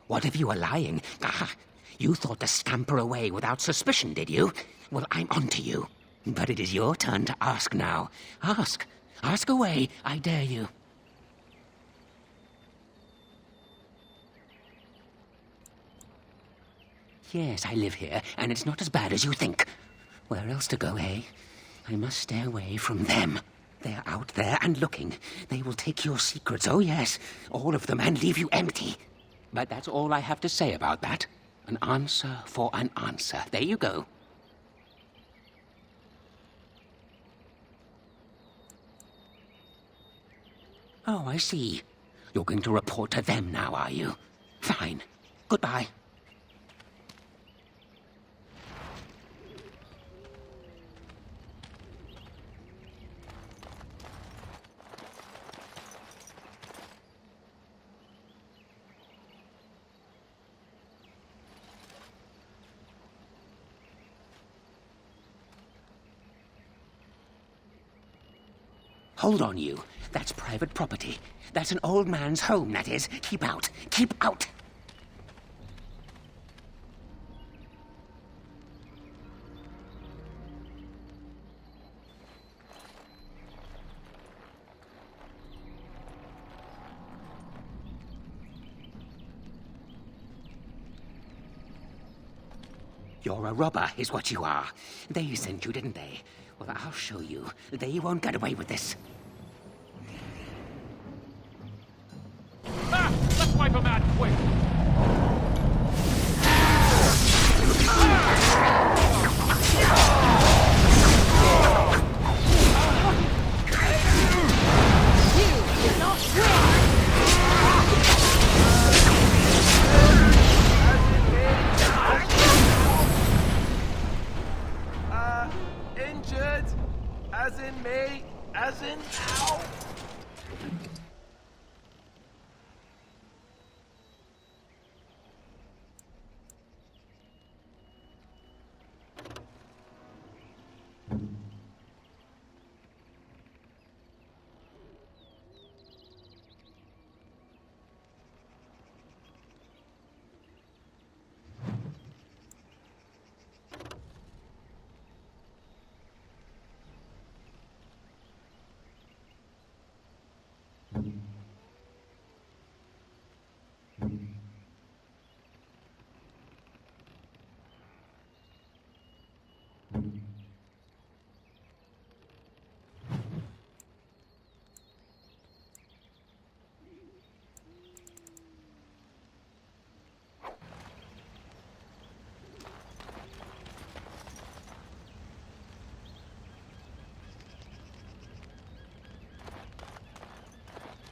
What if you were lying? Ah, you thought to scamper away without suspicion, did you? Well, I'm on to you. But it is your turn to ask now. Ask. Ask away, I dare you. Yes, I live here, and it's not as bad as you think. Where else to go, eh? I must stay away from them. They're out there and looking. They will take your secrets, oh yes, all of them, and leave you empty. But that's all I have to say about that. An answer for an answer. There you go. Oh, I see. You're going to report to them now, are you? Fine. Goodbye. Hold on, you. That's private property. That's an old man's home, that is. Keep out. Keep out! You're a robber, is what you are. They sent you, didn't they? Well, I'll show you. They won't get away with this. Ah! Let's wipe them out quick! You did not win! Injured, as in me, as in now.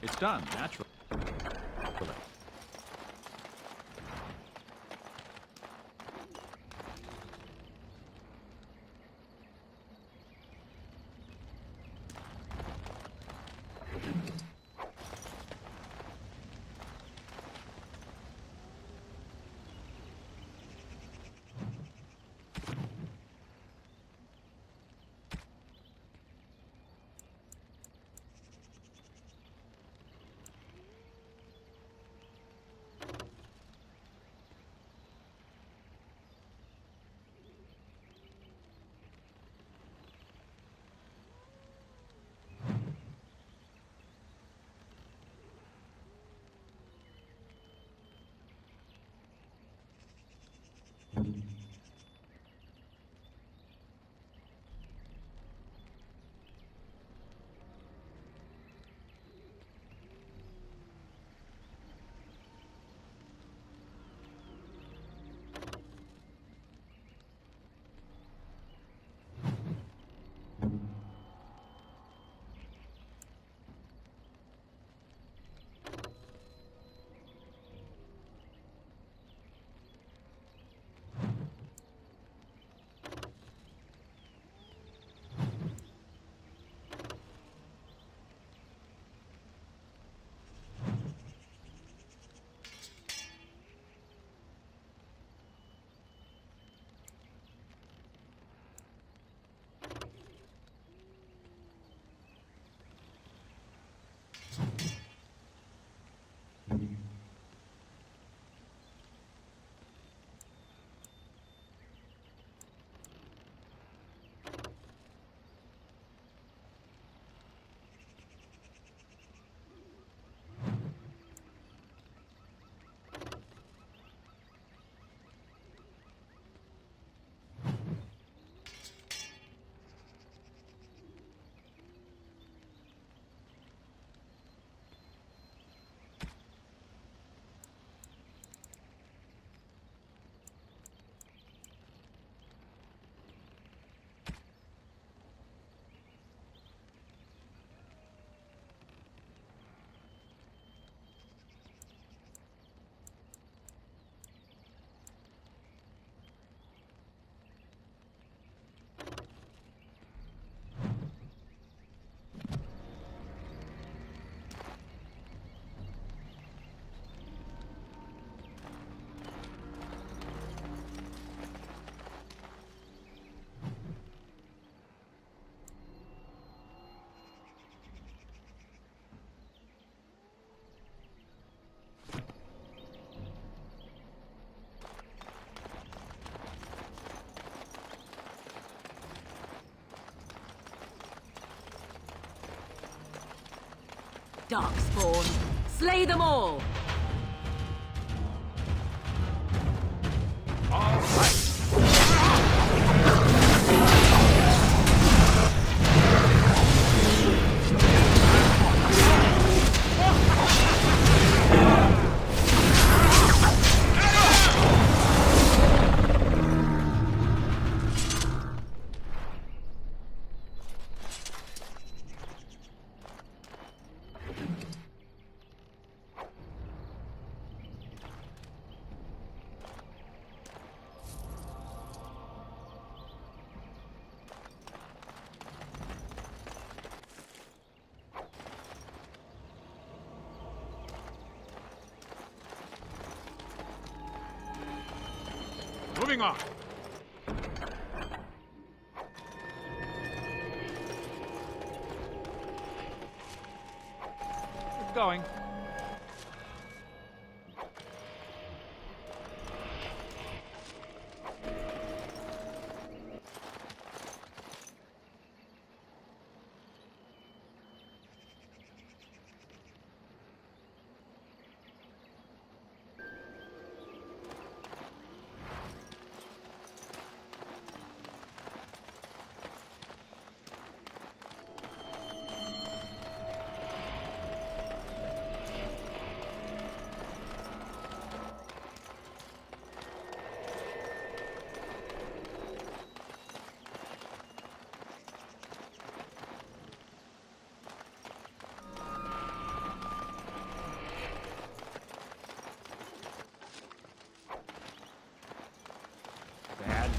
It's done, naturally. Darkspawn, slay them all! Moving on. Keep going.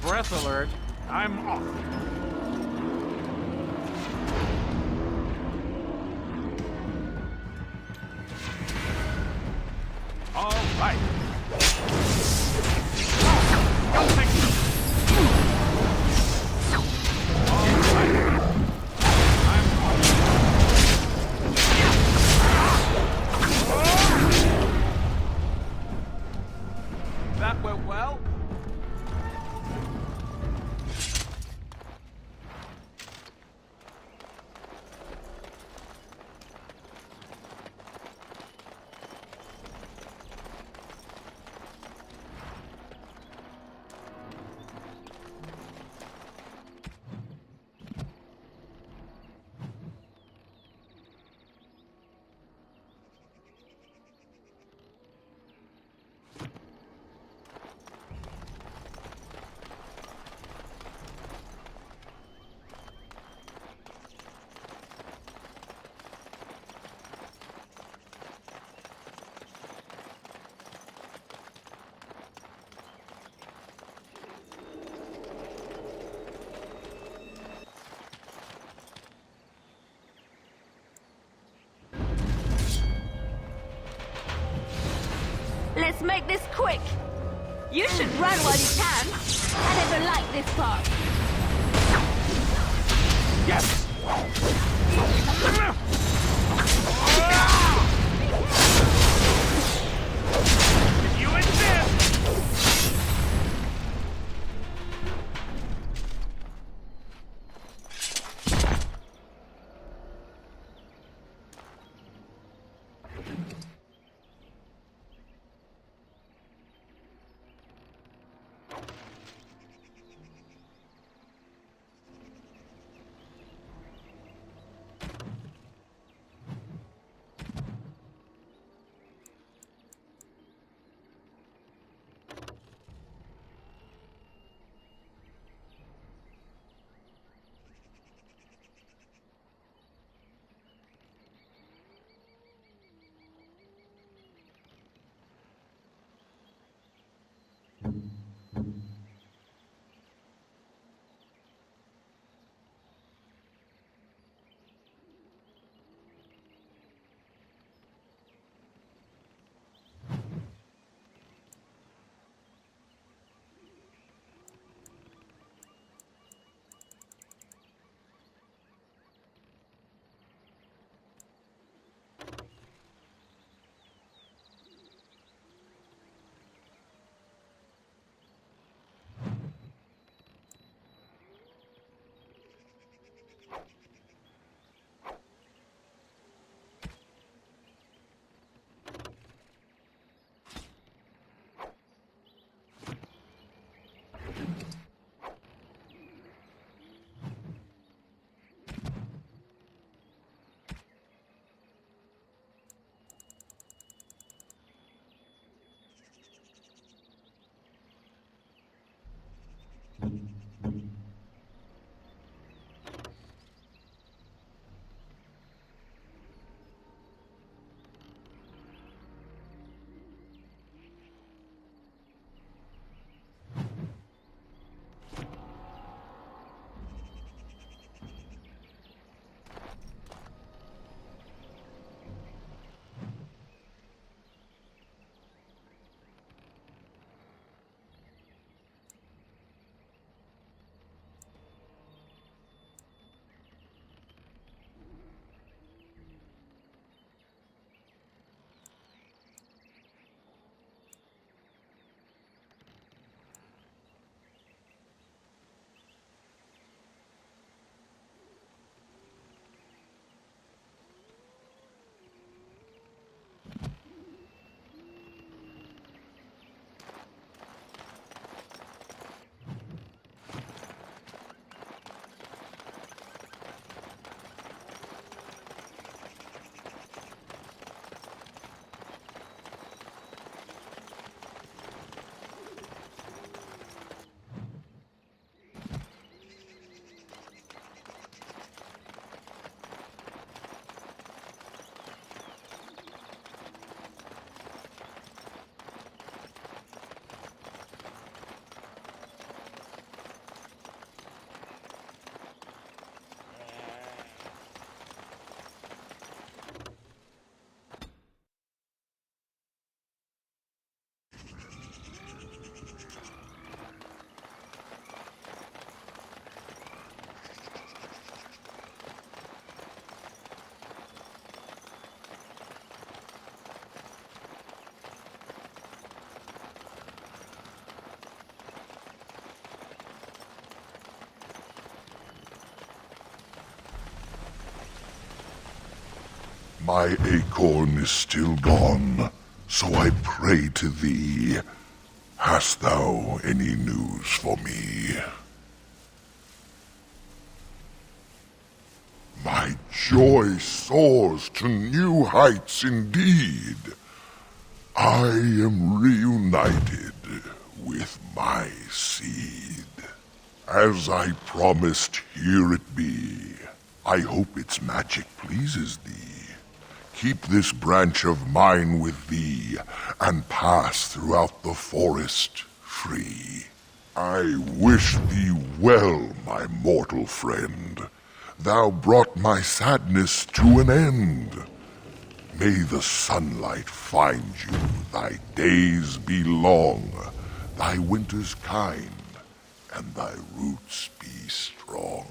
breath alert. I'm off. All right. Don't think so. All right. I'm off. That went well. Let's make this quick. You should run while you can. I never like this part. Yes. If you insist. My acorn is still gone, so I pray to thee. Hast thou any news for me? My joy soars to new heights indeed. I am reunited with my seed. As I promised, here it be. I hope its magic pleases thee. Keep this branch of mine with thee, and pass throughout the forest free. I wish thee well, my mortal friend. Thou brought my sadness to an end. May the sunlight find you, thy days be long, thy winters kind, and thy roots be strong.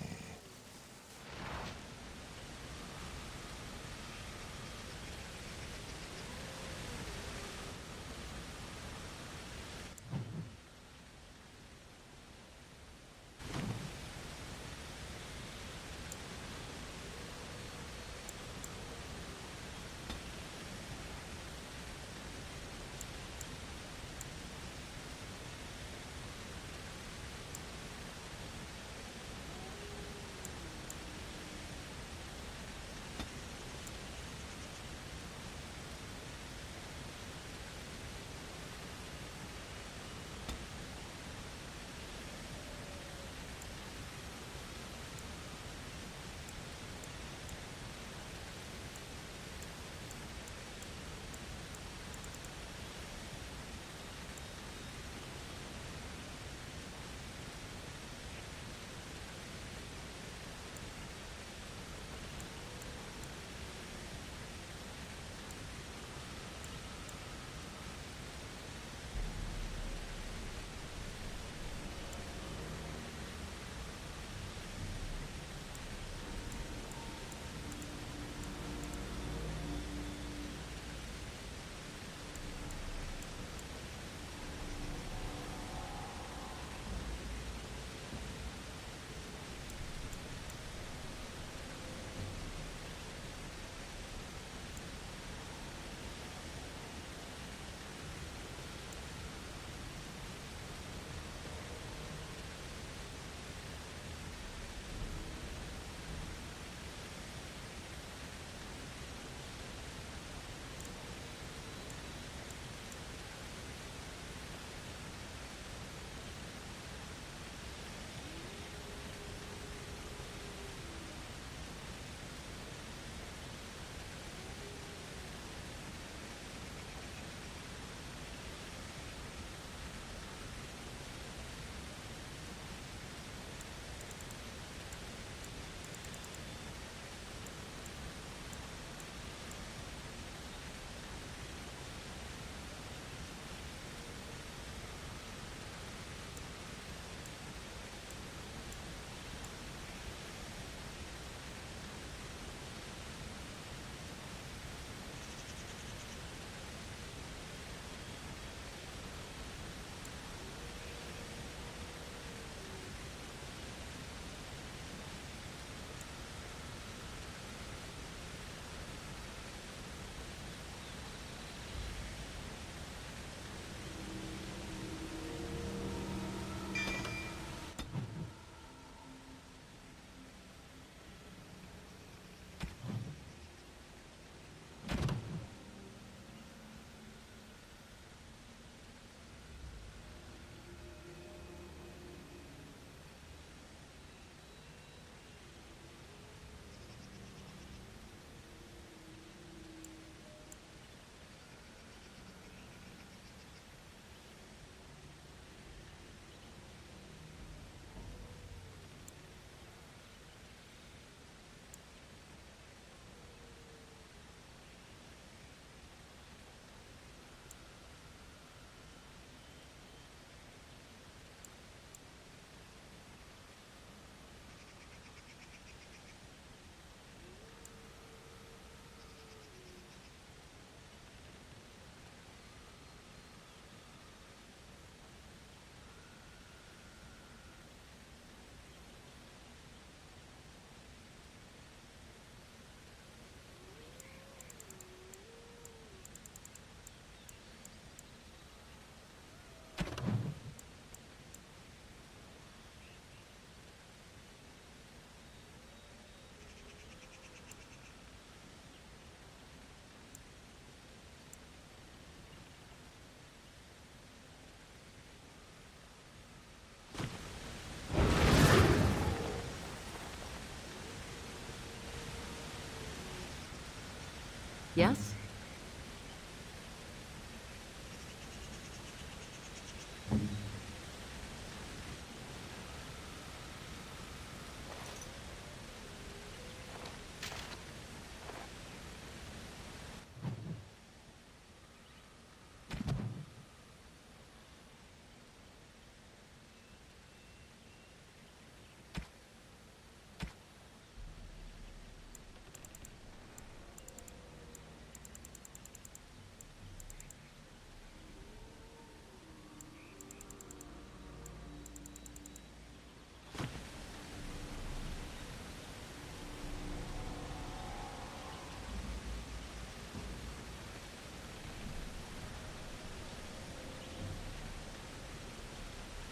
yes?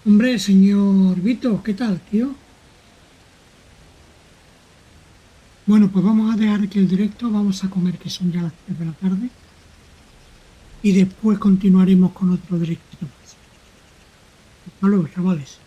Hombre, señor Vito, ¿qué tal, tío? Bueno, pues vamos a dejar aquí el directo, vamos a comer, que son ya las 3 de la tarde. Y después continuaremos con otro directo más. Hasta luego, chavales.